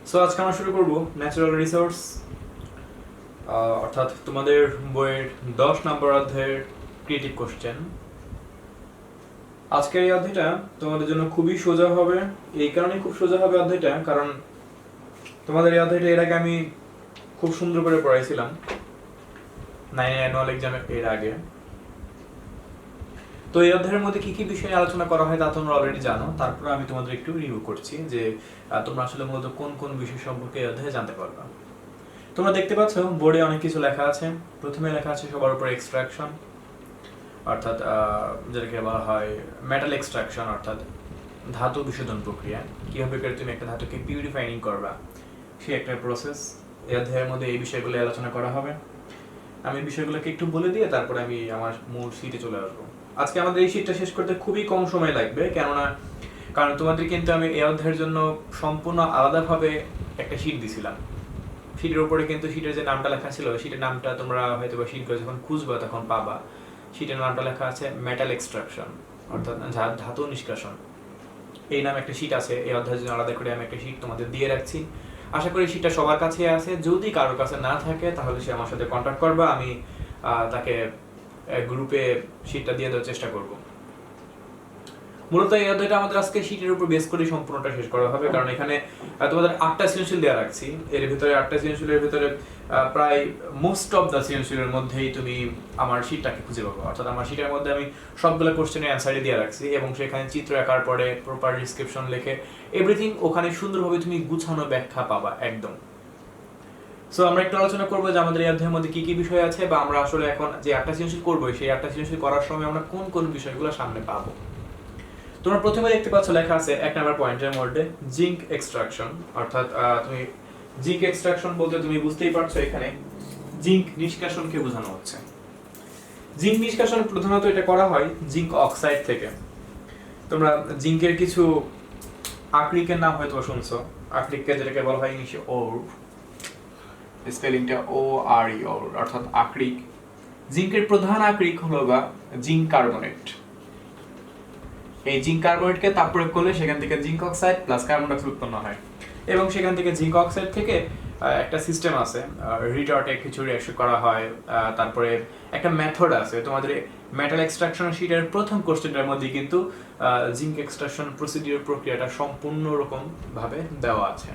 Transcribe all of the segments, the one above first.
So আজকে আমরা শুরু করব ন্যাচারাল রিসোর্স, অর্থাৎ তোমাদের বইয়ের 10 নম্বর অধ্যায়ের ক্রিয়েটিভ কোশ্চেন। আজকের এই অধ্যায়টা তোমাদের জন্য খুবই সোজা হবে। এই কারণে খুব সোজা হবে অধ্যায়টা, কারণ তোমাদের এই অধ্যায়টা এর আগে আমি খুব সুন্দর করে পড়াইছিলাম 9 অ্যানুয়াল এক্সামের এর আগে। তো এই অধ্যায়ের মধ্যে কি কি বিষয়ে আলোচনা করা হয় তা তোমরা অলরেডি জানো। তারপরে আমি তোমাদের একটু রিভিউ করছি যে তোমরা আসলে মূলত কোন কোন বিষয় সম্পর্কে এই অধ্যায়ে জানতে পারবে। তোমরা দেখতে পাচ্ছ বোর্ডে অনেক কিছু লেখা আছে। প্রথমে লেখা আছে সবার উপরে এক্সট্রাকশন, অর্থাৎ যেটাকে বলা হয় মেটাল এক্সট্রাকশন, অর্থাৎ ধাতু বিশোধন প্রক্রিয়া। কিভাবে করে তুমি একটা ধাতুকে পিউরিফাইং করবা, সেই একটা প্রসেস। এই অধ্যায়ের মধ্যে এই বিষয়গুলো আলোচনা করা হবে। আমি বিষয়গুলোকে একটু বলে দিয়ে তারপরে আমি আমার মূল শীটে চলে আসবো। আজকে আমাদের এই শীটটা শেষ করতে খুবই কম সময় লাগবে, কারণ তোমাদের কিন্তু আমি এই অধ্যায়ের জন্য সম্পূর্ণ আলাদাভাবে একটা শীট দিছিলাম। শীটের উপরে কিন্তু শীটের যে নামটা লেখা ছিল, শীটের নামটা তোমরা হয়তো বা শীটগুলো যখন খুঁজবা তখন পাবা। শীটের নামটা লেখা আছে মেটাল এক্সট্রাকশন, অর্থাৎ ধাতু নিষ্কাশন। এই নামে একটা শীট আছে। এই অধ্যায়ের জন্য আলাদা করে আমি একটা শীট তোমাদের দিয়ে রাখছি। আশা করি শীটটা সবার কাছে আছে। যদি কারোর কাছে না থাকে তাহলে সে আমার সাথে কন্ট্যাক্ট করবা, আমি তাকে গ্রুপে শীটটা দিয়ে দেওয়ার চেষ্টা করব। মূলত এই অধ্যায়টা আমাদের আজকে শীটের উপর বেস করে সম্পূর্ণটা শেষ করা হবে, কারণ এখানে তোমাদের 8টা সৃজনশীল দেওয়া রাখছি। এর ভিতরে 8টা সৃজনশীলের ভিতরে প্রায় মোস্ট অফ দ্য সৃজনশীলের মধ্যেই তুমি আমার শীটটাকে খুঁজে পাবো। অর্থাৎ আমার শীটের মধ্যে আমি সবগুলো কোশ্চেনের অ্যান্সারই দিয়ে রাখছি, এবং সেখানে চিত্র আঁকার পরে প্রপার ডিসক্রিপশন লিখে এভরিথিং ওখানে সুন্দরভাবে তুমি গুছানো ব্যাখ্যা পাবা একদম। সো আমরা একটু আলোচনা করবো যে আমাদের এই অধ্যায়ের মধ্যে কি কি বিষয় আছে, বা আমরা আসলে এখন যে 8টা সৃজনশীল করবো সেই 8টা সৃজনশীল করার সময় আমরা কোন কোন বিষয়গুলো সামনে পাবো। তোমরা প্রথমে দেখতে পাচ্ছ লেখা আছে 1 নম্বর পয়েন্টের মধ্যে জিঙ্ক এক্সট্রাকশন, অর্থাৎ তুমি জিঙ্ক এক্সট্রাকশন বলতে তুমি বুঝতেই পারছো এখানে জিঙ্ক নিষ্কাশনকে বোঝানো হচ্ছে। জিঙ্ক নিষ্কাশন প্রধানত এটা করা হয় জিঙ্ক অক্সাইড থেকে। তোমরা জিঙ্কের কিছু আকরিকের নাম হয়তো শুনছো। আকরিককে যেটাকে বলা হয় ইংলিশে ওর, স্পেলিংটা ও আর ই, ওর অর্থাৎ আকরিক। জিঙ্কের প্রধান আকরিক হলো বা জিঙ্ক কার্বনেট। এই জিঙ্ক কার্বনেটকে তাপ প্রয়োগ করলে সেখান থেকে zinc oxide plus carbon dioxide উৎপন্ন হয়, এবং সেখান থেকে জিঙ্ক অক্সাইড থেকে একটা সিস্টেম আছে, রিটর্টে কিছু রিঅ্যাকশন করা হয়। তারপরে একটা মেথড আছে তোমাদের মেটাল এক্সট্রাকশন শীটের প্রথম কোশ্চেনটার মধ্যে কিন্তু জিঙ্ক এক্সট্রাকশন প্রসিডিউর প্রক্রিয়াটা সম্পূর্ণ রকম ভাবে দেওয়া আছে।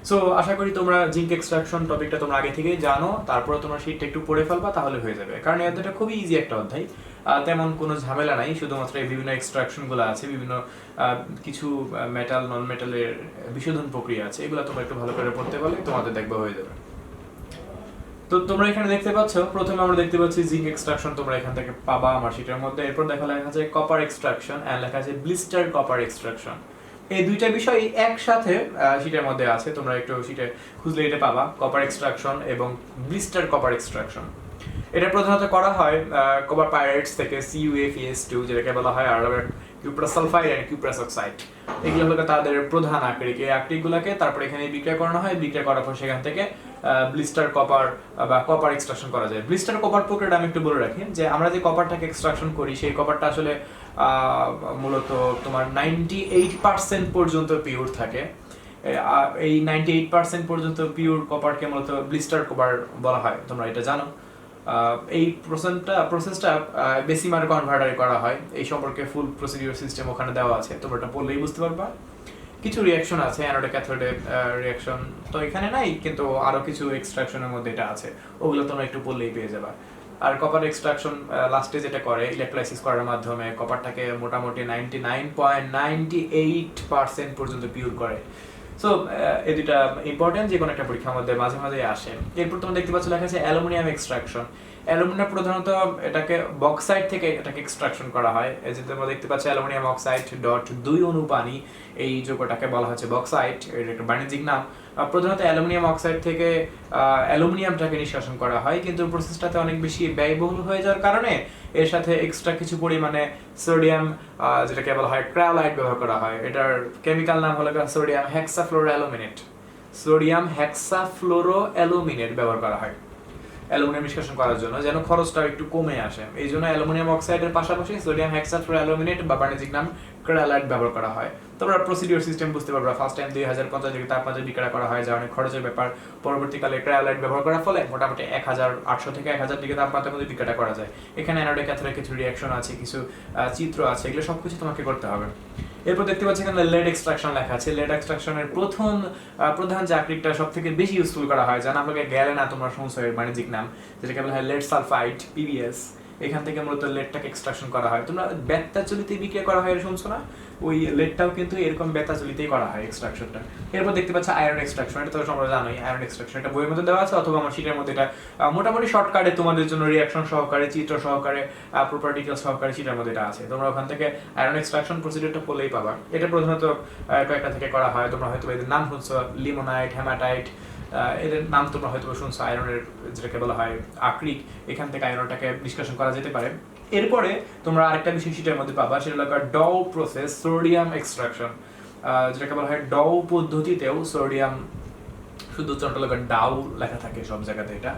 সো আশা করি তোমরা জিঙ্ক এক্সট্রাকশন টপিকটা তোমরা আগে থেকেই জানো, তারপরে তোমরা শীটটা একটু পড়ে ফেলবা তাহলে হয়ে যাবে, কারণ এই অধ্যায়টা খুবই ইজি একটা অধ্যায়। তেমন কোনো ঝামেলা নাই, শুধুমাত্র এই বিভিন্ন এক্সট্রাকশনগুলো আছে, বিভিন্ন কিছু মেটাল নন মেটালের বিশোধন প্রক্রিয়া আছে, এগুলো তোমরা একটু ভালো করে পড়তে পারলে তোমাদের দেখবে হয়ে যাবে। তো তোমরা এখানে দেখতে পাচ্ছ, প্রথমে আমরা দেখতে পাচ্ছি জিঙ্ক এক্সট্রাকশন তোমরা এখান থেকে পাবা আমার শীটের মধ্যে। এরপর লেখা আছে কপার এক্সট্রাকশন এন্ড লেখা আছে ব্লিস্টার কপার এক্সট্রাকশন। এই দুইটা বিষয় একসাথে শীটের মধ্যে আছে, তোমরা একটু শীটে খুঁজলে এটা পাবা, কপার এক্সট্রাকশন এবং ব্লিস্টার কপার এক্সট্রাকশন। এটা প্রধানত করা হয় কপার পাইরাইটস থেকে CuFeS2, যেটাকে বলা হয় আর cuprous sulphide and cuprous oxide. এগুলো হলো তাদের প্রধান আকরিক। এই আকরিকগুলোকে তারপরে এখানে বিক্রিয়া করানো হয়, বিক্রিয়া করার পর সেখান থেকে ব্লিস্টার কপার বা কপার এক্সট্রাকশন করা যায়। ব্লিস্টার কপার প্রক্রিয়াটা আমি একটু বলে রাখি যে আমরা যে কপারটাকে এক্সট্রাকশন করি সেই কপারটা আসলে মূলত তোমার 98% পর্যন্ত পিওর থাকে। এই 98% পর্যন্ত পিওর কপারকে মূলত ব্লিস্টার কপার বলা হয়, তোমরা এটা জানো। এই প্রসেসটা বেসিমার কনভার্টারে করা হয়। এই সম্পর্কে ফুল প্রসিডিউর সিস্টেম ওখানে দেওয়া আছে, তোমরা এটা পড়লেই বুঝতে পারবা। কিছু রিঅ্যাকশন আছে, অ্যানোডে ক্যাথোডে রিঅ্যাকশন তো এখানে নাই, কিন্তু আরো কিছু এক্সট্রাকশনের মধ্যে এটা আছে, ওগুলো তোমরা একটু পড়লেই পেয়ে যাবা। আর কপার এক্সট্রাকশন লাস্টে যেটা করে ইলেকট্রোলাইসিস করার মাধ্যমে কপারটাকে মোটামুটি 99.98% পর্যন্ত পিওর করে। সো এই দুটা ইম্পর্টেন্ট, যে কোনো একটা পরীক্ষার মধ্যে মাঝে মাঝে আসে। এরপর তোমরা দেখতে পাচ্ছ লেখা আছে অ্যালুমিনিয়াম এক্সট্রাকশন। অ্যালুমিনিয়াম প্রধানত এটাকে বক্সাইড থেকে এটাকে এক্সট্রাকশন করা হয়। এই যে তোমরা দেখতে পাচ্ছ অ্যালুমিনিয়াম অক্সাইড ডট 2 অণু পানি, এই যৌগটাকে বলা হচ্ছে বক্সাইট, এর একটা বাণিজ্যিক নাম। প্রধানত অ্যালুমিনিয়াম অক্সাইড থেকে অ্যালুমিনিয়ামটাকে নিষ্কাশন করা হয়, কিন্তু প্রসেসটাতে অনেক বেশি ব্যয়বহুল হয়ে যাওয়ার কারণে এর সাথে এক্সট্রা কিছু পরিমাণে সোডিয়াম, যেটাকে বলা হয় ক্রায়োলাইট, ব্যবহার করা হয়। এটার কেমিক্যাল নাম হলো সোডিয়াম হেক্সাফ্লোরোঅ্যালুমিনেট। সোডিয়াম হেক্সাফ্লোরোঅ্যালুমিনেট ব্যবহার করা হয় অ্যালুমিনিয়াম নিষ্কাশন করার জন্য, যেন খরচটা একটু কমে আসে। এই জন্য অ্যালুমিনিয়াম অক্সাইডের পাশাপাশি সোডিয়াম হেক্সাফ্লোরোঅ্যালুমিনেট বা বাণিজ্যিক নাম ক্রায়োলাইট ব্যবহার করা হয়। তোমরা প্রসিডিওর সিস্টেম বুঝতে পারবা। ফার্স্ট টাইম 2050 ডিগ্রি তাপমাত্রা বিক্রয় করা হয়, যা অনেক খরচের ব্যাপার। পরবর্তীকালে ক্রায়োলাইট ব্যবহার করার ফলে মোটামুটি 1800 থেকে 1000 ডিগ্রি তাপমাত্রার মধ্যে বিক্রয়টা করা যায়। এখানে অ্যানোডিক ক্যাথোডিক কিছু রিঅ্যাকশন আছে, কিছু চিত্র আছে, এগুলো সবকিছু তোমাকে করতে হবে। এরপর দেখতে পাচ্ছি এখানে লেড এক্সট্রাকশন লেখা আছে। লেড এক্সট্রাকশনের প্রধান যে আকরিকটা সবথেকে বেশি ইউজফুল করা হয়, যার নাম গ্যালেনা, তোমরা শুনছো এর বাণিজ্যিক নাম, যেটাকে বলা হয় লেড সালফাইড, পিবিএস। এখান থেকে মূলত লেডটাকে এক্সট্রাকশন করা হয়। তোমরা বেত্তাচলিতে বিক্রিয়া করা হয় শুনছো না, ওই লেডটাও কিন্তু এরকম বেত্তাচলিতেই করা হয় এক্সট্রাকশনটা। এরপর দেখতে পাচ্ছ আয়রন এক্সট্রাকশন, এটা তো তোমরা জানোই আয়রন এক্সট্রাকশন, এটা বইয়ের মধ্যে দেওয়া আছে অথবা আমার শীটের মধ্যে। এটা মোটামুটি শর্টকাটে তোমাদের জন্য রিঅ্যাকশন সহকারে, চিত্র সহকারে, প্রপার ডিটেইলস সহকারে শীটের মধ্যে এটা আছে। তোমরা ওখান থেকে আয়রন এক্সট্রাকশন প্রসিডিউরটা পড়লেই পাবা। এটা প্রধানত কয়েকটা থেকে করা হয়। তোমরা হয়তো এদের নাম শুনছো, লিমোনাইট, হেমাটাইট, এদের নাম তোমরা হয়তো শুনছো। আয়রনের যেটাকে বলা হয় আকরিক, এখান থেকে আয়রনটাকে নিষ্কাশন করা যেতে পারে। এরপরে তোমরা আরেকটা বিষয় শীটের মধ্যে পাবা, সেটা হলো ডাউ প্রসেস, সোডিয়াম এক্সট্রাকশন, যেটাকে বলা হয় ডাউ পদ্ধতিতেও সোডিয়াম, শুধু উচ্চারণটা ডাউ লেখা থাকে সব জায়গাতে। এটা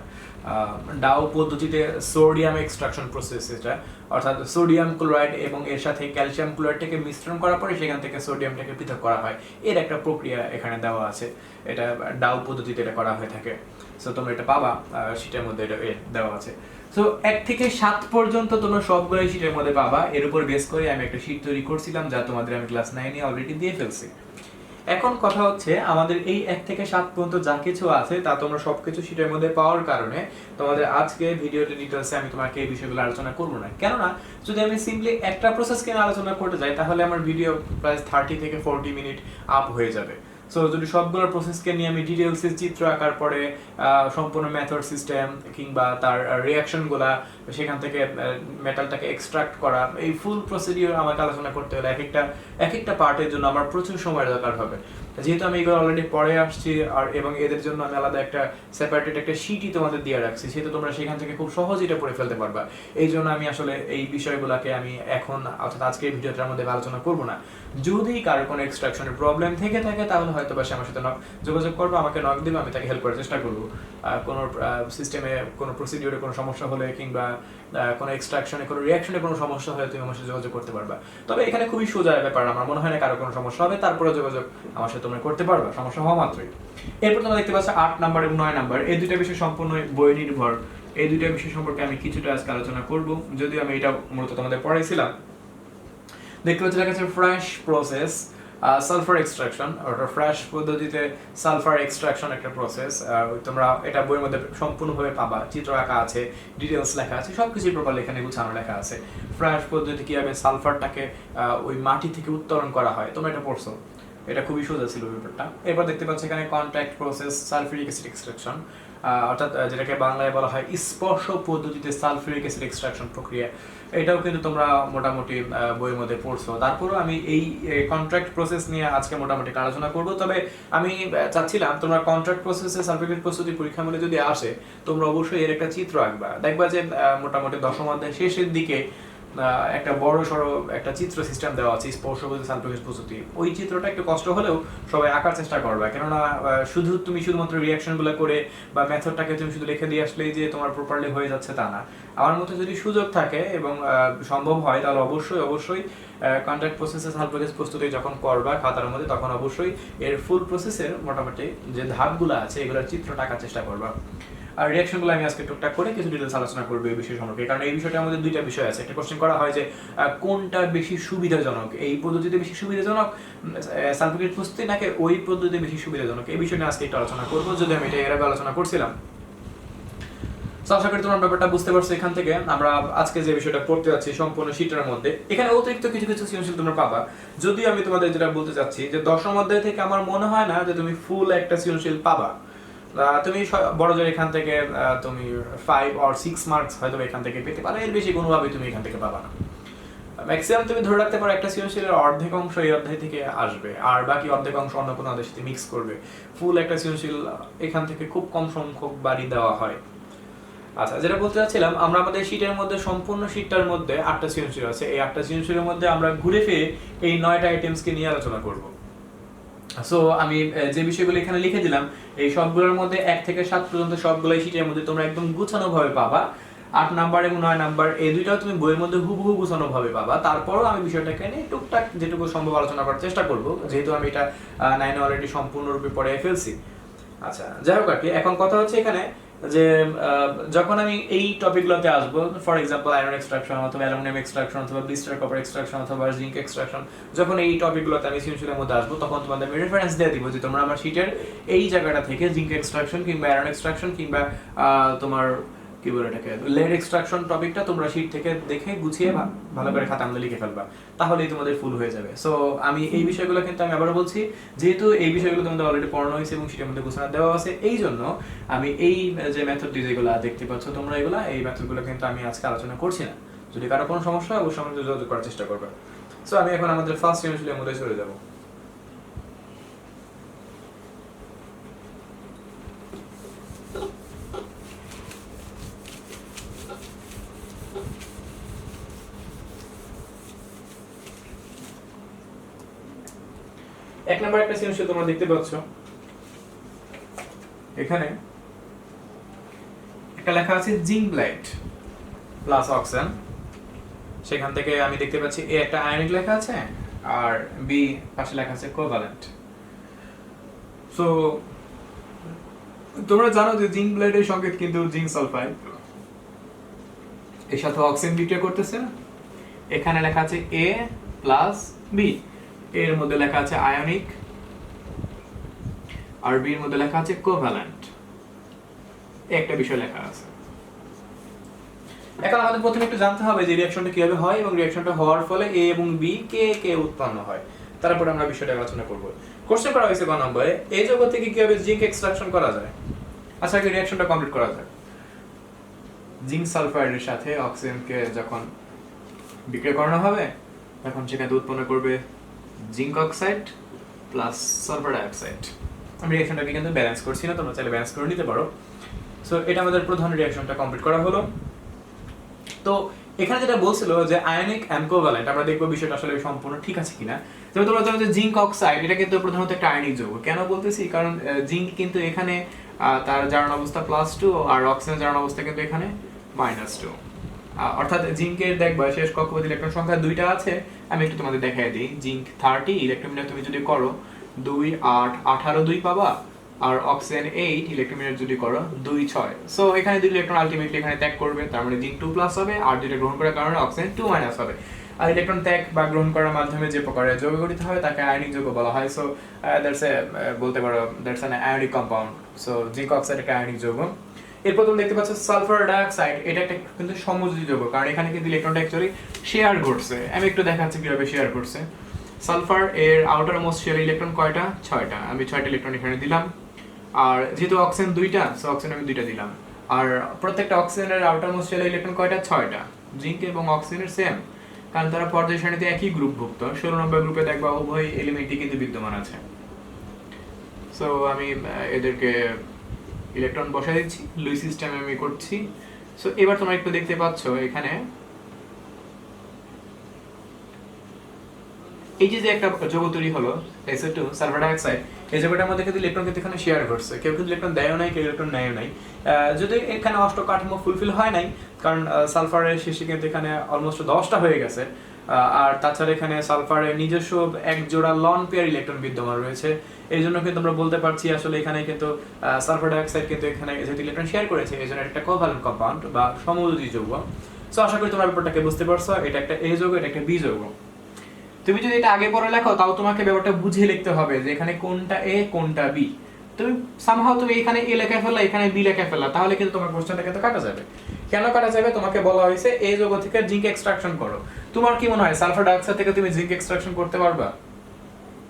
ডাউ পদ্ধতিতে সোডিয়াম এক্সট্রাকশন প্রসেস, এটা অর্থাৎ সোডিয়াম ক্লোরাইড এবং এর সাথে ক্যালসিয়াম ক্লোরাইডটাকে মিশ্রণ করার পরে সেখান থেকে সোডিয়ামটাকে পৃথক করা হয়। এর একটা প্রক্রিয়া এখানে দেওয়া আছে, এটা ডাউ পদ্ধতিতে এটা করা হয়ে থাকে। সো তোমরা এটা পাবা শীটের মধ্যে, এটা দেওয়া আছে। সো 1 থেকে 7 পর্যন্ত তোমরা সবগুলোই শীটের মধ্যে পাবা। এর উপর বেস করে আমি একটা শীট তৈরি করছিলাম, যা তোমাদের আমি ক্লাস 9 এ অলরেডি দিয়ে ফেলছি। এখন কথা হচ্ছে আমাদের এই 1 থেকে 7 পর্যন্ত যা কিছু আছে তা তোমরা সবকিছু শীটের মধ্যে পাওয়ার কারণে তোমাদের আজকে ভিডিওতে ডিটেইলসে আমি তোমাকে এই বিষয়গুলো আলোচনা করব না। কেননা যদি আমি সিম্পলি একটা প্রসেসকে নিয়ে আলোচনা করতে যাই তাহলে আমার ভিডিও প্রায় 30 থেকে 40 মিনিট আপ হয়ে যাবে। সো যদি সবগুলো প্রসেসকে নিয়ে আমি ডিটেইলসে চিত্র আঁকার পরে সম্পূর্ণ মেথড সিস্টেম কিংবা তার রিঅ্যাকশনগুলা, সেখান থেকে মেটালটাকে এক্সট্রাক্ট করা, এই ফুল প্রসিডিওর আমাকে আলোচনা করতে হলে এক একটা পার্টের জন্য আমার প্রচুর সময় দরকার হবে। যেহেতু আমি এগুলো অলরেডি পড়ে আসছি আর এবং এদের জন্য আমি আলাদা একটা সেপারেটেড একটা শীটই তোমাদের দিয়ে রাখছি, সেহেতু তোমরা সেখান থেকে খুব সহজে এটা পড়ে ফেলতে পারবা। এই জন্য আমি আসলে এই বিষয়গুলোকে আমি এখন অর্থাৎ আজকের ভিডিওটার মধ্যে আলোচনা করব না। যদি কারো কোনো এক্সট্রাকশনের প্রবলেম থেকে থাকে তাহলে হয়তো বা সে আমার সাথে যোগাযোগ করবো, আমাকে নক দিবে, আমি তাকে হেল্প করার চেষ্টা করবো। কোনো সিস্টেমে কোনো প্রসিডিওরে কোনো সমস্যা হলে কিংবা কোনো এক্সট্রাকশনে কোনো রিঅ্যাকশনে কোনো সমস্যা হলে তুমি আমার সাথে যোগাযোগ করতে পারবা। তবে এখানে খুবই সোজা ব্যাপার, আমার মনে হয় না কারো কোনো সমস্যা হবে, তারপরে যোগাযোগ আমার সাথে তোমরা করতে পারবা সমস্যা হওয়া মাত্রই। এরপর তোমরা দেখতে পাচ্ছ 8 নাম্বার এবং 9 নাম্বার, এই দুইটা বিষয় সম্পূর্ণ বই নির্ভর। এই দুইটা বিষয় সম্পর্কে আমি কিছুটা আজকে আলোচনা করব, যদিও আমি এটা মূলত তোমাদের পড়াইছিলাম। দেখতে পাচ্ছ লেখা আছে ফ্রেশ প্রসেস সালফার এক্সট্রাকশন, অর্থাৎ ফ্রেশ পদ্ধতিতে সালফার এক্সট্রাকশন একটা প্রসেস। তোমরা এটা বইয়ের মধ্যে সম্পূর্ণভাবে পাবা, চিত্র আঁকা আছে, ডিটেলস লেখা আছে, সবকিছু প্রপারলি এখানে গুছানো লেখা আছে। ফ্রেশ পদ্ধতি কিভাবে সালফারটাকে ওই মাটি থেকে উত্তোলন করা হয়, তোমরা এটা পড়ছো, এটা খুবই সোজা ছিল ব্যাপারটা। এরপর দেখতে পাচ্ছ এখানে contact process sulphuric acid extraction, অর্থাৎ যেটাকে বাংলায় বলা হয় স্পর্শ পদ্ধতিতে সালফিউরিক অ্যাসিড এক্সট্রাকশন প্রক্রিয়া। এটাও কিন্তু তোমরা মোটামুটি বইয়ের মধ্যে পড়ছো। তারপরও আমি এই কন্ট্রাক্ট প্রসেস নিয়ে আজকে মোটামুটি আলোচনা করব। তবে আমি চাচ্ছিলাম তোমরা কন্ট্রাক্ট প্রসেসে সালফিউরিক প্রস্তুতি পরীক্ষা মূল্যে যদি আসে তোমরা অবশ্যই এর একটা চিত্র আঁকবা। দেখবা যে মোটামুটি 10ম অধ্যায় শেষের দিকে একটা বড় সড়ো একটা চিত্র সিস্টেম দেওয়া আছে স্পর্শ সালফিউরিক প্রস্তুতি। ওই চিত্রটা একটু কষ্ট হলেও সবাই আঁকার চেষ্টা করবে, কেননা শুধুমাত্র রিঅ্যাকশনগুলো করে বা মেথডটাকে তুমি শুধু লিখে দিয়ে আসলেই যে তোমার প্রপারলি হয়ে যাচ্ছে তা না। আমার মতে যদি সুযোগ থাকে এবং সম্ভব হয় তাহলে অবশ্যই কন্ট্রাক্ট প্রসেসে সালফিউরিক প্রস্তুতি যখন করবা খাতার মধ্যে, তখন অবশ্যই এর ফুল প্রসেসের মোটামুটি যে ধাপগুলো আছে এগুলোর চিত্রটা আঁকার চেষ্টা করবা। আর রিঅ্যাকশনগুলো আমি আজকে টুকটাক করে কিছু ডিটেইলস আলোচনা করব এই বিষয় সম্পর্কে, কারণ এই বিষয়টার মধ্যে দুইটা বিষয় আছে। একটা কোশ্চেন করা হয় যে কোনটা বেশি সুবিধাজনক, এই পদ্ধতিতে বেশি সুবিধাজনক সালফিউরিক প্রস্তুতি নাকি ওই পদ্ধতিতে বেশি সুবিধাজনক, এই বিষয় নিয়ে আজকে একটু আলোচনা করব, যদি আমি এটা এর আগে আলোচনা করছিলাম। আশা করি তোমার ব্যাপারটা বুঝতে পারছো। এখান থেকে আমরা আজকে যে বিষয়টা পড়তে যাচ্ছি সম্পূর্ণ শীটের মধ্যে, এখানে অতিরিক্ত কিছু সৃজনশীল তোমরা পাবা। যদি আমি তোমাদের যেটা বলতে চাচ্ছি যে 10ম অধ্যায় থেকে আমার মনে হয় না যে তুমি ফুল একটা সৃজনশীল পাবা। তুমি বড় জোর এখান থেকে তুমি 5 or 6 মার্কস হয়তো এখান থেকে পেতে পারো, এর বেশি কোনোভাবেই তুমি এখান থেকে পাবা না। ম্যাক্সিমাম তুমি ধরে রাখতে পারো একটা সৃজনশীলের অর্ধেক অংশ এই অধ্যায় থেকে আসবে, আর বাকি অর্ধেক অংশ অন্য কোনো অধ্যায়ের সাথে মিক্স করবে। ফুল একটা সৃজনশীল এখান থেকে খুব কম সংখ্যক বাড়ি দেওয়া হয়। আচ্ছা, যেটা বলতে চাচ্ছিলাম, আমরা আমাদের শীটের মধ্যে সম্পূর্ণ শীটটার মধ্যে 8টা সৃজনশীল আছে। এই 8টা সৃজনশীলের মধ্যে আমরা ঘুরে ফিরে এই 9টা আইটেমসকে নিয়ে আলোচনা করব। সো আমি যে বিষয়গুলো এখানে লিখে দিলাম এই সবগুলোর মধ্যে 1 থেকে 7 পর্যন্ত সবগুলোই শীটের মধ্যে তোমরা একদম গুছানো ভাবে পাবা। 8 নাম্বার এবং 9 নাম্বার এই দুইটাও তুমি বইয়ের মধ্যে হুবহু গুছানো ভাবে পাবা। তারপরও আমি বিষয়টাকে নিয়ে টুকটাক যেটুকু সম্ভব আলোচনা করার চেষ্টা করব, যেহেতু আমি এটা 9 অলরেডি সম্পূর্ণরূপে পড়ে ফেলছি। আচ্ছা, যাই হোক আর কি, এখন কথা হচ্ছে এখানে যে যখন আমি এই টপিকগুলোতে আসবো, ফর এক্সাম্পল আয়রন এক্সট্রাকশন অথবা অ্যালুমিনিয়াম এক্সট্রাকশন অথবা ব্লিস্টার কপার এক্সট্রাকশন অথবা জিঙ্ক এক্সট্রাকশন, যখন এই টপিকগুলোতে আমি সৃজনশীলের মধ্যে আসবো, তখন তোমাদের আমি রেফারেন্স দিয়ে দিব যে তোমরা আমার শীটের এই জায়গাটা থেকে জিঙ্ক এক্সট্রাকশন কিংবা আয়রন এক্সট্রাকশন কিংবা তোমার কি বলে এটাকে লেড এক্সট্রাকশন টপিকটা তোমরা শীট থেকে দেখে গুছিয়ে ভালো করে খাতা মধ্যে লিখে ফেলবা, তাহলেই তোমাদের ফুল হয়ে যাবে। সো আমি এই বিষয়গুলো কিন্তু আমি আবারও বলছি, যেহেতু এই বিষয়গুলো তোমাদের অলরেডি পড়ানো হয়েছে এবং শীটের মধ্যে ঘোষণা দেওয়া আছে, এই জন্য আমি এই যে মেথডটি যেগুলো দেখতে পাচ্ছ তোমরা এগুলা, এই মেথডগুলো কিন্তু আমি আজকে আলোচনা করছি না। যদি কারো কোনো সমস্যা হয় অবশ্যই আমাদের যোগাযোগ করার চেষ্টা করবে। সো আমি এখন আমাদের ফার্স্ট সৃজনশীলের মধ্যে চলে যাবো। এক নাম্বার একটা সৃজনশীল তোমরা দেখতে পাচ্ছ, এখানে একটা লেখা আছে জিঙ্ক ব্লাইট প্লাস অক্সিজেন। সেখান থেকে আমি দেখতে পাচ্ছি এ একটা আয়নিক লেখা আছে আর বি পাশে লেখা আছে কোভ্যালেন্ট। সো তোমরা জানো যে জিঙ্ক ব্লাইটের সংকেত কিন্তু জিঙ্ক সালফাইড, এর সাথে অক্সিজেন বিক্রিয়া করতেছে। এখানে লেখা আছে এ প্লাস বি, এর মধ্যে লেখা আছে আয়নিক আর বি এর মধ্যে লেখা আছে কোভ্যালেন্ট, একটা বিষয় লেখা আছে। এখন আমাদের প্রথমে একটু জানতে হবে যে রিঅ্যাকশনটা কিভাবে হয় এবং রিঅ্যাকশনটা হওয়ার ফলে এ এবং বি কে কে উৎপন্ন হয়, তারপরে আমরা বিষয়টা আলোচনা করব। কোশ্চেন করা হয়েছে ক নম্বরে, এই যৌগ থেকে কিভাবে জিঙ্ক এক্সট্রাকশন করা যায়। আচ্ছা, কি রিঅ্যাকশনটা কমপ্লিট করা যায়। জিঙ্ক সালফাইডের সাথে অক্সিজেনকে যখন বিক্রিয়া করানো হবে, তখন সেখানে উৎপন্ন করবে zinc oxide plus sulphur dioxide. আমি রিঅ্যাকশনটাকে কিন্তু ব্যালেন্স করছি না, তোমরা চাইলে ব্যালেন্স করে নিতে পারো। সো এটা আমাদের প্রধান রিঅ্যাকশনটা কমপ্লিট করা হলো। তো এখানে যেটা বলছিল যে আয়নিক অ্যান্ড কোভ্যালেন্ট, আমরা দেখবো বিষয়টা আসলে সম্পূর্ণ ঠিক আছে কিনা। যেমন তোমরা জানো যে জিঙ্ক অক্সাইড এটা কিন্তু প্রধানত একটা আয়নিক যৌগ। কেন বলতেছি, কারণ জিঙ্ক কিন্তু এখানে তার জারণ অবস্থা +2 আর অক্সিজেন জারণ অবস্থা কিন্তু এখানে -2। অর্থাৎ জিঙ্কের দেখবা শেষ কক্ষপথ ইলেকট্রন সংখ্যা 2টা আছে। আমি একটু তোমাদের দেখাই দিই। জিঙ্ক 30 ইলেকট্রন তুমি যদি করো 2 8 18 2 পাবা, আর অক্সিজেন 8 ইলেকট্রন যদি করো 2 6। সো এখানে 2 ইলেকট্রন আলটিমেটলি এখানে ত্যাগ করবে, তার মানে জিঙ্ক 2+ হবে, আর যেটা গ্রহণ করার কারণে অক্সিজেন 2- হবে। আর ইলেকট্রন ত্যাগ বা গ্রহণ করার মাধ্যমে যে প্রকারের যৌগ গঠিত হয় তাকে আয়নিক যৌগ বলা হয়। সো দ্যাটস এ বলতে পারো that's an ionic compound. So zinc oxide একটা আয়নিক যৌগ। এরপর তুমি দেখতে পাচ্ছ সালফার ডাইঅক্সাইড, এটা একটা কিন্তু সমযোজী যৌগ, কারণ এখানে কিন্তু ইলেকট্রনটা অ্যাকচুয়ালি শেয়ার ঘটছে। আমি একটু দেখাচ্ছি কিভাবে শেয়ার করছে। সালফার এর আউটার মোস্ট শেয়ার ইলেকট্রন কয়টা? 6টা। আমি 6টা ইলেকট্রন এখানে দিলাম। আর যেহেতু অক্সিজেন 2টা, সো অক্সিজেন আমি 2টা দিলাম। আর প্রত্যেকটা অক্সিজেনের আউটার মোস্ট শেয়ার ইলেকট্রন কয়টা? 6টা। জিঙ্ক এবং অক্সিজেনের সেম, কারণ তারা পর্যায় সারণীতে একই গ্রুপভুক্ত। 16 নম্বর গ্রুপে দেখবা উভয় এলিমেন্টই কিন্তু বিদ্যমান আছে। সো আমি এদেরকে ইলেকট্রন বসাই দিচ্ছি, লুইস সিস্টেমে আমি করছি। সো এবার তোমরা একটু দেখতে পাচ্ছ এখানে এই যে একটা যৌগ তৈরি হলো SO2 সালফার ডাইঅক্সাইড, এই যৌগটার মধ্যে কিন্তু ইলেকট্রন কিন্তু এখানে শেয়ার করছে। কেউ কিন্তু ইলেকট্রন দেয়ও নাই, কেউ ইলেকট্রন নেয়ও নাই। যদি এখানে অষ্ট কাঠামো ফুলফিল হয় নাই, কারণ সালফারের শেষে কিন্তু এখানে অলমোস্ট 10টা হয়ে গেছে। আর তাছাড়া এখানে সালফারের নিজস্ব এক জোড়া লন পেয়ার ইলেকট্রন বিদ্যমান রয়েছে। এই জন্য কিন্তু আমরা বলতে পারছি আসলে এখানে কিন্তু সালফার ডাইঅক্সাইড কিন্তু এখানে যেহেতু ইলেকট্রন শেয়ার করেছে, এই জন্য একটা কোভ্যালেন্ট কম্পাউন্ড বা সমযোজী যৌগ। সো আশা করি তোমরা ব্যাপারটাকে বুঝতে পারছো। এটা একটা A যৌগ, এটা একটা B যৌগ। তুমি যদি এটা আগে পরে লেখো, তাও তোমাকে ব্যাপারটা বুঝিয়ে লিখতে হবে যে এখানে কোনটা A কোনটা B। তুমি সামহাও তুমি এখানে A লেখা ফেললা, এখানে B লেখা ফেললা, তাহলে কিন্তু তোমার কোশ্চেনটা কিন্তু কাটা যাবে। কেন কাটা যাবে? তোমাকে বলা হয়েছে A যৌগ থেকে জিঙ্ক এক্সট্রাকশন করো। তোমার কি মনে হয় সালফার ডাইঅক্সাইড থেকে তুমি জিঙ্ক এক্সট্রাকশন করতে পারবা?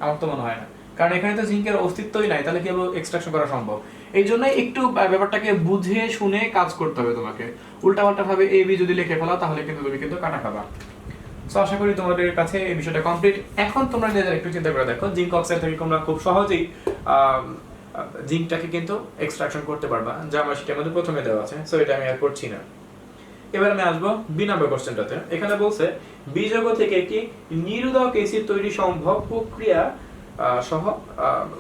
আমার তো মনে হয় না, কারণ এখানে তো জিঙ্কের অস্তিত্বই নাই, তাহলে কিভাবে এক্সট্রাকশন করা সম্ভব? এই জন্য একটু ব্যাপারটাকে বুঝে শুনে কাজ করতে হবে তোমাকে। উল্টাপাল্টা ভাবে A B যদি লিখে ফেলা, তাহলে কিন্তু তুমি কিন্তু কাটা খাবা। সো আশা করি তোমাদের কাছে এই বিষয়টা কমপ্লিট। এখন তোমরা নিজেরা একটু চিন্তা করে দেখো, জিঙ্ক অক্সাইড থেকে তোমরা খুব সহজেই জিঙ্কটাকে কিন্তু এক্সট্রাকশন করতে পারবা, যা আমার সেটার মধ্যে প্রথমে দেওয়া আছে। সো এটা আমি আর করছি না। এবার আমি আসবো B নাম্বার কোশ্চেনটাতে। এখানে বলছে বি যৌগ থেকে একটি নিরোধক এসিড তৈরি সম্ভব প্রক্রিয়া সহ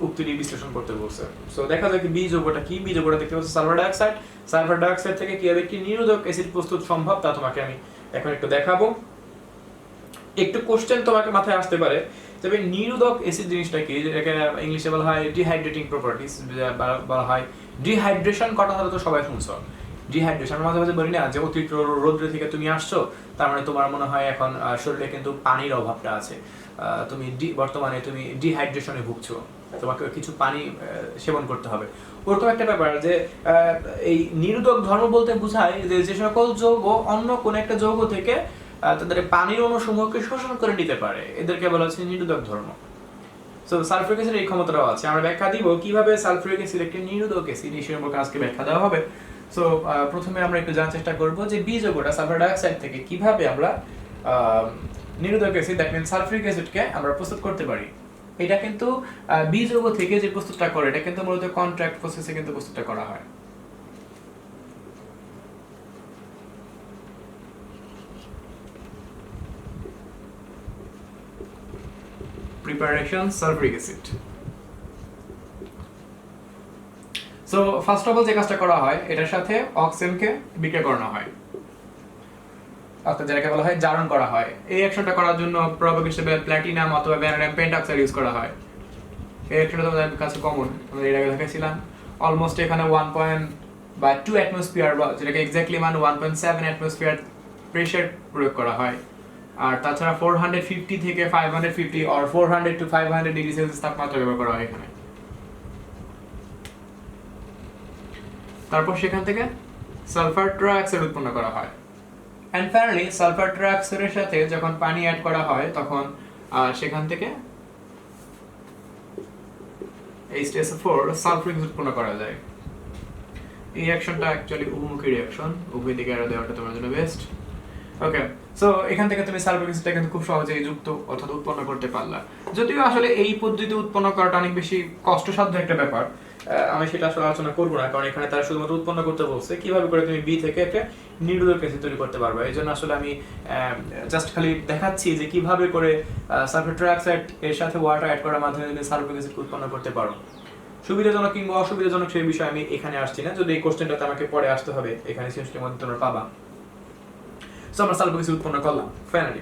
উক্তিটি বিশ্লেষণ করতে বলছে। সো দেখা যায় কি বি যৌগটা কি, বি যৌগটা দেখতে পাচ্ছ সালফার ডাইঅক্সাইড। সালফার ডাইঅক্সাইড থেকে কিভাবে একটি নিরোধক অ্যাসিড প্রস্তুত সম্ভব তা তোমাকে আমি এখন একটু দেখাবো। একটু কোশ্চেন তোমাকে মাথায় আসতে পারে, তবে নিরোধক অ্যাসিড জিনিসটা কি, যেটাকে ইংলিশে বলা হয় ডিহাইড্রেটিং প্রপার্টিস, বলা হয় ডিহাইড্রেশন। কথাটা তো সবাই শুনছো, ডিহাইড্রেশন মাঝে মাঝে বলি না যে অতিরিক্ত রৌদ্র থেকে তুমি আসছো, তার মানে তোমার মনে হয় এখন শরীরে কিন্তু পানির অভাবটা আছে, তুমি বর্তমানে তুমি ডিহাইড্রেশনে ভুগছো, তোমাকে কিছু পানি সেবন করতে হবে। ওরকম একটা ব্যাপার যে এই নিরোধক ধর্ম বলতে বোঝায় যে সকল যৌগ অন্য কোন একটা যৌগ থেকে তাদের পানির অণুসমূহকে শোষণ করে নিতে পারে, এদেরকে বলা হচ্ছে নিরোধক ধর্ম। সো সালফিউরিক অ্যাসিডের এই ক্ষমতাটাও আছে। আমরা ব্যাখ্যা দিব কিভাবে সালফিউরিক অ্যাসিড একটি নিরোধক অ্যাসিড, এই সম্পর্কে আজকে ব্যাখ্যা দেওয়া হবে। সো প্রথমে আমরা একটু জানার চেষ্টা করব যে বি যৌগটা সালফার ডাইঅক্সাইড থেকে কিভাবে আমরা নিরোধক অ্যাসিড, দ্যাট মিন্স সালফিউরিক অ্যাসিডকে আমরা প্রস্তুত করতে পারি। এটা কিন্তু বি যৌগ থেকে যে প্রস্তুতটা করে, এটা কিন্তু মূলত কন্ট্রাক্ট প্রসেসে কিন্তু প্রস্তুতটা করা হয়। Preparation sulphuric acid. So first of all যে কাজটা করা হয়, এটার সাথে অক্সিজেনকে বিক্রিয়া করানো হয়, অর্থাৎ যেটাকে বলা হয় জারণ করা হয়। এই অ্যাকশনটা করার জন্য প্রভাবক হিসেবে প্ল্যাটিনাম অথবা ভ্যানাডিয়াম পেন্টঅক্সাইড ইউজ করা হয়। এই অ্যাকশনটা তোমাদের কাছে কমন, আমরা এর আগে দেখাইছিলাম। অলমোস্ট এখানে 1.2 অ্যাটমসফিয়ার, বা যেটাকে এক্স্যাক্টলি মানে 1.7 অ্যাটমসফিয়ার প্রেসার প্রয়োগ করা হয়। আর তাছাড়া 450 থেকে 550 অর 400 টু 500 ডিগ্রি সেলসিয়াস তাপমাত্রা ব্যবহার করা হয় এখানে। তারপর সেখান থেকে সালফার ট্রাইঅক্সাইড উৎপন্ন করা হয়। এন্ড ফাইনালি সালফার ট্রাইঅক্সাইডের সাথে যখন পানি অ্যাড করা হয়, তখন সেখান থেকে H2SO4 সালফিউরিক উৎপন্ন করা যায়। এই অ্যাকশনটা অ্যাকচুয়ালি উভমুখী রিঅ্যাকশন, উভয় দিকে এর দেওয়াটা তোমার জন্য বেস্ট। ওকে, সো এখান থেকে তুমি সালফিউরিক অ্যাসিডটা কিন্তু খুব সহজেই যুক্ত অর্থাৎ উৎপন্ন করতে পারলা। যদিও আসলে এই পদ্ধতিতে উৎপন্ন করাটা অনেক বেশি কষ্টসাধ্য একটা ব্যাপার, আমি সেটা আসলে আলোচনা করবো না, কারণ এখানে তারা শুধুমাত্র উৎপন্ন করতে বলছে কিভাবে করে তুমি বি থেকে একটা নিরোধক অ্যাসিড তৈরি করতে পারবে। এই জন্য আসলে আমি জাস্ট খালি দেখাচ্ছি যে কিভাবে করে সালফার ট্রাইঅক্সাইড এর সাথে ওয়াটার অ্যাড করার মাধ্যমে তুমি সালফিউরিক অ্যাসিড উৎপন্ন করতে পারো। সুবিধাজনক কিংবা অসুবিধাজনক সেই বিষয়ে আমি এখানে আসছি না, যদি এই কোশ্চেনটাতে আমাকে পরে আসতে হবে, এখানে সৃষ্টির মধ্যে তোমরা পাবা। সো আমরা সালফিউরিক অ্যাসিড উৎপন্ন করলাম ফাইনালি।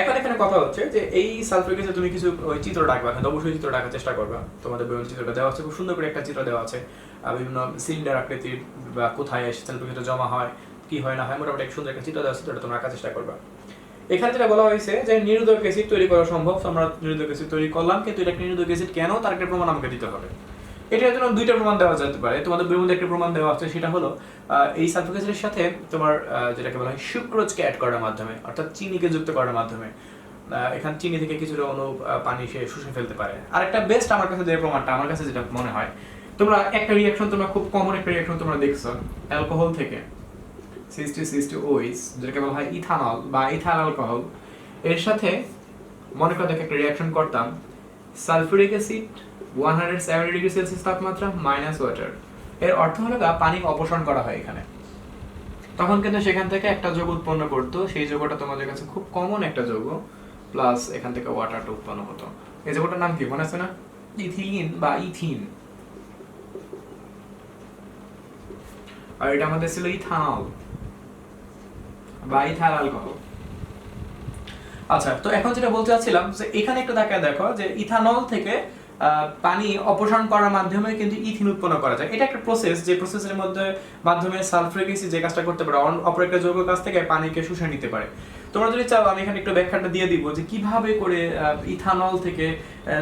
এখন এখানে কথা হচ্ছে যে এই সালফিউরিক অ্যাসিড তুমি কিছু ওই চিত্র রাখবা, কিন্তু অবশ্যই চিত্র রাখার চেষ্টা করবা। তোমাদের বইয়ের চিত্রটা দেওয়া আছে, খুব সুন্দর করে একটা চিত্র দেওয়া আছে, বিভিন্ন সিলিন্ডার আকৃতির বা কোথায় সালফিউরিক অ্যাসিড জমা হয়, কি হয় না হয়, মোটামুটি একটা সুন্দর একটা চিত্র দেওয়া আছে, সেটা তোমরা রাখার চেষ্টা করবা। এখানে যেটা বলা হয়েছে যে নিরোধক অ্যাসিড তৈরি করা সম্ভব, আমরা নিরোধক অ্যাসিড তৈরি করলাম, কিন্তু এটা একটা নিরোধক অ্যাসিড কেন, তার একটা প্রমাণ আমাকে দিতে হবে। এটার জন্য দুইটা প্রমাণ দেওয়া যেতে পারে, তোমাদের বইয়ের মধ্যে একটা প্রমাণ দেওয়া আছে, সেটা হলো এই সালফিউরিক অ্যাসিডের সাথে তোমার যেটাকে বলা হয় সুক্রোজকে অ্যাড করার মাধ্যমে, অর্থাৎ চিনিকে যুক্ত করার মাধ্যমে এখান চিনি থেকে কিছুটা অণু পানি সে শুষে ফেলতে পারে। আর একটা বেস্ট আমার কাছে যে প্রমাণটা, আমার কাছে যেটা মনে হয়, তোমরা একটা রিঅ্যাকশন, তোমরা খুব কমন একটা রিঅ্যাকশন তোমরা দেখছো অ্যালকোহল থেকে C6H2OH, যেটাকে বলা হয় ইথানল বা ইথাইল অ্যালকোহল, এর সাথে মনে করো একটা রিঅ্যাকশন করতাম, সালফিউরিক অ্যাসিড 170 ডিগ্রি সেলসিয়াস তাপমাত্রা মাইনাস ওয়াটার, এর অর্থ হলো পানি অপসারণ করা হয় এখানে, তখন কিন্তু সেখান থেকে একটা যৌগ উৎপন্ন করতো, সেই যৌগটা তোমাদের কাছে খুব কমন একটা যৌগ, প্লাস এখান থেকে ওয়াটারটা উৎপন্ন হতো। এই যৌগটার নাম কি মনে আছে না? ইথিলিন বা ইথিন, আর এটা আমাদের ছিল ইথানল বা ইথাইল অ্যালকোহল। আচ্ছা, তো এখন যেটা বলতে চাচ্ছিলাম যে এখানে একটু তাকায় দেখো যে ইথানল থেকে পানি অপসারণ করার মাধ্যমে কিন্তু ইথিন উৎপন্ন করা যায়। এটা একটা প্রসেস, যে প্রসেসের মাধ্যমে সালফিউরিক অ্যাসিড যে কাজটা করতে পারে, অপর একটা যৌগ কাছ থেকে পানিকে শুষে নিতে পারে। তোমরা যদি চাও আমি এখানে একটু ব্যাখ্যাটা দিয়ে দিব যে কিভাবে করে ইথানল থেকে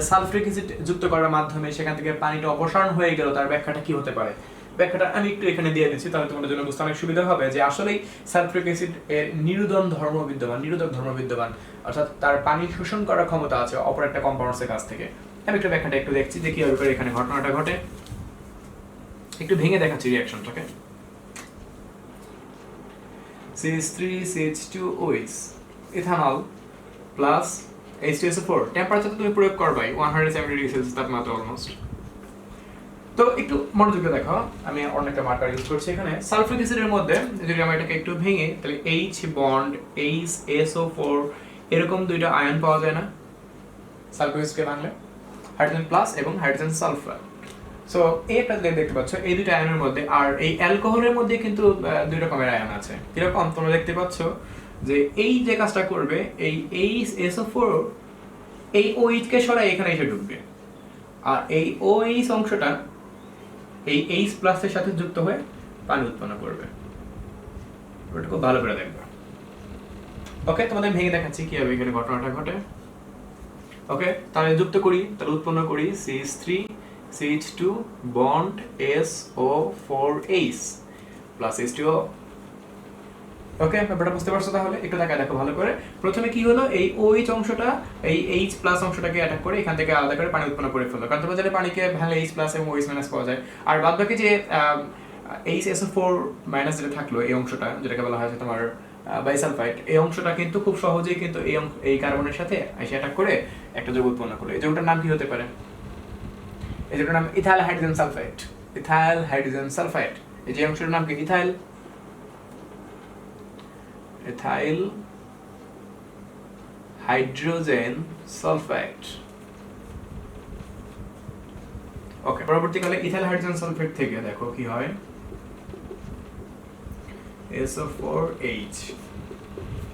সালফিউরিক অ্যাসিড যুক্ত করার মাধ্যমে সেখান থেকে পানিটা অপসারণ হয়ে গেল, তার ব্যাখ্যাটা কি হতে পারে। ব্যাখ্যাটা আমি একটু এখানে দিয়ে দিচ্ছি, তাহলে তোমাদের জন্য বুঝতে অনেক সুবিধা হবে যে আসলেই সালফিউরিক অ্যাসিড এর নিরোধক ধর্ম বিদ্যমান, অর্থাৎ তার পানি শোষণ করার ক্ষমতা আছে অপর একটা কম্পাউন্ডসের কাছ থেকে। আমি একটু ব্যাখ্যাটা একটু দেখছি যে কিভাবে করে এখানে ঘটনাটা ঘটে, একটু ভেঙে দেখাচ্ছি রিঅ্যাকশনটাকে। CH3CH2OH ethanol plus H2SO4, temperature তুমি প্রয়োগ করবাই 170 ডিগ্রি সেলসিয়াস তাপমাত্রা অলমোস্ট। তো একটু মনোযোগ দিয়ে দেখো, আমি অনেকটা মার্কার ইউজ করছি এখানে। সালফিউরিক অ্যাসিডের মধ্যে যদি আমরা এটাকে একটু ভেঙে, তাহলে H বন্ড HSO4 এরকম দুইটা আয়ন পাওয়া যায় না সালফিউরিক অ্যাসিডকে ভাঙলে? হাইড্রোজেন প্লাস এবং হাইড্রোজেন সালফার। সো এটা দেখতে পাচ্ছ এই দুটো আয়নের মধ্যে, আর এই অ্যালকোহলের মধ্যে কিন্তু দুই রকমের আয়ন আছে। কিরকম তোমরা দেখতে পাচ্ছ যে এই যে কাজটা করবে, এই HSO4 এই OH কে সরাই এখানে এসে ঢুকবে, আর এই OH অংশটা এই H প্লাসের সাথে যুক্ত হয়ে পানি উৎপন্ন করবে। ওটা খুব ভালো করে দেখবে। ওকে, তোমাদের ভেঙে দেখাচ্ছি কিভাবে এখানে ঘটনাটা ঘটে। ওকে, তাহলে যুক্ত করি, তাহলে উৎপন্ন করি CH3 CH2 bond SO4H plus H2O। ওকে, ব্যাপারটা বুঝতে পারছো? তাহলে একটু তাকায় দেখো ভালো করে। প্রথমে কি হলো, এই OH অংশটা এই H প্লাস অংশটাকে অ্যাটাক করে এখান থেকে আলাদা করে পানি উৎপন্ন করে ফেললো, কারণ তোমরা জানো পানিকে ভাঙলে H প্লাস এবং OH মাইনাস পাওয়া যায়। আর বাদ বাকি যে HSO4 মাইনাস যেটা থাকলো এই অংশটা, যেটাকে বলা হয় তোমার বাইসালফাইড, এই অংশটা কিন্তু খুব সহজেই কিন্তু এই কার্বনের সাথে এসে অ্যাটাক করে একটা যৌগ উৎপন্ন করে। এই যৌগটার নাম কি হতে পারে? এই যৌগটার নাম ethyl hydrogen sulphide. Ethyl hydrogen sulphide, এই যে অংশটার নাম কি? Ethyl ethyl hydrogen sulphide. Okay, পরবর্তীকালে ইথাইল হাইড্রোজেন সালফাইড থেকে দেখো কি হয়, SO4H।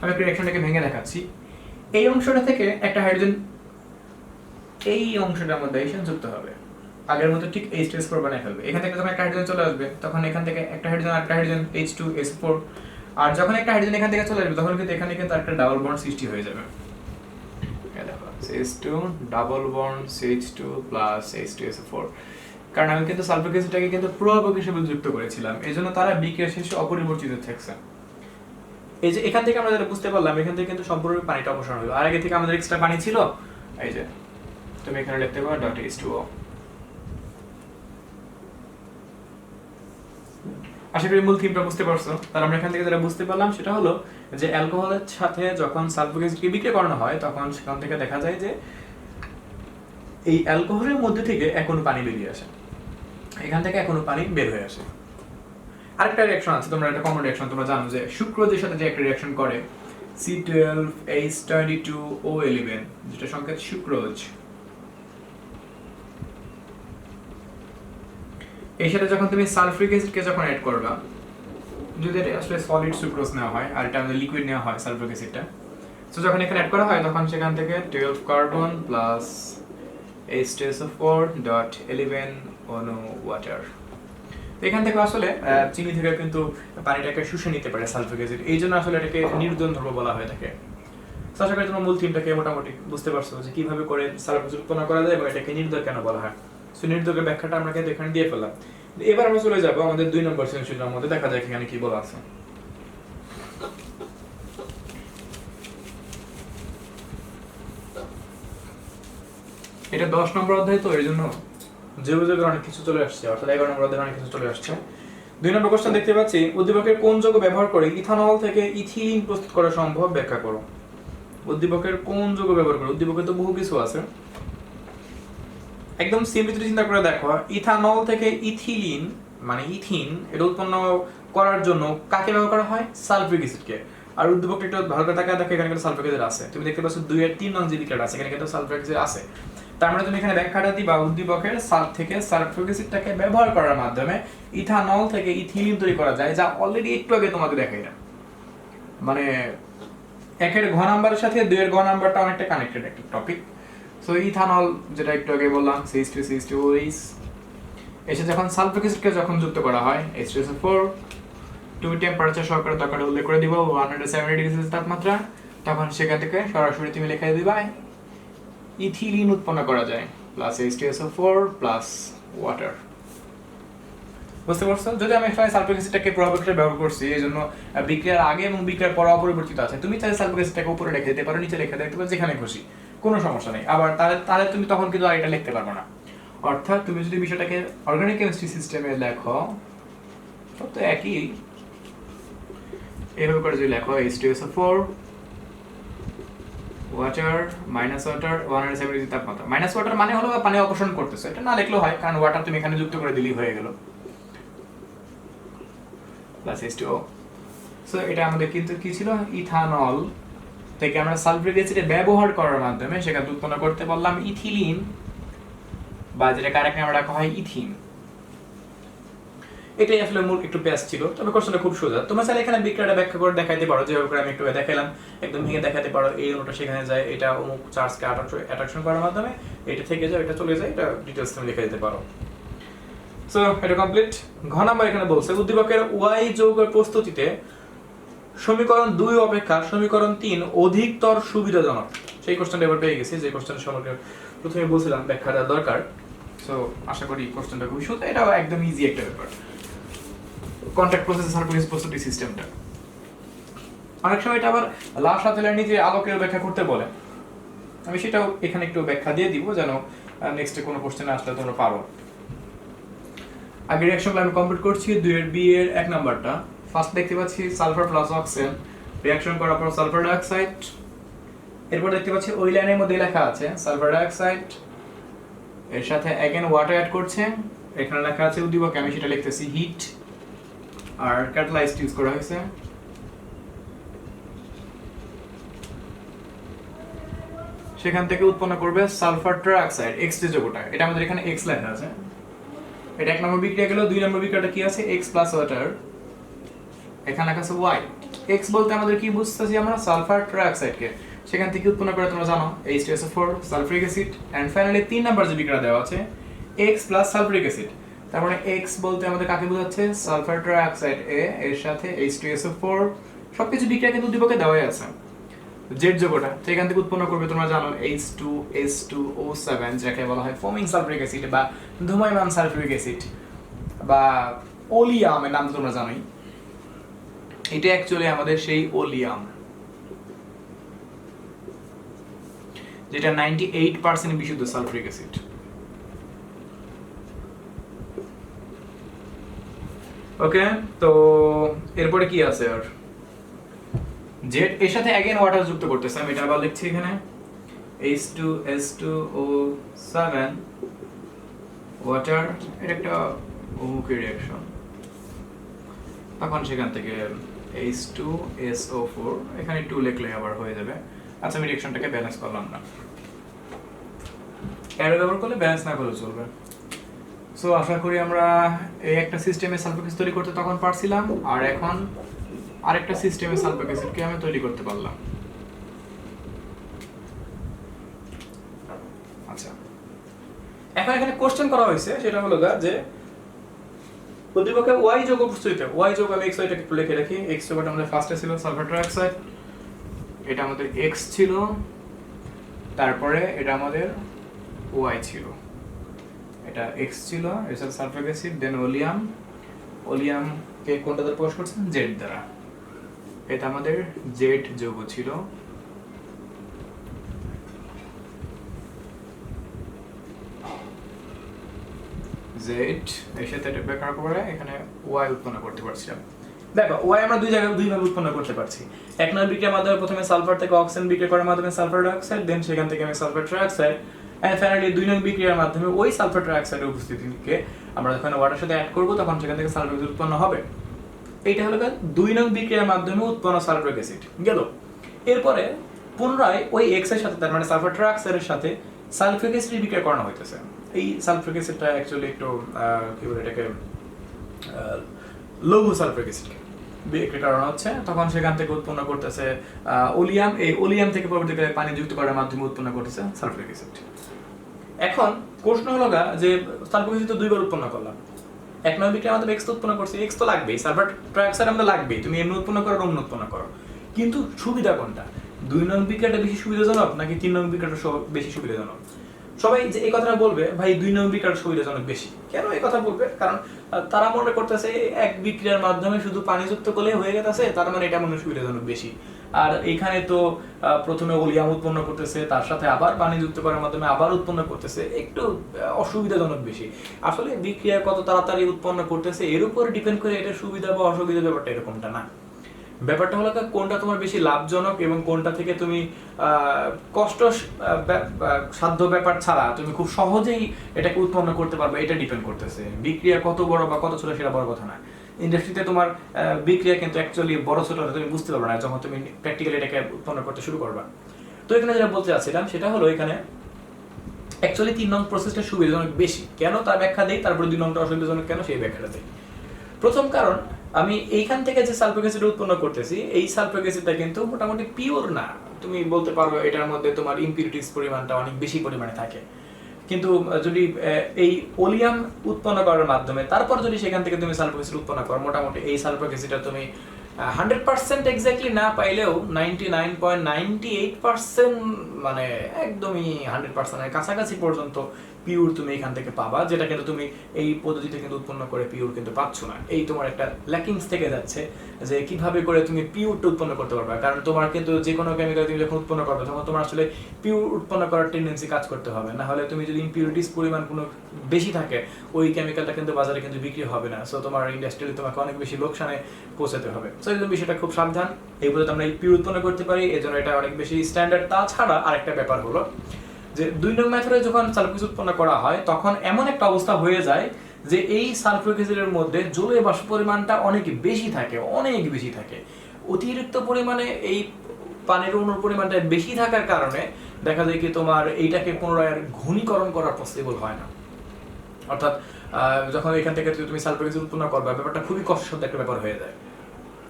আমি রিঅ্যাকশনটাকে ভেঙে দেখাচ্ছি। এই অংশটা থেকে একটা হাইড্রোজেন এই অংশটার মধ্যে এসে যুক্ত হবে, আগের মতো ঠিক H2S4 বানায় ফেলবে। এখান থেকে যখন একটা হাইড্রোজেন চলে আসবে, তখন এখান থেকে একটা হাইড্রোজেন আর একটা হাইড্রোজেন H2S4, আর যখন একটা হাইড্রোজেন এখান থেকে চলে আসবে, তখন কিন্তু এখানে কিন্তু একটা ডাবল বন্ড সৃষ্টি হয়ে যাবে। এই দেখো CH2 double bond CH2 plus H2SO4, কারণ আমি কিন্তু সালফিক অ্যাসিডটাকে কিন্তু প্রভাবক হিসেবে যুক্ত করেছিলাম, এইজন্য তারা বিক্রিয়া শেষে অপরিবর্তিত থাকছে। এই যে এখান থেকে আমরা যেটা বুঝতে পারলাম, এখান থেকে কিন্তু সম্পূর্ণ পানিটা অপসারণ হলো। আর আগে থেকে আমাদের এক্সট্রা পানি ছিল, এই যে তুমি এখানে লিখতে পারো .H2O। আশা করি মূল থিমটা বুঝতে পারছো। তাহলে আমরা এখান থেকে যেটা বুঝতে পারলাম সেটা হলো যে অ্যালকোহলের সাথে যখন সালফিক অ্যাসিডকে বিক্রিয়া করানো হয়, তখন সেখান থেকে দেখা যায় যে এই অ্যালকোহলের মধ্যে থেকে এখনো পানি বেরিয়ে আসে, এখান থেকে এখনো পানি বের হয়ে আসে। আরেকটা রিঅ্যাকশন আছে, তোমরা একটা কমন রিঅ্যাকশন তোমরা জানো যে সুক্রোজের সাথে যে একটা রিঅ্যাকশন করে C12H22O11, যেটা সংকেত সুক্রোজ। এর সাথে যখন তুমি সালফিক অ্যাসিডকে যখন অ্যাড করবা, যদি এটা আসলে সলিড সুক্রোজ নেওয়া হয় আর এটা আমাদের লিকুইড নেওয়া হয় সালফিক অ্যাসিডটা, সো যখন এখানে অ্যাড করা হয় তখন সেখান থেকে 12 কার্বন প্লাস H2SO4.11 অনু ওয়াটার। এখান থেকে আসলে চিনি থেকে কিন্তু পানিটাকে শুষে নিতে পারে সালফিক অ্যাসিড, এই জন্য আসলে এটাকে নির্দন ধ্রুব বলা হয়ে থাকে। আশা করি তোমরা মূল থিমটাকে মোটামুটি বুঝতে পারছো যে কিভাবে করে সালফিক অ্যাসিড উৎপন্ন করা যায় এবং এটাকে নির্দয় কেন বলা হয়। সো নির্দয়ের ব্যাখ্যাটা আমরা কিন্তু এখানে দিয়ে ফেললাম। এবার আমরা চলে যাব আমাদের 2 নম্বর সেকশনের মধ্যে, দেখা যাক এখানে কি বলা আছে। এটা 10 নম্বর অধ্যায়, তো এর জন্য জৈবযৌগের অনেক কিছু চলে আসছে, অর্থাৎ 11 নম্বর অধ্যায়ে অনেক কিছু চলে আসছে। 2 নম্বর কোশ্চেন দেখতে পাচ্ছি, উদ্দীপকের কোন যৌগ ব্যবহার করে ইথানল থেকে ইথিলিন প্রস্তুত করা সম্ভব ব্যাখ্যা করো। উদ্দীপকের কোন যৌগ ব্যবহার করে? উদ্দীপকে তো বহু কিছু আছে, একদম সিম্পলি চিন্তা করে দেখো, ইথানল থেকে ইথিলিন মানে ইথিন এটা উৎপন্ন করার জন্য কাকে ব্যবহার করা হয়? সালফিক অ্যাসিডকে। আর উদ্দীপকটা একটু ভালো করে তাকায় দেখো, এখানে কিন্তু সালফিক অ্যাসিড আছে, তুমি দেখতে পাচ্ছ 2 এর 3 নং যে বিক্রিয়াটা আছে এখানে কিন্তু সালফিক অ্যাসিড আছে। তার মানে তুমি এখানে ব্যাখ্যাটা দিবা উদ্দীপকের সালফ থেকে সালফিক অ্যাসিডটাকে ব্যবহার করার মাধ্যমে ইথানল থেকে ইথিলিন তৈরি করা যায়, যা অলরেডি একটু আগে তোমাকে দেখাইলাম। মানে 1 এর ঘ নাম্বারের সাথে 2 এর ঘ নাম্বারটা অনেকটা কানেক্টেড একটা টপিক। সো ইথানল যেটা একটু আগে বললাম CH2CH2OH, এসে যখন সালফিক অ্যাসিডকে যখন যুক্ত করা হয় H2SO4, তুমি টেম্পারেচার সহকারে তাকাটা উল্লেখ করে দিবা 170 ডিগ্রি সেলসিয়াস তাপমাত্রা, তখন সেখান থেকে সরাসরি তুমি লিখে দিবা ইথিলিন উৎপন্ন করা যায় প্লাস H2SO4 প্লাস ওয়াটার। বুঝতে পারছো? যদি আমি এখানে সালফিক অ্যাসিডটাকে প্রভাবক হিসেবে ব্যবহার করছি, এই জন্য বিক্রিয়ার আগে এবং বিক্রিয়ার পরে অপরিবর্তিত আছে। তুমি চাইলে সালফিক অ্যাসিডটাকে উপরে রেখে দিতে পারো, নিচে রেখে দিতে পারো, যেখানে খুশি, কোনো সমস্যা নেই। আবার তাহলে তুমি তখন কিন্তু আর এটা লিখতে পারবে না। অর্থাৎ তুমি যদি বিষয়টাকে অর্গানিক কেমিস্ট্রি সিস্টেমে লেখো, সব তো একই, এভাবে করে যদি লেখো H2SO4 water minus water 170 degree তাপমাত্রা, মাইনাস ওয়াটার মানে হলো পানি অপসারণ করতেছে, এটা না লিখলেও হয়, কারণ ওয়াটার তুমি এখানে যুক্ত করে দিলেই হয়ে গেল, প্লাস H2O। সো এটা আমাদের কিন্তু কি ছিল, ইথানল থেকে আমরা সালফিক অ্যাসিড ব্যবহার করার মাধ্যমে সেখানে উৎপন্ন করতে পারলাম ইথিলিন বা যেটাকে আরেক নামে ডাকা হয় ইথিন। এটাই আসলে মূল একটু পেঁয়াজ ছিল, তবে কোশ্চেনটা খুব সোজা। তোমরা চাইলে এখানে বিক্রিয়াটা ব্যাখ্যা করে দেখাইতে পারো, যেভাবে করে আমি একটু দেখাইলাম, একদম ভেঙে দেখাতে পারো। এই অণুটা সেখানে যায়, এটা অমুক চার্জকে অ্যাট্রাকশন করার মাধ্যমে এটা থেকে যায়, এটা চলে যায়, এটা ডিটেইলস তুমি লিখে দিতে পারো। সো এটা কমপ্লিট। ঘ নাম্বার এখানে বলছে উদ্দীপকের ওয়াই যৌগের প্রস্তুতিতে সমীকরণ 2 অপেক্ষা সমীকরণ 3 অধিকতর সুবিধাজনক। সেই কোশ্চেনটা এবার পেয়ে গেছি, যে কোশ্চেন সম্পর্কে প্রথমে বলছিলাম ব্যাখ্যা দেওয়া দরকার। সো আশা করি কোশ্চেনটা খুবই সোজা, এটাও একদম ইজি একটা ব্যাপার। কন্ট্যাক্ট প্রসেস সারফেস প্রস্তুতি সিস্টেমটা অনেক সময় এটা আবার লাল সাথে নিচে আলোকের ব্যাখ্যা করতে বলে, আমি সেটাও এখানে একটু ব্যাখ্যা দিয়ে দিব, যেন নেক্সটে কোনো কোশ্চেন আসলে তোমরা পারো। আগে রিঅ্যাকশনগুলো আমি কমপ্লিট করছি। 2 এর বি এর 1 নাম্বারটা ফার্স্ট দেখতে পাচ্ছি সালফার প্লাস অক্সিজেন রিঅ্যাকশন করার পর সালফার ডাইঅক্সাইড। এরপর দেখতে পাচ্ছি ওই লাইনের মধ্যে লেখা আছে সালফার ডাইঅক্সাইড এর সাথে अगेन ওয়াটার অ্যাড করছে। এখানে লেখা আছে উদ্দীপকে আমি সেটা লিখতেছি হিট, আর ক্যাটালাইজড ইউজ করা হয়েছে। সেখান থেকে উৎপন্ন করবে সালফার ট্রাইঅক্সাইড এক্স যে যৌগটা, এটা আমাদের এখানে এক্স লেখা আছে। এটা 1 নম্বর বিক্রিয়া গেল। 2 নম্বর বিক্রিয়াটা কি আছে x প্লাস ওয়াটার, এখানে লেখা আছে y। x বলতে আমাদের কি বুঝতেছি আমরা, সালফার ট্রাইঅক্সাইডকে সেখান থেকে উৎপন্ন করে তোমরা জানো H2SO4 sulphuric acid. And finally 3 number যে বিক্রিয়া দেওয়া আছে x প্লাস সালফিউরিক অ্যাসিড, তার মানে x বলতে আমাদের কাকে বোঝাচ্ছে, সালফার ট্রাইঅক্সাইড A এর সাথে H2SO4 সবকিছু বিক্রিয়া কিন্তু উদ্দীপকে দেওয়াই আছে। জেড যৌগটা সেখান থেকে উৎপন্ন করবে তোমরা জানো H2S2O7, যাকে বলা হয় ফোমিং সালফিউরিক অ্যাসিড বা ধূময়মান সালফিউরিক অ্যাসিড বা ওলিয়াম এর নাম তোমরা জানোই। এটা অ্যাকচুয়ালি আমাদের সেই ওলিয়াম, যেটা 98% বিশুদ্ধ সালফিউরিক অ্যাসিড। ওকে, তো এরপরে কি আছে আর, জেড এর সাথে अगेन ওয়াটার যুক্ত করতেছে। আমি এটা আবার লিখছি এখানে H2S2O7 ওয়াটার, এটা একটা অমুকের রিঅ্যাকশন। তখন সেখান থেকে H2SO4 এখানে 2 লিখলে আবার হয়ে যাবে। আচ্ছা, আমি রিঅ্যাকশনটাকে ব্যালেন্স করলাম না, অ্যারো ব্যবহার করলে ব্যালেন্স না করলে চলবে। সো আশা করি আমরা এই একটা সিস্টেমে সালফিউরিক অ্যাসিড তৈরি করতে তখন পারছিলাম, আর এখন আরেকটা সিস্টেমে সালফিউরিক অ্যাসিডকে আমি তৈরি করতে পারলাম। আচ্ছা, এখন এখানে কোশ্চেন করা হয়েছে, সেটা হলো যে উদ্দীপকে y যৌগ প্রস্তুতিতে, y যৌগ আমি x টাকে একটু লিখে রাখি। x যৌগটা আমাদের ফার্স্টে ছিল সালফার ট্রাইঅক্সাইড, এটা আমাদের x ছিল, তারপরে এটা আমাদের y ছিল, এটা x ছিল, এটা সালফিউরিক অ্যাসিড, দেন ওলিয়াম। ওলিয়াম কে কোনটা দ্বারা প্রকাশ করছেন, z দ্বারা। এটা আমাদের জেড যৌগ ছিল, জেড এর সাথে এটা ব্যাখ্যা করে এখানে y উৎপন্ন করতে পারছিলাম। দেখো y আমরা দুই জায়গায় দুই ভাবে উৎপন্ন করতে পারছি। এক নম্বর বিক্রিয়ার মাধ্যমে প্রথমে সালফার থেকে অক্সিজেন বিক্রিয়া করার মাধ্যমে সালফার ডাইঅক্সাইড, দেন সেখান থেকে আমি সালফার ট্রাইঅক্সাইড, এন্ড ফাইনালি 2 নং বিক্রিয়ার মাধ্যমে ওই সালফার ট্রাইঅক্সাইডের উপস্থিতিকে আমরা যখন ওয়াটারের সাথে অ্যাড করব তখন সেখান থেকে সালফার উৎপন্ন হবে। এইটা হলো 2 নং বিক্রিয়ার মাধ্যমে উৎপন্ন সালফিউরিক অ্যাসিড গেল। এরপরে পুনরায় ওই x এর সাথে, তার মানে সালফার ট্রাইঅক্সাইডের সাথে সালফিউরিক অ্যাসিড বিক্রিয়া করানো হইতেছে। এই সালফিউরিক অ্যাসিডটা অ্যাকচুয়ালি একটু কি বলে এটাকে লঘু সালফিউরিক অ্যাসিড বিক্রিয়া করানো হচ্ছে, তখন সেখান থেকে উৎপন্ন করতেছে ওলিয়াম। এই ওলিয়াম থেকে পরবর্তীকালে পানি যুক্ত করার মাধ্যমে উৎপন্ন করতেছে সালফিউরিক অ্যাসিড। এখন প্রশ্ন হলো যে সালফিউরিক অ্যাসিড তো দুইবার উৎপন্ন করলাম, এক নম্বর বিক্রিয়ার মাধ্যমে x তো উৎপন্ন করছি, x তো লাগবেই, সালফার ট্রাইঅক্সাইড আমাদের লাগবেই, তুমি এমনি উৎপন্ন করো অমনি উৎপন্ন করো, কিন্তু সুবিধা কোনটা, 2 নং বিক্রিয়াটা বেশি সুবিধাজনক নাকি 3 নং বিক্রিয়াটা বেশি সুবিধাজনক? সবাই যে এই কথাটা বলবে ভাই 2 নং বিক্রিয়াটা সুবিধাজনক বেশি। কেন এই কথা বলবে? কারণ তারা মনে করতেছে এক বিক্রিয়ার মাধ্যমে শুধু পানি যুক্ত করলে হয়ে গেছে, তার মানে এটা মনে সুবিধাজনক বেশি। আর এখানে তো প্রথমে ওলিয়াম উৎপন্ন করতেছে, তার সাথে আবার পানি যুক্ত করার মাধ্যমে আবার উৎপন্ন করতেছে, একটু অসুবিধাজনক বেশি। আসলে বিক্রিয়া কত তাড়াতাড়ি উৎপন্ন করতেছে এর উপর ডিপেন্ড করে এটা সুবিধা বা অসুবিধা, ব্যাপারটা এরকমটা না। ব্যাপারটা হলো কোনটা তোমার বেশি লাভজনক এবং কোনটা থেকে তুমি কষ্ট সাধ্য ব্যাপার ছাড়া তুমি খুব সহজেই এটাকে উৎপন্ন করতে পারবে, এটা ডিপেন্ড করতেছে। বিক্রিয়া কত বড় বা কত ছোট সেটা বড় কথা না। ইন্ডাস্ট্রিতে তোমার বিক্রিয়া কিন্তু অ্যাকচুয়ালি বড় ছোট তুমি বুঝতে পারবে না যখন তুমি প্র্যাকটিক্যালি এটাকে উৎপন্ন করতে শুরু করবা। তো এখানে যেটা বলতে চাচ্ছিলাম সেটা হলো এখানে অ্যাকচুয়ালি 3 নং প্রসেসটা সুবিধাজনক বেশি। কেন তার ব্যাখ্যা দেই, তারপরে 2 নংটা অসুবিধাজনক কেন সেই ব্যাখ্যাটা দেই। প্রথম কারণ, আমি এইখান থেকে যে সালফিউরিক অ্যাসিড উৎপন্ন করতেছি, এই সালফিউরিক অ্যাসিডটা কিন্তু মোটামুটি পিওর না। তুমি বলতে পারো এটার মধ্যে তোমার ইমপিউরিটিস পরিমাণটা অনেক বেশি পরিমাণে থাকে। কিন্তু যদি এই ওলিয়াম উৎপন্ন করার মাধ্যমে তারপর যদি সেখান থেকে তুমি সালফিউরিক অ্যাসিড উৎপন্ন করো, মোটামুটি এই সালফিউরিক অ্যাসিডটা তুমি 100% এক্স্যাক্টলি না পাইলেও 99.98% মানে একদমই 100% এর কাছাকাছি পর্যন্ত পিওর তুমি এখান থেকে পাবা, যেটা কিন্তু তুমি এই পদ্ধতিতে কিন্তু উৎপন্ন করে পিওর কিন্তু পাচ্ছ না। এই তোমার একটা ল্যাকিংস থেকে যাচ্ছে যে কিভাবে করে তুমি পিওরটা উৎপন্ন করতে পারবে। কারণ তোমার কিন্তু যে কোনো কেমিক্যাল তুমি যখন উৎপন্ন করবে তখন তোমার আসলে পিওর উৎপন্ন করার টেন্ডেন্সি কাজ করতে হবে, না হলে তুমি যদি ইমপিউরিটিস পরিমাণ কোনো বেশি থাকে ওই কেমিক্যালটা কিন্তু বাজারে কিন্তু বিক্রি হবে না। সো তোমার ইন্ডাস্ট্রিতে তোমাকে অনেক বেশি লোকসানে পৌঁছাতে হবে। সো এই বিষয়টা খুব সাবধান, এই পদ্ধতি আমরা এই পিওর উৎপন্ন করতে পারি, এজন্য এটা অনেক বেশি স্ট্যান্ডার্ড। তাছাড়া আরেকটা ব্যাপার হলো যে 2 নং মেথডে যখন সালফিউরিক অ্যাসিড উৎপন্ন করা হয় তখন এমন একটা অবস্থা হয়ে যায় যে এই সালফিউরিক অ্যাসিডের মধ্যে জলীয় বাষ্প পরিমাণটা অনেক বেশি থাকে, অনেক বেশি থাকে। অতিরিক্ত পরিমাণে এই পানির অণুর পরিমাণটা বেশি থাকার কারণে দেখা যায় কি তোমার এইটাকে পুনরায় ঘনীকরণ করা পসিবল হয় না। অর্থাৎ যখন এখান থেকে তুমি সালফিউরিক অ্যাসিড উৎপন্ন করবে ব্যাপারটা খুবই কষ্টসাধ্য একটা ব্যাপার হয়ে যায়।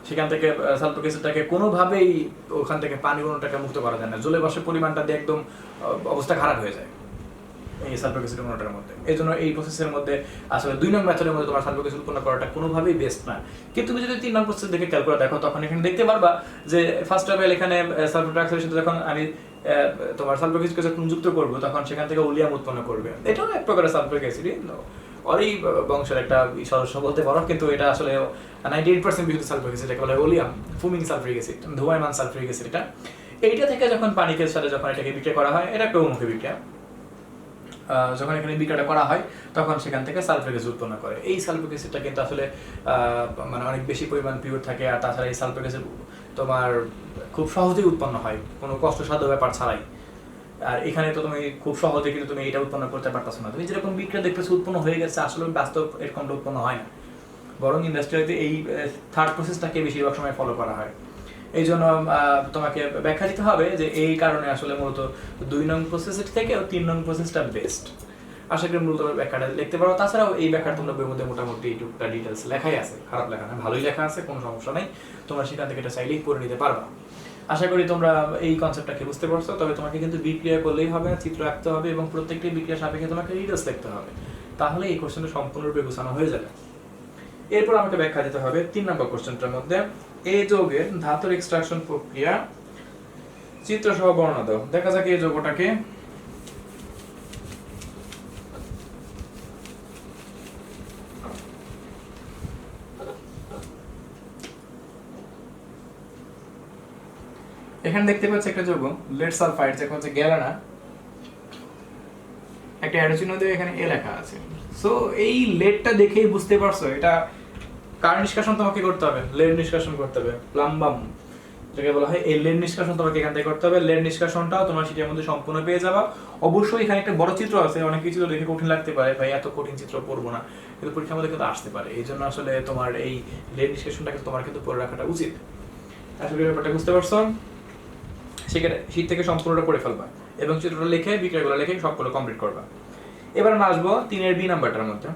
সেখান থেকে সালফিউরিক অ্যাসিডটাকে কোনোভাবেই ওখান থেকে পানি অণুটাকে মুক্ত করা যায় না, জলীয় বাষ্পের পরিমাণটা দিয়ে একদম অবস্থা খারাপ হয়ে যায় এই সালফিউরিক অ্যাসিড অণুটার মধ্যে। এই জন্য এই প্রসেসের মধ্যে আসলে 2 নং মেথডের মধ্যে তোমার সালফিউরিক অ্যাসিড উৎপন্ন করাটা কোনোভাবেই বেস্ট না। কিন্তু তুমি যদি 3 নং প্রসেস দেখে খেয়াল করে দেখো তখন এখানে দেখতে পারবা যে ফার্স্ট অফ অল এখানে সালফিউরিক ডাইঅক্সাইডের সাথে যখন আমি তোমার সালফিউরিক অ্যাসিডকে যখন যুক্ত করব তখন সেখান থেকে ওলিয়াম উৎপন্ন করবে। এটাও এক প্রকারের সালফিউরিক অ্যাসিড, ওরই বংশের একটা সদস্য বলতে পারো, কিন্তু এটা আসলে 98% বিশুদ্ধ সালফিউরিক অ্যাসিড, এটাকে বলে ওলিয়াম ফুমিং সালফিউরিক অ্যাসিড, ধোঁয়ায়মান সালফিউরিক অ্যাসিড। এইটা থেকে যখন পানিকের সাথে যখন এটাকে বিক্রিয়া করা হয়, এটা একটা উন্মুখী বিক্রিয়া, যখন এখানে বিক্রিয়াটা করা হয় তখন সেখান থেকে সালফিউরিক অ্যাসিড উৎপন্ন করে। এই সালফিউরিক অ্যাসিডটা কিন্তু আসলে মানে অনেক বেশি পরিমাণ পিওর থাকে। আর তাছাড়া এই সালফিউরিক অ্যাসিড তোমার খুব সহজেই উৎপন্ন হয়, কোনো কষ্টসাধ্য ব্যাপার ছাড়াই। আর এখানে তো তুমি খুব সহজে কিন্তু তুমি এটা উৎপন্ন করতে পারতেছো না। তুমি যেরকম বিক্রিয়া দেখতেছো উৎপন্ন হয়ে গেছে, আসলে বাস্তব এরকমটা উৎপন্ন হয় না, বরং ইন্ডাস্ট্রিতে এই থার্ড প্রসেসটাকে বেশিরভাগ সময় ফলো করা হয়। এই জন্য তোমাকে ব্যাখ্যা দিতে হবে যে এই কারণে আসলে মূলত 2 নং প্রসেসের থেকেও 3 নং প্রসেসটা বেস্ট। আশা করি মূলত ব্যাখ্যাটা লিখতে পারো। তাছাড়াও এই ব্যাখ্যাটা তোমরা বইয়ের মধ্যে মোটামুটি টুকটা ডিটেলস লেখাই আছে, খারাপ লেখা না, ভালোই লেখা আছে, কোনো সমস্যা নেই। তোমরা সেখান থেকে এটা চাইলেই করে নিতে পারবা। আশা করি তোমরা এই কনসেপ্টটাকে বুঝতে পারছো। তবে তোমাকে কিন্তু বিক্রিয়া করলেই হবে, চিত্র আঁকতে হবে এবং প্রত্যেকটি বিক্রিয়া সাপেক্ষে তোমাকে ডিটেলস লিখতে হবে, তাহলে এই কোশ্চেনটা সম্পূর্ণরূপে গোছানো হয়ে যাবে। এরপর আমাকে ব্যাখ্যা দিতে হবে 3 নম্বর কোশ্চেনটার মধ্যে, এই যৌগের ধাতুর এক্সট্রাকশন প্রক্রিয়া চিত্র সহ বর্ণনা দাও। দেখা যাক এই যৌগটাকে এখানে দেখতে পাচ্ছি একটা যৌগ লেড সালফাইড, যেটা হচ্ছে গ্যালানা, একটা অ্যারো চিহ্ন দিয়ে এখানে এ লেখা আছে। সো এই লেডটা দেখেই বুঝতে পারছো এটা কার নিষ্কাশন তোমাকে করতে হবে, লেড নিষ্কাশন করতে হবে, প্লাম্বাম যাকে বলা হয়। এই লেড নিষ্কাশন তোমাকে এখান থেকে করতে হবে। লেড নিষ্কাশনটাও তোমার সেটার মধ্যে সম্পূর্ণ পেয়ে যাবা। অবশ্যই এখানে একটা বড় চিত্র আছে, অনেক কিছু দেখে কঠিন লাগতে পারে, ভাই এত কঠিন চিত্র পড়বো না, কিন্তু পরীক্ষার মধ্যে কিন্তু আসতে পারে। এই জন্য আসলে তোমার এই লেড নিষ্কাশনটাকে তোমার কিন্তু পড়ে রাখাটা উচিত। আসলে ব্যাপারটা বুঝতে পারছো, সেখানে শীত থেকে সম্পূর্ণটা করে ফেলবা এবং চিত্রটা লিখে বিক্রিয়াগুলো লিখে সবগুলো কমপ্লিট করবা। এবার আমরা আসবো 3-এর বি নাম্বারটার মধ্যে,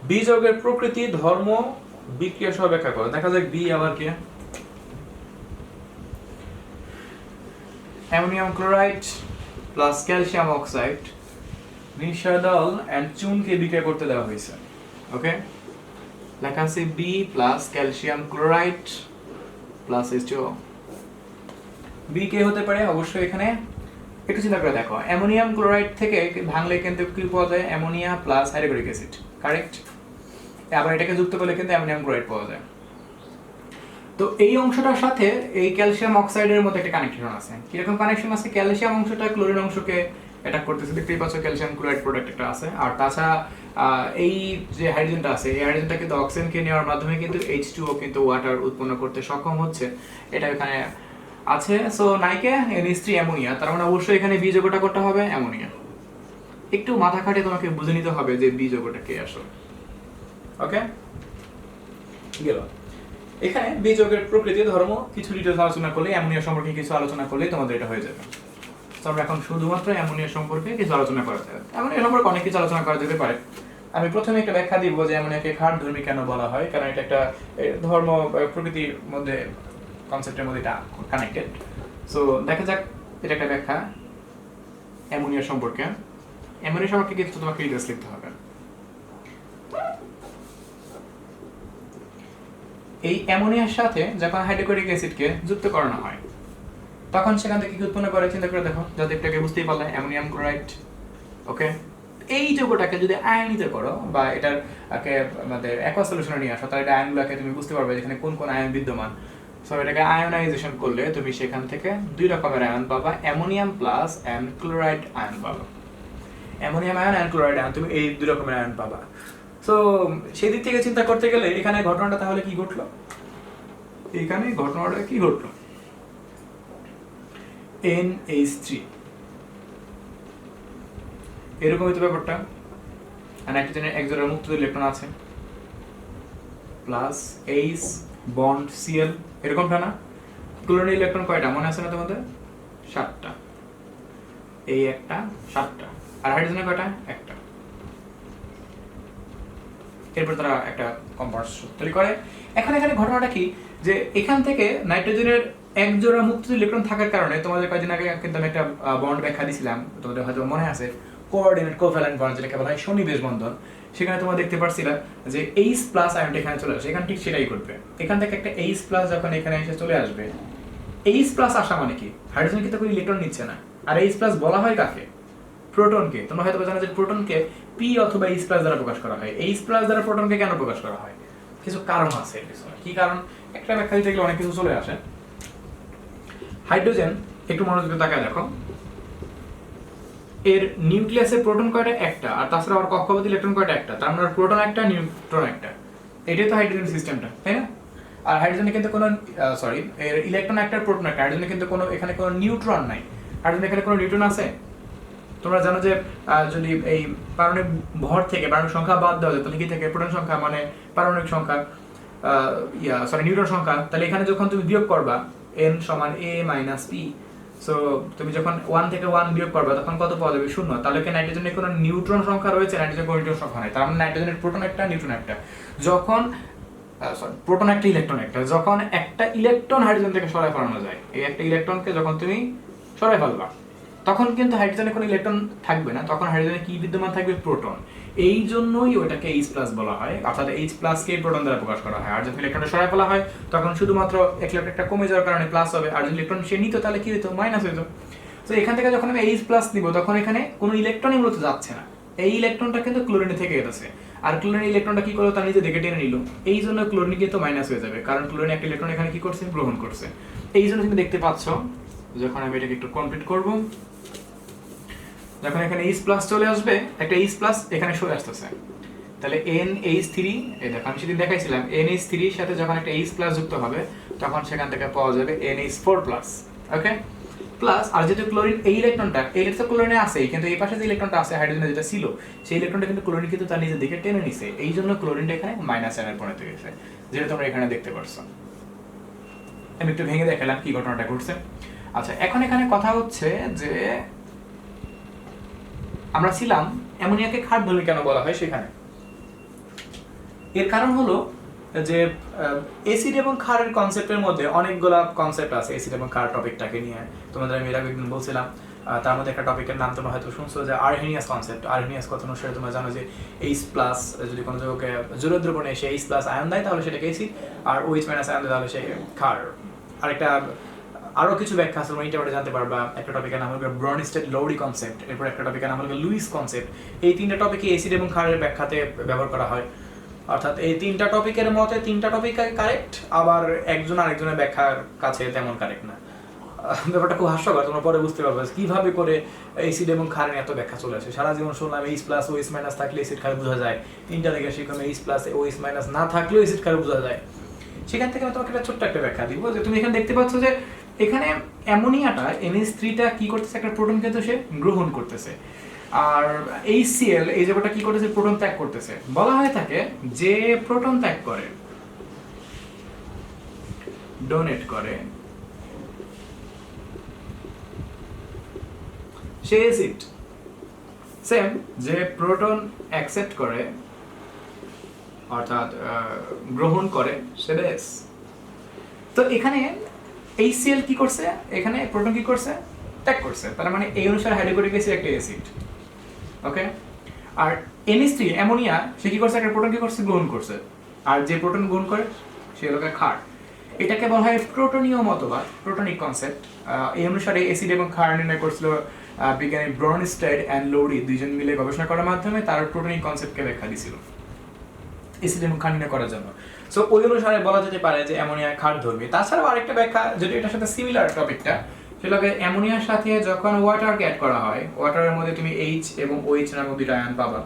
বি যৌগের প্রকৃতি, ধর্ম, বিক্রিয়া সহ ব্যাখ্যা করো। দেখা যাক বি আবার কি। Ammonium chloride plus calcium oxide নিশাদল এন্ড চুনকে বিক্রিয়া করতে দেওয়া হয়েছে। ওকে, লেখা আছে B plus calcium chloride plus H2O। B কে হতে পারে? অবশ্যই এখানে একটু চিন্তা করে দেখো, অ্যামোনিয়াম ক্লোরাইড থেকে ভাঙলে কিন্তু কি পাওয়া যায়? Ammonia plus hydrochloric acid, correct? আবার এটাকে যুক্ত করলে কিন্তু অ্যামোনিয়াম ক্লোরাইড পাওয়া যায়। তো এই অংশটার সাথে এই ক্যালসিয়াম অক্সাইডের মধ্যে একটা কানেকশন আছে। কিরকম কানেকশন আছে? ক্যালসিয়াম অংশটা ক্লোরিন অংশকে অ্যাটাক করতেছে, দেখতেই পাচ্ছ ক্যালসিয়াম ক্লোরাইড প্রোডাক্ট একটা আছে। আর তাছাড়া এই যে হাইড্রোজেনটা আছে, এই হাইড্রোজেনটা কিন্তু অক্সিজেনকে নেওয়ার মাধ্যমে কিন্তু H2O কিন্তু ওয়াটার উৎপন্ন করতে সক্ষম হচ্ছে, এটা এখানে আছে। সো নাইকে NH3 অ্যামোনিয়া, তার মানে অবশ্যই এখানে বি যৌগটা করতে হবে অ্যামোনিয়া। একটু মাথা খাটিয়ে তোমাকে বুঝে নিতে হবে যে বি যৌগটা কি আসলে। ওকে, গেল। এখানে বি যৌগের প্রকৃতি, ধর্ম কিছু ডিটেইলস আলোচনা করলে, অ্যামোনিয়া সম্পর্কে কিছু আলোচনা করলে তোমাদের এটা হয়ে যাবে। তো আমরা এখন শুধুমাত্র অ্যামোনিয়া সম্পর্কে কিছু আলোচনা করা যাবে। অ্যামোনিয়া সম্পর্কে অনেক কিছু আলোচনা করা যেতে পারে। আমি প্রথমে একটা ব্যাখ্যা দিব যে অ্যামোনিয়াকে ক্ষারধর্মী কেন বলা হয়, কারণ এটা একটা ধর্ম প্রকৃতির মধ্যে কনসেপ্টের মধ্যে এটা কানেক্টেড। সো দেখা যাক এটা একটা ব্যাখ্যা অ্যামোনিয়া সম্পর্কে। অ্যামোনিয়া সম্পর্কে কিছু তোমাকে ডিটেইলস লিখতে হবে। এই অ্যামোনিয়ার সাথে যখন হাইড্রোক্লোরিক অ্যাসিডকে যুক্ত করানো হয় তখন সেখান থেকে কি উৎপন্ন করে চিন্তা করে দেখো, যাতে এটাকে বুঝতেই পারলে অ্যামোনিয়াম ক্লোরাইড। ওকে, এই যৌগটাকে যদি আয়নিত করো বা এটার আমাদের অ্যাকোয়া সলিউশনে নিয়ে আসো, তাহলে এটা আয়নগুলোকে তুমি বুঝতে পারবে এখানে কোন কোন আয়ন বিদ্যমান। সো এটাকে আয়োনাইজেশন করলে তুমি সেখান থেকে দুই রকমের আয়ন পাবা, অ্যামোনিয়াম প্লাস অ্যান্ড ক্লোরাইড আয়ন পাবা। অ্যামোনিয়াম আয়ন অ্যান্ড ক্লোরাইড আয়ন, তুমি এই দুই রকমের আয়ন পাবা। সো সেই দিক থেকে চিন্তা করতে গেলে এখানে ঘটনাটা তাহলে কি ঘটলো, এখানে ঘটনাটা কি ঘটলো, NH3 এরকম হইতো ব্যাপারটা। নাইট্রোজেনের এক জোড়া মুক্ত ইলেকট্রন আছে প্লাস H বন্ড Cl, এরকমটা না? ক্লোরিনের ইলেকট্রন কয়টা মনে আছে না তোমাদের? 7টা। এই একটা 7টা, আর হাইড্রোজেনের কয়টা? একটা। এরপর তারা একটা কম্পাউন্ড তৈরি করে। এখন এখানে ঘটনাটা কি, যে এখান থেকে নাইট্রোজেনের এক জোড়া মুক্ত ইলেকট্রন থাকার কারণে তোমাদের কয়েকদিন আগে কিন্তু আমি একটা বন্ড ব্যাখ্যা দিয়েছিলাম, তোমাদের হয়তো মনে আছে, কোঅর্ডিনেট কোভ্যালেন্ট বন্ড, যেটাকে বলা হয় সন্নিবেশ বন্ধন। সেখানে তোমরা দেখতে পারছিলা যে H প্লাস আয়নটা এখানে চলে আসে, এখানে ঠিক সেটাই ঘটবে। এখান থেকে একটা H প্লাস যখন এখানে এসে চলে আসবে, H প্লাস আসা মানে কি, হাইড্রোজেন কিন্তু কোনো ইলেকট্রন নিচ্ছে না। আর H প্লাস বলা হয় কাকে? প্রোটনকে। তোমরা হয়তো জানো যে প্রোটনকে P অথবা H প্লাস দ্বারা প্রকাশ করা হয়। H প্লাস দ্বারা প্রোটনকে কেন প্রকাশ করা হয়? কিছু কারণ আছে এর পিছনে। কি কারণ? একটা ব্যাখ্যা দিতে গেলে অনেক কিছু চলে আসে। হাইড্রোজেন, একটু মনোযোগ দিয়ে তাকায় দেখো, এর নিউক্লিয়াসে প্রোটন কয়টা? একটা। আর তাছাড়া আবার কক্ষপথে ইলেকট্রন কয়টা? একটা। তার মানে প্রোটন একটা, নিউট্রন একটা। এটাই তো হাইড্রোজেন সিস্টেমটা, তাই না? আর হাইড্রোজেনে কিন্তু কোনো এর ইলেকট্রন একটা, প্রোটন একটা। হাইড্রোজেনে কিন্তু কোনো এখানে কোনো নিউট্রন নাই। হাইড্রোজেনে এখানে কোনো নিউট্রন আছে? তোমরা জানো যে যদি এই পারমাণবিক ভর থেকে পারমাণবিক সংখ্যা বাদ দেওয়া যায় তাহলে কি থাকে? প্রোটন সংখ্যা মানে পারমাণবিক সংখ্যা, নিউট্রন সংখ্যা। তাহলে এখানে যখন তুমি বিয়োগ করবা n সমান a মাইনাস p, সো তুমি যখন 1 থেকে 1 বিয়োগ করবা তখন কত পাওয়া যাবে? 0। তাহলে কি নাইট্রোজেনের কোনো নিউট্রন সংখ্যা রয়েছে? নাইট্রোজেনের কোনো নিউট্রন সংখ্যা নাই। তার মানে নাইট্রোজেনের প্রোটন একটা, নিউট্রন একটা। যখন প্রোটন একটা, ইলেকট্রন একটা, যখন একটা ইলেকট্রন হাইড্রোজেন থেকে সরায় ফেলানো যায়, এই একটা ইলেকট্রনকে যখন তুমি সরায় ফেলবা তখন কিন্তু হাইড্রোজেনে কোনো ইলেকট্রন থাকবে না, তখন হাইড্রোজেনে কি বিদ্যমান থাকবে? প্রোটন। এই জন্যই ওটাকে H প্লাস বলা হয়, অর্থাৎ H প্লাস কে প্রোটন দ্বারা প্রকাশ করা হয়। আর যখন ইলেকট্রনটা সরায় ফেলা হয় তখন শুধুমাত্র এক ইলেকট্রনটা কমে যাওয়ার কারণে প্লাস হবে, আর যদি ইলেকট্রন সে নিত তাহলে কি হতো? মাইনাস হতো। তো এখান থেকে যখন আমি H প্লাস নিব তখন এখানে কোনো ইলেকট্রনই মূলত যাচ্ছে না, এই ইলেকট্রনটা কিন্তু ক্লোরিনে থেকে গেছে। আর ক্লোরিনের ইলেকট্রনটা কি করলো? তার নিজে দেখে টেনে নিল। এই জন্য ক্লোরিন কিন্তু মাইনাস হয়ে যাবে, কারণ ক্লোরিন একটা ইলেকট্রন এখানে কি করছে? গ্রহণ করছে। এই জন্য তুমি দেখতে পাচ্ছ যখন আমি এটাকে একটু কমপ্লিট করব, যখন এখানে H প্লাস চলে আসবে, একটা H প্লাস এখানে সরে আসতেছে, তাহলে NH3, এই দেখো আমি সেদিন দেখাইছিলাম, NH3 এর সাথে যখন একটা H প্লাস যুক্ত হবে তখন সেখান থেকে পাওয়া যাবে NH4 প্লাস। ওকে, প্লাস আর যেহেতু ক্লোরিন এই ইলেকট্রনটা, এই তো ক্লোরিনে আছে, কিন্তু এই পাশে যে ইলেকট্রনটা আছে হাইড্রোজেনে যেটা ছিল, সেই ইলেকট্রনটা কিন্তু ক্লোরিন কিন্তু তার নিজের দিকে টেনে নিছে। এই জন্য ক্লোরিনটা এখানে মাইনাস আয়নে পরিণত হয়েছে, যেটা তোমরা এখানে দেখতে পারছো। আমি একটু ভেঙে দেখালাম কি ঘটনাটা ঘটছে। আচ্ছা, এখন এখানে কথা হচ্ছে যে আমরা ছিলাম অ্যামোনিয়াকে ক্ষারধর্মী কেন বলা হয় সেখানে। এর কারণ হলো যে অ্যাসিড এবং ক্ষারের কনসেপ্টের মধ্যে অনেকগুলা কনসেপ্ট আছে অ্যাসিড এবং ক্ষার টপিকটাকে নিয়ে। তোমাদের আমি এর আগে একদিন বলছিলাম, তার মধ্যে একটা টপিকের নাম তোমরা হয়তো শুনছো যে আর্হেনিয়াস কনসেপ্ট। আর্হেনিয়াস কথা অনুসারে তোমরা জানো যে H প্লাস যদি কোনো যৌগকে জলীয় দ্রবণে এসে H প্লাস আয়ন দেয় তাহলে সেটাকে অ্যাসিড, আর OH মাইনাস আয়ন দেয় তাহলে সে ক্ষার। আরেকটা আরো কিছু ব্যাখ্যা আছে, তোমরা ইন্টারনেটে জানতে পারবা। একটা টপিকের নাম হলো ব্রনস্টেড লৌরি কনসেপ্ট, এরপর একটা টপিকের নাম হলো লুইস কনসেপ্ট। এই তিনটা টপিকে অ্যাসিড এবং ক্ষারের ব্যাখ্যাতে ব্যবহার করা হয়। অর্থাৎ এই তিনটা টপিকের মতে তিনটা টপিক কারেক্ট, আবার একজন আরেকজনের ব্যাখ্যার কাছে তেমন কারেক্ট না। ব্যাপারটা খুব হাস্যকর, তোমরা পরে বুঝতে পারবে কিভাবে করে অ্যাসিড এবং ক্ষারের এত ব্যাখ্যা চলে আসে। সারা জীবন শুনলাম H প্লাস OH মাইনাস থাকলে অ্যাসিড ক্ষার বোঝা যায়, তিনটা থেকে শিখলাম H প্লাস OH মাইনাস না থাকলেও অ্যাসিড ক্ষার বোঝা যায়। সেখান থেকে আমি তোমাকে একটা ছোট্ট একটা ব্যাখ্যা দিব যে তুমি এখানে দেখতে পাচ্ছ যে এখানে অ্যামোনিয়াটা NH3টা কি করতেছে? একটা প্রোটন কিন্তু সে গ্রহণ করতেছে, আর HCl এই জায়গাটা কি করতেছে? প্রোটন ত্যাগ করতেছে। বলা হয়ে থাকে যে প্রোটন ত্যাগ করে, ডোনেট করে, সে অ্যাসিড। সেম যে প্রোটন অ্যাকসেপ্ট করে অর্থাৎ গ্রহণ করে সে বেস। তো এখানে HCl কি করছে, এখানে প্রোটন কি করছে, ত্যাগ করছে, তার মানে এই অনুসারে হাইড্রোক্লোরিক অ্যাসিড একটা অ্যাসিড। ওকে, আর NH3 অ্যামোনিয়া সে কি করছে, একটা প্রোটন কি করছে, গ্রহণ করছে, আর যে প্রোটন গ্রহণ করে সে হলো ক্ষার। এটাকে বলা হয় প্রোটনীয় মতবাদ, প্রোটনিক কনসেপ্ট। এই অনুসারে অ্যাসিড এবং ক্ষার নির্ণয় করছিল বিজ্ঞানী ব্রনস্টেড অ্যান্ড লোরি দুইজন মিলে গবেষণা করার মাধ্যমে তার প্রোটনিক কনসেপ্টকে ব্যাখ্যা দিয়েছিল অ্যাসিড এবং ক্ষার নির্ণয় করার জন্য। সো ওই অনুসারে বলা যেতে পারে যে অ্যামোনিয়া ক্ষারধর্মী। তাছাড়াও আরেকটা ব্যাখ্যা, যদি এটার সাথে সিমিলার টপিকটা, সেটা অ্যামোনিয়ার সাথে যখন ওয়াটারকে অ্যাড করা হয়, ওয়াটারের মধ্যে তুমি H এবং OH নামক দুইটা আয়ন পাবা।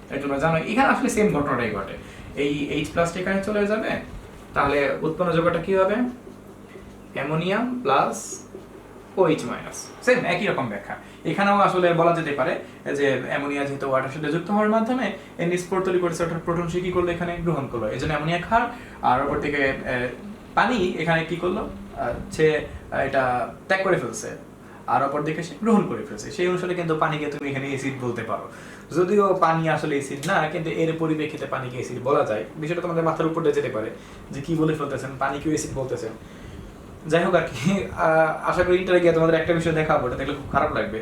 এটা তোমরা জানো, এখানে আসলে সেম ঘটনাটাই ঘটে। এই H+ এখানে চলে যাবে, তাহলে উৎপন্ন যৌগটা কি হবে, ammonium plus OH minus. Same একই রকম ব্যাখ্যা এখানেও আসলে বলা যেতে পারে যে অ্যামোনিয়া যেহেতু ওয়াটার সাথে যুক্ত হওয়ার মাধ্যমে NH4 তৈরি করেছে, অর্থাৎ প্রোটন সে কি করলো, এখানে গ্রহণ করলো, এই জন্য অ্যামোনিয়া ক্ষার। আর ওপর থেকে পানি এখানে কি করলো, সে এটা ত্যাগ করে ফেলছে, আর অপর দিকে সে গ্রহণ করে ফেলছে। সেই অনুসারে কিন্তু পানিকে তুমি এখানে অ্যাসিড বলতে পারো, যদিও পানি আসলে অ্যাসিড না, কিন্তু এর পরিপ্রেক্ষিতে পানিকে অ্যাসিড বলা যায়। বিষয়টা তোমাদের মাথার উপর দিয়ে যেতে পারে যে কি বলে ফেলতেছেন, পানিকে অ্যাসিড বলতেছেন। যাই হোক আর কি, আশা করি ইন্টারে গিয়ে তোমাদের একটা বিষয় দেখাবো, এটা দেখলে খুব খারাপ লাগবে।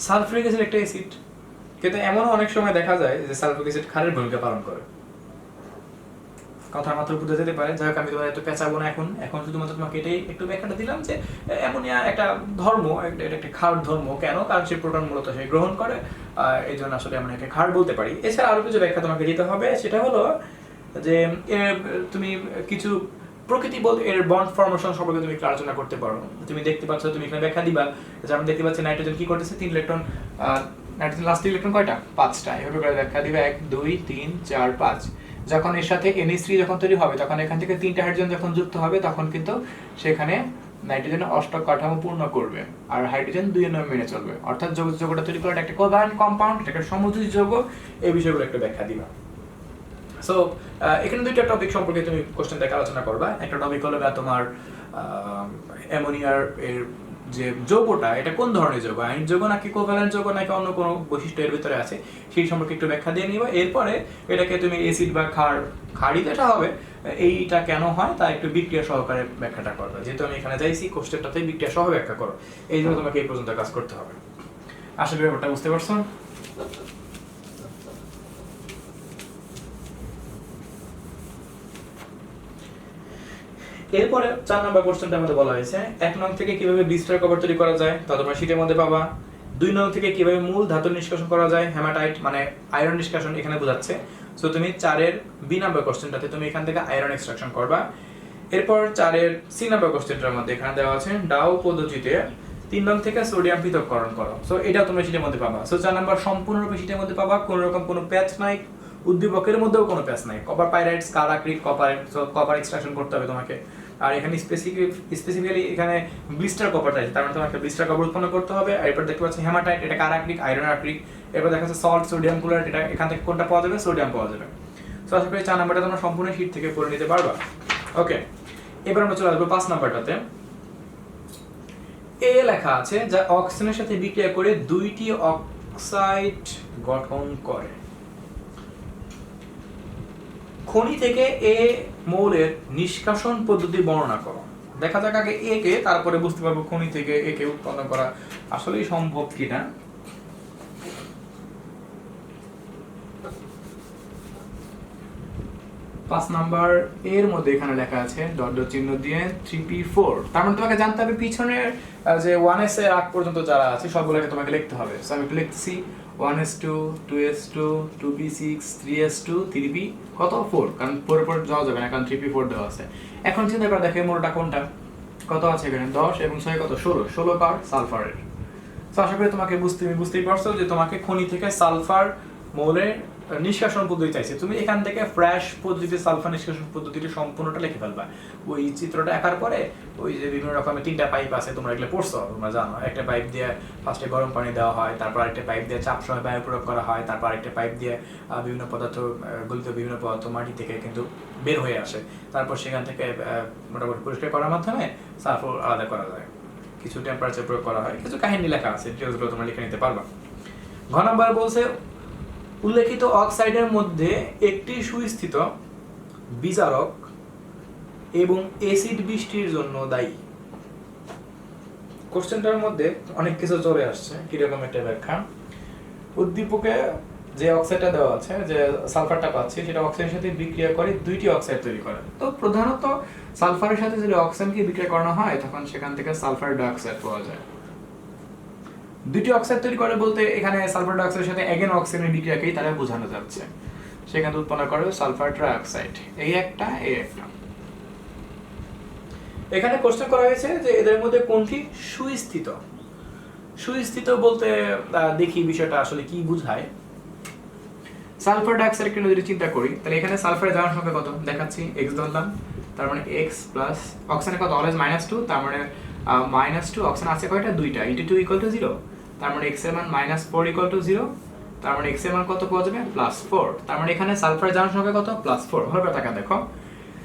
সালফিউরিক অ্যাসিড একটা অ্যাসিড, কিন্তু এমনও অনেক সময় দেখা যায় যে সালফিউরিক অ্যাসিড ক্ষারের ভূমিকা পালন করে। কথার মাত্র বুঝতে যেতে পারে। যাই হোক, আমি তোমার এত পেঁচাবো না এখন শুধুমাত্র তোমাকে এটাই একটু ব্যাখ্যাটা দিলাম যে অ্যামোনিয়া একটা ধর্ম, এটা একটা ক্ষার ধর্ম। কেন? কারণ সে প্রোটন মূলত সে গ্রহণ করে, এই জন্য আসলে অ্যামোনিয়াকে ক্ষার বলতে পারি। এছাড়া আরো কিছু ব্যাখ্যা তোমাকে দিতে হবে, সেটা হলো যে তুমি কিছু প্রকৃতি বলতে এর বন্ড ফর্মেশন সম্পর্কে তুমি একটু আলোচনা করতে পারো। তুমি দেখতে পাচ্ছ, তুমি এখানে ব্যাখ্যা দিবা যে আমরা দেখতে পাচ্ছি নাইট্রোজেন কি করতেছে, 3 ইলেকট্রন, নাইট্রোজেন লাস্ট ইলেকট্রন কয়টা, 5টা। এভাবে করে ব্যাখ্যা দিবে 1 2 3 4 5। যখন এর সাথে NH3 যখন তৈরি হবে, তখন এখান থেকে 3টা হাইড্রোজেন যখন যুক্ত হবে, তখন কিন্তু সেখানে নাইট্রোজেন অষ্টক কাঠামো পূর্ণ করবে, আর হাইড্রোজেন 2 নম্বর মেনে চলবে। অর্থাৎ যৌগটা তৈরি করা একটা কোভ্যালেন্ট কম্পাউন্ড, এটা একটা সমযোজী যৌগ। এই বিষয়গুলো একটা ব্যাখ্যা দিবা। সো এখানে দুইটা টপিক সম্পর্কে তুমি কোশ্চেন দেখে আলোচনা করবা। একটা টপিক হলো তোমার অ্যামোনিয়ার এর যে যৌগটা, এটা কোন ধরনের যৌগ, আয়নিক যৌগ নাকি কোভ্যালেন্ট যৌগ নাকি অন্য কোনো বৈশিষ্ট্য এর ভিতরে আছে, সেই সম্পর্কে একটু ব্যাখ্যা দিয়ে নিবা। এরপরে এটাকে তুমি অ্যাসিড বা ক্ষারই যেটা হবে, এইটা কেন হয় তা একটু বিক্রিয়া সহকারে ব্যাখ্যাটা করবে। যেহেতু আমি এখানে চাইছি কোশ্চেনটাতে বিক্রিয়া সহ ব্যাখ্যা করো, এই জন্য তোমাকে এই পর্যন্ত কাজ করতে হবে। আশা করি ব্যাপারটা বুঝতে পারছো। এরপরে 4 নম্বর কোশ্চেনটা আমাদের বলা হয়েছে 1 নং থেকে কিভাবে ব্লিস্টার কভার তৈরি করা যায়, তা তোমরা শীটের মধ্যে পাবা। 2 নং থেকে কিভাবে মূল ধাতু নিষ্কাশন করা যায়, হেমাটাইট মানে আয়রন নিষ্কাশন এখানে বোঝাচ্ছে। সো তুমি 4 এর B নম্বর কোশ্চেনটাতে তুমি এখান থেকে আয়রন এক্সট্রাকশন করবা। এরপর 4 এর C নম্বর কোশ্চেনটার মধ্যে এখানে দেওয়া আছে ডাউ পদ্ধতিতে 3 নং থেকে সোডিয়াম পৃথককরণ করো। সো এটা তোমরা শীটের মধ্যে পাবা। সো 4 নম্বর সম্পূর্ণরূপে শীটের মধ্যে পাবা, কোনো রকম কোনো প্যাচ নাই, উদ্দীপকের মধ্যেও কোনো প্যাচ নাই। কপার পাইরাইটস, কারাক্রিট, কপার এক্সট্রাকশন করতে হবে তোমাকে। আর এখানে স্পেসিফিক্যালি এখানে ব্লিস্টার কপারটা আছে, তার মানে তোমাকে ব্লিস্টার কপার উৎপন্ন করতে হবে। আর এরপর দেখতে পাচ্ছি হেমাটাইট, এটা কারাক্রিক, আয়রন আক্রিক। এরপর দেখা যাচ্ছে সল্ট, সোডিয়াম ক্লোরাইড, এটা এখান থেকে কোনটা পাওয়া যাবে, সোডিয়াম পাওয়া যাবে। সো আশা করি 4 নাম্বারটা তোমরা সম্পূর্ণ শীট থেকে পড়ে নিতে পারবা। ওকে, এবার আমরা চলে আসবো 5 নাম্বারটাতে। এ লেখা আছে যা অক্সিজেনের সাথে বিক্রিয়া করে 2টি অক্সাইড গঠন করে। খনি থেকে এ মৌলের নিষ্কাশন পদ্ধতি বর্ণনা করো। দেখা যাক আগে এ কে, তারপরে বুঝতে পারবো খনি থেকে এ কে উৎপন্ন করা আসলেই সম্ভব কিনা। পাঁচ নাম্বার এর মধ্যে এখানে লেখা আছে ডট ডট চিহ্ন দিয়ে 3p4। তার মানে তোমাকে জানতে হবে পিছনের যে 1s এর আগ পর্যন্ত যারা আছে সবগুলোকে তোমাকে লিখতে হবে। সো আমি একটু লিখতেছি 1s2 2s2 2p6 3s2 3p কত 4, কারণ 4 এর পর যাওয়া যাবে না, কারণ 3p4 দেওয়া আছে। এখন চিন্তা করে দেখো মূলটা কোনটা, কত আছে এখানে 10 এবং 6 কত 16 পার সালফারের। তো আশা করি তোমাকে বুঝতেই পারছো যে তোমাকে খনি থেকে সালফার মৌলের নিষ্কাশন পদ্ধতি চাইছে। তুমি এখান থেকে ফ্রেশ পদ্ধতিতে সালফার নিষ্কাশন পদ্ধতিটা সম্পূর্ণটা লিখে ফেলবা। ওই চিত্রটা আঁকার পরে ওই যে বিভিন্ন রকমের 3টা পাইপ আছে, তোমরা এগুলো পড়ছো, তোমরা জানো। একটা পাইপ দিয়ে ফার্স্টে গরম পানি দেওয়া হয়, তারপর আরেকটা পাইপ দিয়ে চাপ সহ বায়ু প্রয়োগ করা হয়, তারপর আরেকটা পাইপ দিয়ে বিভিন্ন পদার্থ গলিত বিভিন্ন পদার্থ মাটি থেকে কিন্তু বের হয়ে আসে, তারপর সেখান থেকে মোটামুটি পরিষ্কার করার মাধ্যমে সালফার আলাদা করা যায়। কিছু টেম্পারেচার প্রয়োগ করা হয়, কিছু কাহিনী লেখা আছে, ডিটেইলসগুলো তোমরা লিখে নিতে পারবা। ঘ নাম্বার বলছে উল্লেখিত অক্সাইডের মধ্যে একটি সুস্থিত বিজারক এবং অ্যাসিড বৃষ্টির জন্য দায়ী। কোশ্চেনটার মধ্যে অনেক কিছু চলে আসছে, কিরকম একটা ব্যাখ্যা। উদ্দীপকে যে অক্সাইডটা দেওয়া আছে, যে সালফারটা পাচ্ছি, সেটা অক্সিজেনের সাথে বিক্রিয়া করে দুইটি অক্সাইড তৈরি করে। তো প্রধানত সালফারের সাথে যদি অক্সিজেনকে বিক্রিয়া করানো হয় তখন সেখান থেকে সালফার ডাইঅক্সাইড পাওয়া যায়। দুইটি অক্সাইড তৈরি করে বলতে এখানে সালফার ডাইঅক্সাইডের সাথে এগেন অক্সিজেনের বিক্রিয়াকেই তারা বোঝানো যাচ্ছে। সেখানে উৎপন্ন করে সালফার ট্রাইঅক্সাইড, এই একটা। এখানে কোশ্চেন করা হয়েছে যে এদের মধ্যে কোনটি সুস্থিত। সুস্থিত বলতে দেখি বিষয়টা আসলে কি বোঝায়। সালফার ডাইঅক্সাইড কেন যদি চিন্তা করি, তাহলে এখানে সালফারের জারণ সংখ্যা কত দেখাচ্ছি, x ধরলাম, তার মানে x প্লাস অক্সিজেনের কত অলওয়েজ -2, তার মানে -2, অক্সিজেন আছে কয়টা, দুইটা, × 2 = 0, তার মানে x এর মান -4 = 0, তার মানে x এর মান কত পাওয়া যাবে, +4, তার মানে এখানে সালফারের জারণ সংখ্যা কত, +4। হবে টাকা দেখো,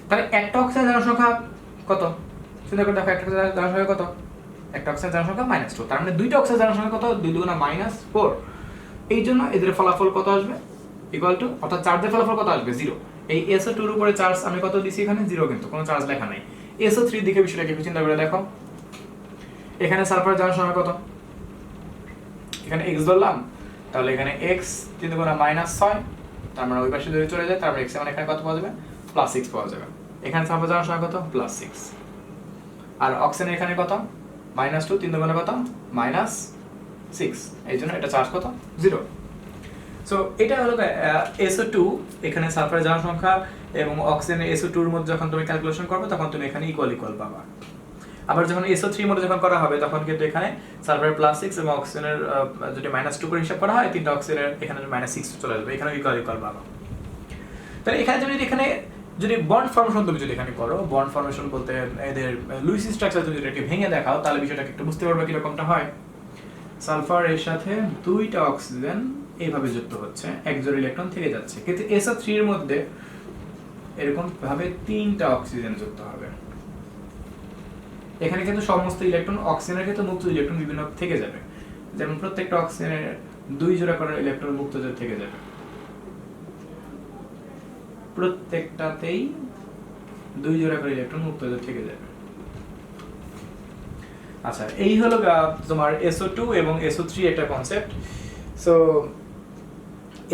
তাহলে একটা অক্সিজেনের জারণ সংখ্যা কত, চিন্তা করে দেখো, একটা অক্সিজেনের জারণ সংখ্যা কত, একটা অক্সিজেনের জারণ সংখ্যা -2, তার মানে দুইটা অক্সিজেনের জারণ সংখ্যা কত, 2 × -4। এই জন্য এদের ফলাফল কত আসবে, ইকুয়াল টু, অর্থাৎ চার্জের ফলাফল কত আসবে, 0। এই SO2 এর উপরে চার্জ আমি কত দিছি, এখানে 0, কিন্তু কোনো চার্জ লেখা নাই। SO3 এর দিকে বিষয়টাকে একটু চিন্তা করে দেখো, এখানে সালফারের জারণ সংখ্যা কত, এখানে x ধরলাম, তাহলে এখানে x 3 × -6, তার মানে ওই পাশে যদি চলে যায়, তারপরে x এর মানে এখানে কত পাওয়া যাবে, +6 পাওয়া যাবে। এখানে সালফারের জারণ সংখ্যা কত, +6, আর অক্সিজেন এখানে কত, -2, 3 × কত, -6, এই জন্য এটা চার্জ কত, 0। সো এটা হলো SO2, এখানে সালফারের জারণ সংখ্যা এবং অক্সিজেনের SO2 এর মধ্যে যখন তুমি ক্যালকুলেশন করবে তখন তুমি এখানে ইকুয়াল পাবা। আবার যখন SO3 এর মধ্যে যখন করা হবে তখন কিন্তু এখানে সালফারের +6 এবং অক্সিজেনের যদি -2 করে হিসাব করা হয়, তিনটা অক্সিজেনের এখানে -6 চলে আসবে, এখানে ইকুয়াল পাবা। তাহলে এখানে যদি বন্ড ফর্মেশন তুমি যদি এখানে করো, বন্ড ফর্মেশন বলতে এদের লুইস স্ট্রাকচার যদি এটাকে ভেঙে দেখাও, তাহলে বিষয়টাকে একটু বুঝতে পারবে কিরকমটা হয়। সালফার এর সাথে দুইটা অক্সিজেন এইভাবে যুক্ত হচ্ছে, এক জোড়া ইলেকট্রন থেকে যাচ্ছে, কিন্তু SO3 এর মধ্যে এরকম ভাবে তিনটা অক্সিজেন যুক্ত হবে। এখানে কিন্তু সমস্ত ইলেকট্রন, অক্সিজেনের ক্ষেত্রে মুক্ত ইলেকট্রন বিভিন্ন থেকে যাবে, যেমন প্রত্যেকটা অক্সিজেনের 2 জোড়া করে ইলেকট্রন মুক্ত থেকে যাবে, প্রত্যেকটাতেই 2 জোড়া করে ইলেকট্রন মুক্ত থেকে যাবে। আচ্ছা, এই হলো তোমার SO2 এবং SO3 একটা কনসেপ্ট। সো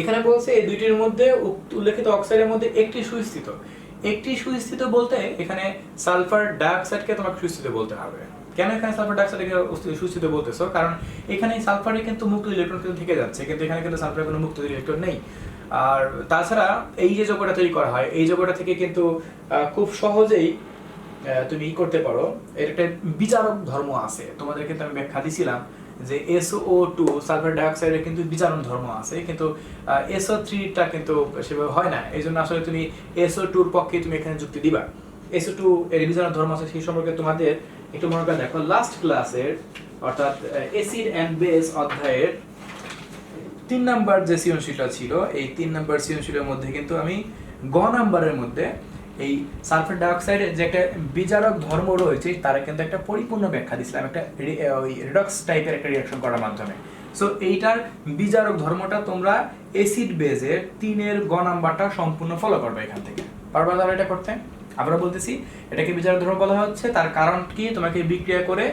এখানে বলছে এই দুইটির মধ্যে উল্লেখিত অক্সাইডের মধ্যে একটি সুস্থিত বলতে এখানে সালফার ডাইঅক্সাইডকে তোমাকে সুস্থিত বলতে হবে। কেন এখানে সালফার ডাইঅক্সাইডকে সুস্থিত বলতেছো, কারণ এখানে সালফারে কিন্তু মুক্ত ইলেকট্রন কিন্তু থেকে যাচ্ছে, কিন্তু এখানে কিন্তু সালফারের কোনো মুক্ত ইলেকট্রন নেই। আর তাছাড়া এই যে যৌগটা তৈরি করা হয়, এই যৌগটা থেকে কিন্তু খুব সহজেই তুমি করতে পারো, এর একটা বিচারক ধর্ম আছে। তোমাদের কিন্তু আমি ব্যাখ্যা দিছিলাম যে SO2 সালফার ডাইঅক্সাইডের কিন্তু বিচারণ ধর্ম আছে, কিন্তু SO3 টা কিন্তু সেভাবে হয় না। এই জন্য আসলে তুমি SO2 এর পক্ষে তুমি এখানে যুক্তি দিবা। SO2 এর বিচারণ ধর্ম আছে, সেই সম্পর্কে তোমাদের একটু মনে করে দেখো, লাস্ট ক্লাসের অর্থাৎ অ্যাসিড এন্ড বেস অধ্যায়ের 3 নাম্বার যে সৃজনশীলটা ছিল, এই 3 নাম্বার সৃজনশীলের মধ্যে কিন্তু আমি গ নাম্বারের মধ্যে এই সালফার ডাইঅক্সাইডের যে একটা বিচারক ধর্ম রয়েছে তার কিন্তু একটা পরিপূর্ণ ব্যাখ্যা দিয়েছিলাম, একটা ওই রিডক্স টাইপের একটা রিঅ্যাকশন করার মাধ্যমে। সো এইটার বিচারক ধর্মটা তোমরা অ্যাসিড বেজের 3 এর গ নাম্বারটা সম্পূর্ণ ফলো করবে এখান থেকে। পারবা তাহলে এটা করতে? আবারও বলতেছি, এটাকে বিচারক ধর্ম বলা হচ্ছে, তার কারণ কি তোমাকে বিক্রিয়া করে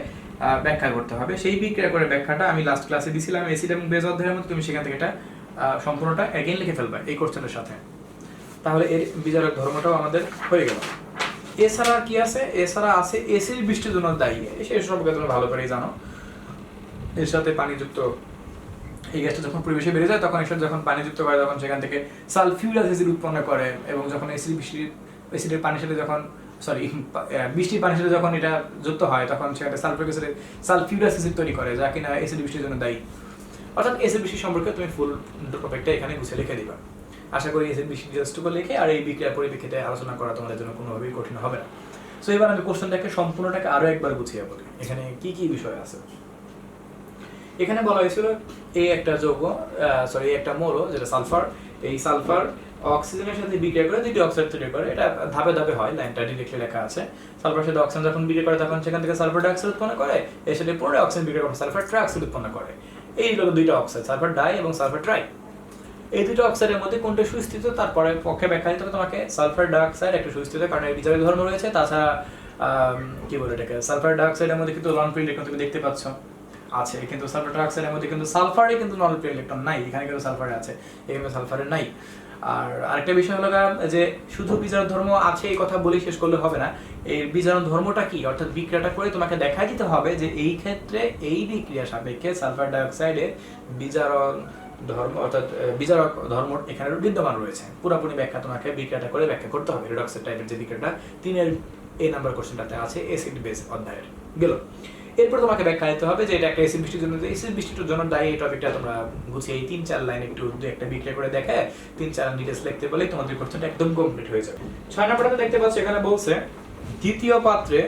ব্যাখ্যা করতে হবে। সেই বিক্রিয়া করে ব্যাখ্যাটা আমি লাস্ট ক্লাসে দিয়েছিলাম অ্যাসিড এবং বেজ অধ্যায়ের মধ্যে, তুমি সেখান থেকে এটা সম্পূর্ণটা এগেইন লিখে ফেলবা এই কোশ্চেনের সাথে। তাহলে এর বিচারক ধর্মটাও আমাদের হয়ে গেল। এছাড়া কি আছে? এছাড়া আছে অ্যাসিড বৃষ্টির জন্য দায়ী, সেই সম্পর্কে তুমি ভালো করেই জানো। এর সাথে পানিযুক্ত এই গ্যাসটা যখন পরিবেশে বেড়ে যায়, তখন এর সাথে যখন পানি যুক্ত করে তখন সেখান থেকে সালফিউরাস অ্যাসিড উৎপন্ন করে, এবং যখন অ্যাসিডের পানির সাথে যখন বৃষ্টির পানির সাথে যখন এটা যুক্ত হয় তখন সেখানে সালফিউরাস অ্যাসিড তৈরি করে, যা কিনা অ্যাসিড বৃষ্টির জন্য দায়ী। অর্থাৎ অ্যাসিড বৃষ্টি সম্পর্কে তুমি ফুল টপিকটা এখানে গুছিয়ে লিখে দিবা। আশা করি অ্যাসিড বৃষ্টি জাস্টুকু লিখে আর এই বিক্রিয়ার পরিপ্রেক্ষিতে আলোচনা করা তোমাদের জন্য কোনোভাবেই কঠিন হবে না। সো এবার আমি কোশ্চেনটাকে সম্পূর্ণটাকে আরো একবার গুছিয়ে বলি, এখানে কি কি বিষয় আছে। এখানে বলা হয়েছিল এই একটা যৌগ, একটা মৌল যেটা সালফার, এই সালফার অক্সিজেনের সাথে বিক্রিয়া করে দুইটি অক্সাইড তৈরি করে। এটা ধাপে ধাপে হয়, লাইনটা ডিরেক্টলি লেখা আছে। সালফার সাথে অক্সিজেন যখন বিক্রিয়া করে তখন সেখান থেকে সালফার ডাইঅক্সাইড উৎপন্ন করে, এর সাথে পুনরায় অক্সিজেন বিক্রিয়া করে সালফার ট্রাইঅক্সাইড উৎপন্ন করে। এই হলো দুইটা অক্সাইড, সালফার ডাই এবং সালফার ট্রাই। এই দুটো অক্সাইডের মধ্যে কোনটা সুস্থিত তারপরে পক্ষে ব্যাখ্যা দিতে হবে তোমাকে। সালফার ডাইঅক্সাইড একটা সুস্থিত, কারণ এর বিজারক ধর্ম রয়েছে। তাছাড়া কি বলে এটাকে, সালফার ডাইঅক্সাইডের মধ্যে কিন্তু লন পি ইলেকট্রন তুমি দেখতে পাচ্ছ আছে, কিন্তু সালফার ডাইঅক্সাইডের মধ্যে কিন্তু সালফারে কিন্তু নন পি ইলেকট্রন নাই, এখানে কিন্তু সালফারে আছে, এখানে সালফারে নাই। আর আরেকটা বিষয় হলো যে শুধু বিজারক ধর্ম আছে এই কথা বলেই শেষ করলে হবে না। এই বিজারক ধর্মটা কি, অর্থাৎ বিক্রিয়াটা করে তোমাকে দেখাই দিতে হবে যে এই ক্ষেত্রে এই বিক্রিয়া সাপেক্ষে সালফার ডাইঅক্সাইডের বিজারক ধর্ম অর্থাৎ বিজারক ধর্ম এখানে বিদ্যমান রয়েছে। পুরোপুরি ব্যাখ্যা তোমাকে বিক্রিয়াটা করে ব্যাখ্যা করতে হবে। রেডক্সের টাইপের যে বিক্রিয়াটা 3 এই নাম্বার কোশ্চেনটাতে আছে অ্যাসিড বেস অধ্যায়ের গেল। এরপর তোমাকে ব্যাখ্যা দিতে হবে যে এটা একটা অ্যাসিড বৃষ্টির জন্য, অ্যাসিড বৃষ্টির জন্য দায়ী এই টপিকটা তোমরা গুছিয়ে এই 3-4 লাইন একটু একটা বিক্রিয়া করে দেখে 3-4 ডিটেইলস লিখতে বলে তোমাদের কোশ্চেনটা একদম কমপ্লিট হয়ে যাবে। 6 নম্বরটাতে দেখতে পাচ্ছ এখানে বলছে দ্বিতীয় পাত্রে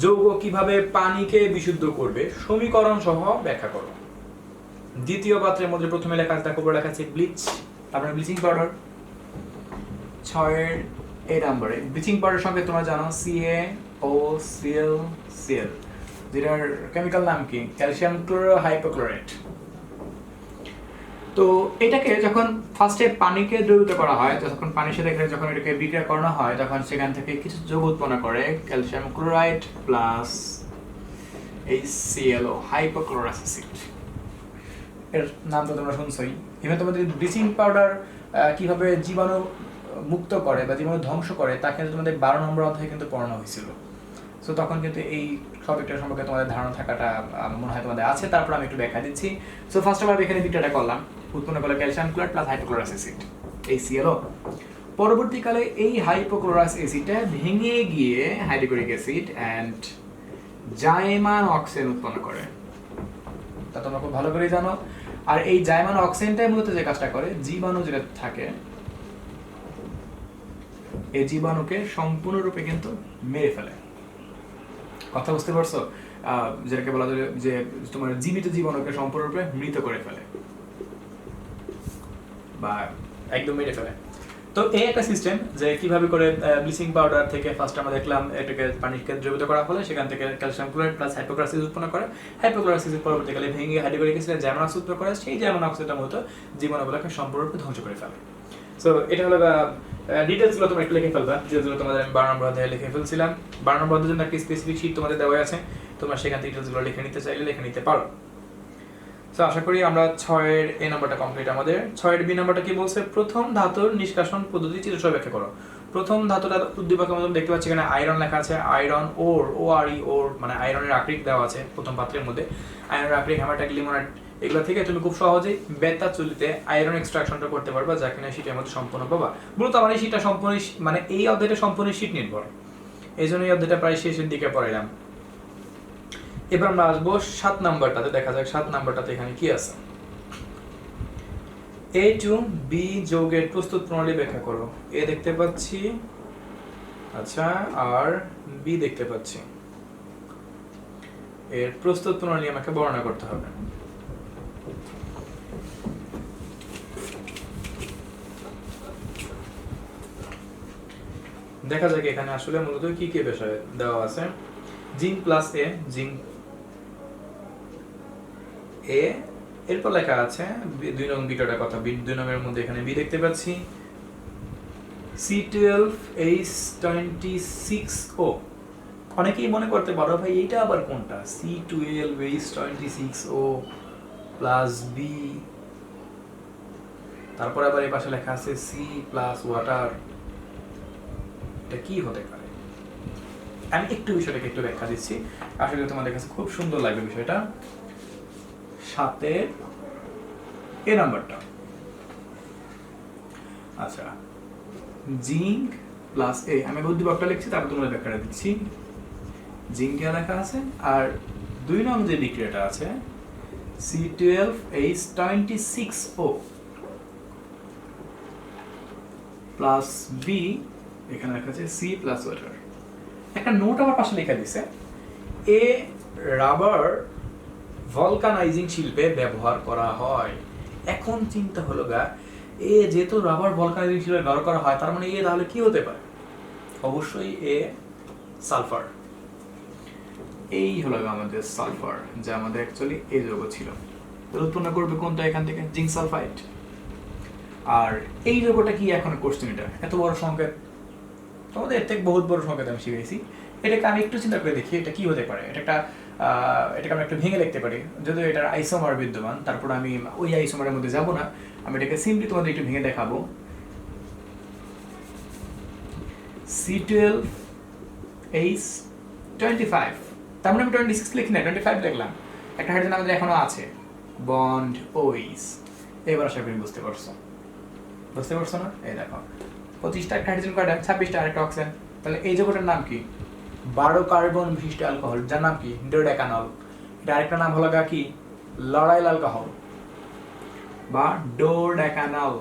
যৌগ কিভাবে পানিকে বিশুদ্ধ করবে সমীকরণ সহ ব্যাখ্যা করো। দ্বিতীয় পাত্রের মধ্যে প্রথমে লেখা আছে, তারপর লেখা আছে ব্লিচ, তারপরে ব্লিচিং পাউডার। 6 এই নম্বরে ব্লিচিং পাউডার সঙ্গে তোমরা জানো CaOCl, যেটার কেমিক্যাল নাম কি, ক্যালসিয়াম ক্লোরোহাইপোক্লোরাইট। তো এটাকে যখন ফার্স্টে পানিকে দ্রবীভূত করা হয়, যখন পানির সাথে যখন এটাকে বিক্রিয়া করানো হয় তখন সেখান থেকে কিছু যৌগ উৎপন্ন করে, calcium chloride plus HClO, hypochlorous acid. এর নাম তো তোমরা শুনছোই। এবার তোমাদের ব্লিচিং পাউডার কিভাবে জীবাণু মুক্ত করে বা জীবাণু ধ্বংস করে তা কিন্তু তোমাদের 12 নম্বর অধ্যায়ে কিন্তু পড়ানো হয়েছিল। সো তখন কিন্তু এই টপিকটার সম্পর্কে তোমাদের ধারণা থাকাটা মনে হয় তোমাদের আছে। তারপর আমি একটু ব্যাখ্যা দিচ্ছি। সো ফার্স্ট অফ অল এখানে বিক্রিয়াটা করলাম, উৎপন্ন করলো calcium chloride plus hypochlorous acid, HClO। পরবর্তীকালে এই হাইপোক্লোরাস অ্যাসিডটা ভেঙে গিয়ে হাইড্রোক্লোরিক অ্যাসিড অ্যান্ড জাইমান অক্সিজেন উৎপন্ন করে, তা তোমরা খুব ভালো করে জানো। আর এই জাইমান অক্সিজেনটাই মূলত যে কাজটা করে, জীবাণু যেটা থাকে এই জীবাণুকে সম্পূর্ণরূপে কিন্তু মেরে ফেলে। কথা বুঝতে পারছো? যেটাকে বলা যায় যে তোমার জীবিত জীবাণুকে সম্পূর্ণরূপে মৃত করে ফেলে বা একদম মেরে ফেলে। তো এই একটা সিস্টেম যে কিভাবে করে ব্লিচিং পাউডার থেকে ফার্স্ট আমরা দেখলাম এটাকে পানিকে দ্রবীভূত করা হলে সেখান থেকে calcium chloride plus hypochlorous acid উৎপন্ন করে, হাইপোক্লোরাস অ্যাসিড পরবর্তীকালে ভেঙে হাইড্রোক্লোরিক অ্যাসিড জাইমান অক্সাইড উৎপন্ন করে, সেই জাইমান অক্সাইডটা মূলত জীবাণুগুলোকে সম্পূর্ণরূপে ধ্বংস করে ফেলে। সো এটা হলো ডিটেইলসগুলো তোমরা একটু লিখে ফেলবা, যেগুলো তোমাদের আমি 12 নম্বর অধ্যায়ে লিখে ফেলছিলাম। 12 নম্বর অধ্যায়ের জন্য একটা স্পেসিফিক শীট তোমাদের দেওয়া আছে, তোমরা সেখান থেকে ডিটেইলসগুলো লিখে নিতে চাইলে লিখে নিতে পারো। সো আশা করি আমরা 6 এর এই নাম্বারটা কমপ্লিট। আমাদের 6 এর বি নাম্বারটা কি বলছে, প্রথম ধাতুর নিষ্কাশন পদ্ধতি চিত্রসহ ব্যাখ্যা করো। প্রথম ধাতুটা উদ্দীপকের মধ্যে দেখতে পাচ্ছি এখানে আয়রন লেখা আছে, আয়রন ওর, ORE ওর, মানে আয়রনের আকরিক দেওয়া আছে প্রথম পাত্রের মধ্যে। আয়রনের আকরিক, হেমাটাইট, লিমোনাইট, এগুলো থেকে তুমি খুব সহজেই বেতা চুলিতে আয়রন এক্সট্রাকশনটা করতে পারবা, যা কিনা শীটের মধ্যে সম্পূর্ণ পাবা। মূলত আমার এই শীটটা সম্পূর্ণ মানে এই অধ্যায়টা সম্পূর্ণ শীট নির্ভর, এই জন্য এই অধ্যায়টা প্রায় শেষের দিকে পড়াইলাম। এবার আমরা আসবো 7 নাম্বারটাতে, দেখা যাক 7 নাম্বারটাতে এখানে কি আছে। A to B যৌগের প্রস্তুত প্রণালী ব্যাখ্যা করো। A দেখতে পাচ্ছি, আচ্ছা, আর B দেখতে পাচ্ছি। এর প্রস্তুত প্রণালী আমাকে বর্ণনা করতে হবে। দেখা যাক এখানে আসলে মূলত কি কি বিষয় দেওয়া আছে। জিঙ্ক প্লাস এ, জিঙ্ক এ, এরপর লেখা আছে 2 নং বিটাটার কথা। 2 নং এর মধ্যে এখানে বি দেখতে পাচ্ছি, C12H26O। অনেকেই মনে করতে পারো ভাই এইটা আবার কোনটা, C12H26O প্লাস বি, তারপর আবার এই পাশে লেখা আছে C প্লাস ওয়াটার, এটা কি হতে পারে? আমি একটু বিষয়টাকে একটু ব্যাখ্যা দিচ্ছি, আসলে তোমাদের কাছে খুব সুন্দর লাগবে বিষয়টা। 7 এ নাম্বারটা, আচ্ছা, জিঙ্ক প্লাস এ, আমি উদ্দীপকটা লিখছি তারপর তোমাদের ব্যাখ্যাটা দিচ্ছি। জিঙ্কে লেখা আছে, আর 2 নং যে বিক্রিয়াটা আছে C12H26O প্লাস বি, এখানে লেখা আছে C প্লাস ওয়াটার। একটা নোট আমার পাশে লেখা দিছে, এ রাবার ভলকানাইজিং শিল্পে ব্যবহার করা হয়। এখন চিন্তা হলো এ যেহেতু রাবার ভলকানাইজিং হিসেবে ব্যবহার করা হয়, তার মানে এ তাহলে কি হতে পারে? অবশ্যই এ সালফার। এই হলো আমাদের সালফার, যা আমাদের অ্যাকচুয়ালি এই যৌগ ছিল। উৎপন্ন করবে কোনটা এখান থেকে? Zinc sulphide. আর এই যৌগটা কি এখন কোশ্চেন, এটা এত বড় সংকেত, তোমাদের এর থেকে বহুত বড় সংকেত আমি শিখেছি। এটাকে আমি একটু চিন্তা করে দেখি এটা কি হতে পারে। এটাকে আমি একটু ভেঙে লিখতে পারি, যদিও এটার আইসোমার বিদ্যমান, তারপর আমি ওই আইসোমারের মধ্যে যাব না, আমি এটাকে সিম্পলি তোমাদের একটু ভেঙে দেখাবো। C12H25, তার মানে আমি 26 লিখি না, 25 লিখলাম। একটা হাইড্রোজেন আমাদের এখনো আছে, বন্ড ওইস। এবার আশা করি বুঝতে পারছো না? এই দেখো 25টা একটা হাইড্রোজেন কয়টা? 26টা আরেকটা অক্সিজেন। তাহলে এই যৌগটার নাম কি? 12 কার্বন বিশিষ্ট অ্যালকোহল, যার নাম কি? ডোডেকানল। এটা আরেকটা নাম হলো কি? লড়াইল অ্যালকোহল বা ডোডেকানল।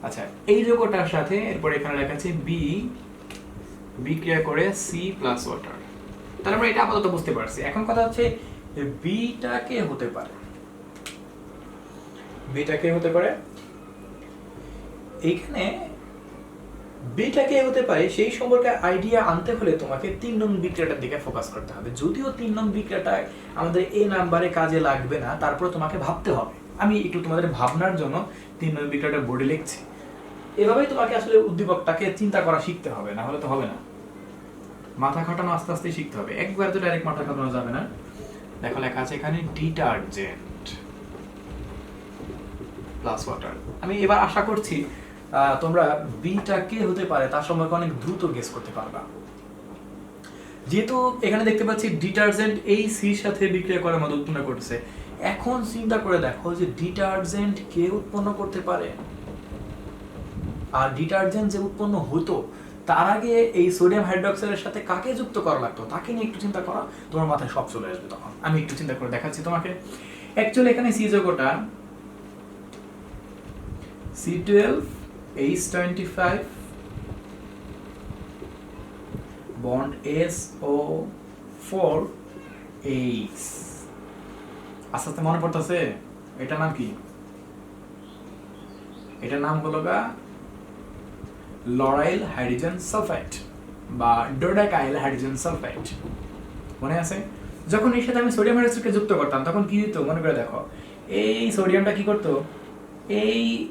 আচ্ছা, এই যৌগটার সাথে এরপর এখানে লেখা আছে বি, বিক্রিয়া করে সি প্লাস ওয়াটার। তাহলে আমরা এটা আপাতত বুঝতে পারছি। এখন কথা হচ্ছে বিটা কে হতে পারে? এইখানে বিটা কে হতে পারে সেই সম্পর্কে আইডিয়া আনতে হলে তোমাকে 3 নং বিক্রিয়াটার দিকে ফোকাস করতে হবে। যদিও 3 নং বিক্রিয়াটা আমাদের এ নাম্বারে কাজে লাগবে না, তারপর তোমাকে ভাবতে হবে। আমি একটু তোমাদের ভাবনার জন্য 3 নং বিক্রিয়াটা বোর্ডে লিখছি। এভাবেই তোমাকে আসলে উদ্দীপকটাকে চিন্তা করা শিখতে হবে, না হলে তো হবে না। মাথা খাটানো আস্তে আস্তে শিখতে হবে, একবার তো ডাইরেক্ট মাথা খাটানো যাবে না। দেখো লেখা আছে এখানে ডিটারজেন্ট প্লাস ওয়াটার। আমি এবার আশা করছি তোমরা বিটা কে হতে পারে তার সম্পর্কে অনেক দ্রুত গেস করতে পারবা। যেহেতু এখানে দেখতে পাচ্ছি ডিটারজেন্ট এই সির সাথে বিক্রিয়া করার মতো উৎপন্ন করতেছে, এখন চিন্তা করে দেখো যে ডিটারজেন্ট কে উৎপন্ন করতে পারে। আর ডিটারজেন্ট যে উৎপন্ন হতো তার আগে এই সোডিয়াম হাইড্রোক্সাইডের সাথে কাকে যুক্ত করা লাগতো, তাকে নিয়ে একটু চিন্তা করো, তোমার মাথায় সব চলে আসবে তখন। আমি একটু চিন্তা করে দেখাচ্ছি তোমাকে। অ্যাকচুয়ালি এখানে সি যৌগটা C12H25 বন্ড SO4H। আস্তে আস্তে মনে পড়তেছে এটার নাম কি? এটার নাম হলো লরাইল হাইড্রোজেন সালফাইড বা ডোডেকাইল হাইড্রোজেন সালফাইড। মনে আছে? যখন এর সাথে আমি সোডিয়াম হাইড্রোক্সাইডকে যুক্ত করতাম তখন কি হতো মনে করে দেখো। এই সোডিয়ামটা কি করতো?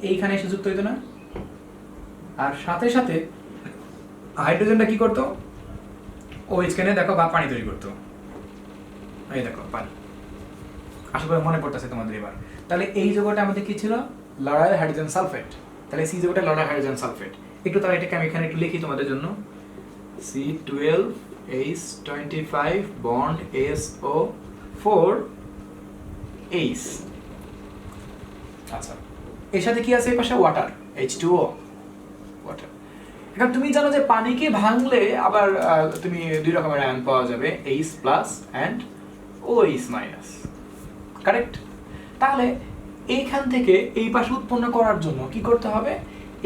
এইখানে এসে যুক্ত হইতো না, আর সাথে সাথে হাইড্রোজেনটা কি করতো? ওইখানে দেখো বা পানি তৈরি করতো। এই দেখো পানি। আশা করি মনে পড়তেছে তোমাদের এবার। তাহলে এই যৌগটা আমাদের কি ছিল? Lauryl hydrogen sulphate. তাহলে সি যৌগটা লরাইল হাইড্রোজেন সালফেট। একটু তাহলে এটাকে আমি এখানে একটু লিখি তোমাদের জন্য। C12H25 bond SO4H। আচ্ছা, এর সাথে কি আছে? এই পাশে ওয়াটার, H2O, ওয়াটার। এখন তুমি জানো যে পানিকে ভাঙলে আবার তুমি দুই রকমের আয়ন পাওয়া যাবে, H+ and OH-। কারেক্ট? তাহলে এইখান থেকে এই পাশে উৎপন্ন করার জন্য কি করতে হবে?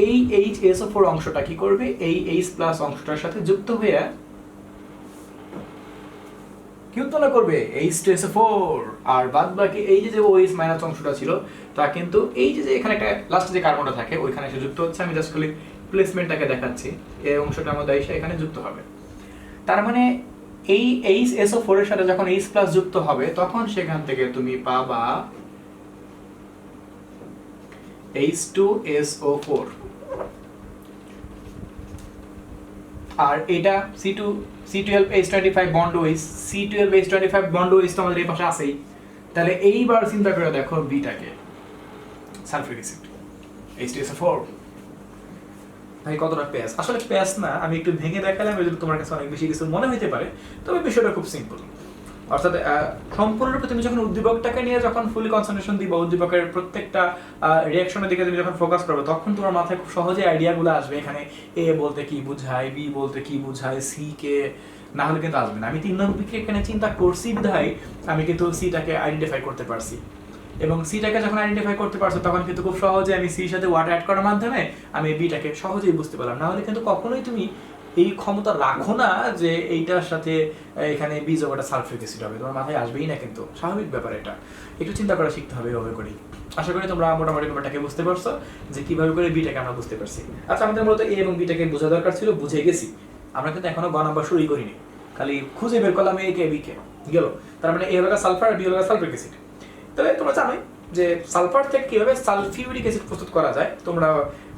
এই HSO4 অংশটা কি করবে? এই H+ অংশটার সাথে যুক্ত হয়ে কি উৎপন্ন করবে? H2SO4। আর বাদ বাকি এই যে OH- অংশটা ছিল তা কিন্তু এই যে এখানে একটা লাস্টে যে কার্বনটা থাকে ওইখানে এসে যুক্ত হচ্ছে। আমি জাস্ট খালি প্লেসমেন্টটাকে দেখাচ্ছি। এই অংশটা আমাদের এসে এখানে যুক্ত হবে। তার মানে এই HSO4 এর সাথে যখন H+ যুক্ত হবে তখন সেখান থেকে তুমি পাবা H2SO4। আর এটা C12H25 bond OH, C12H25 bond OH তো আমাদের এই পাশে আছেই। তাহলে এইবার চিন্তা করে দেখো বিটাকে, সালফিউরিক অ্যাসিড, H2SO4। ভাই কতটা প্যাস? আসলে প্যাস না, আমি একটু ভেঙে দেখালাম যদি তোমার কাছে অনেক বেশি কিছু মনে হইতে পারে, তবে বিষয়টা খুব সিম্পল। অর্থাৎ সম্পূর্ণরূপে তুমি যখন উদ্দীপকটাকে নিয়ে যখন ফুলি কনসেন্ট্রেশন দিবা, উদ্দীপকের প্রত্যেকটা রিঅ্যাকশনের দিকে তুমি যখন ফোকাস করবে তখন তোমার মাথায় খুব সহজে আইডিয়াগুলো আসবে। এখানে এ বলতে কি বোঝায়, বি বলতে কি বোঝায়, সি কে, না হলে কিন্তু আসবে না। আমি 3 নম্বর বিক্রিয়া এখানে চিন্তা করছি বিধায় আমি কিন্তু সিটাকে আইডেন্টিফাই করতে পারছি, এবং সিটাকে যখন আইডেন্টিফাই করতে পারছো তখন কিন্তু খুব সহজে আমি সির সাথে ওয়াটার অ্যাড করার মাধ্যমে আমি বিটাকে সহজেই বুঝতে পারলাম। না হলে কিন্তু কখনোই তুমি এই ক্ষমতা রাখো না যে এইটার সাথে এখানে বি যৌগটা সালফিউরিক অ্যাসিড হবে, তোমার মাথায় আসবেই না। কিন্তু স্বাভাবিক ব্যাপার, এটা একটু চিন্তা করা শিখতে হবে এভাবে করেই। আশা করি তোমরা মোটামুটি ব্যাপারটাকে বুঝতে পারছো যে কিভাবে করে বিটাকে আমরা বুঝতে পারছি। আচ্ছা, আমাদের মূলত এ এবং বিটাকে বোঝা দরকার ছিল, বুঝে গেছি। আমরা কিন্তু এখনো গ নাম্বার শুরুই করিনি, খালি খুঁজে বের করলাম এ কে বি কে গেল। তার মানে এ হলো সালফার, বি হলো সালফিউরিক অ্যাসিড। তবে তোমরা জানোই যে সালফার থেকে কিভাবে সালফিউরিক অ্যাসিড প্রস্তুত করা যায়। তোমরা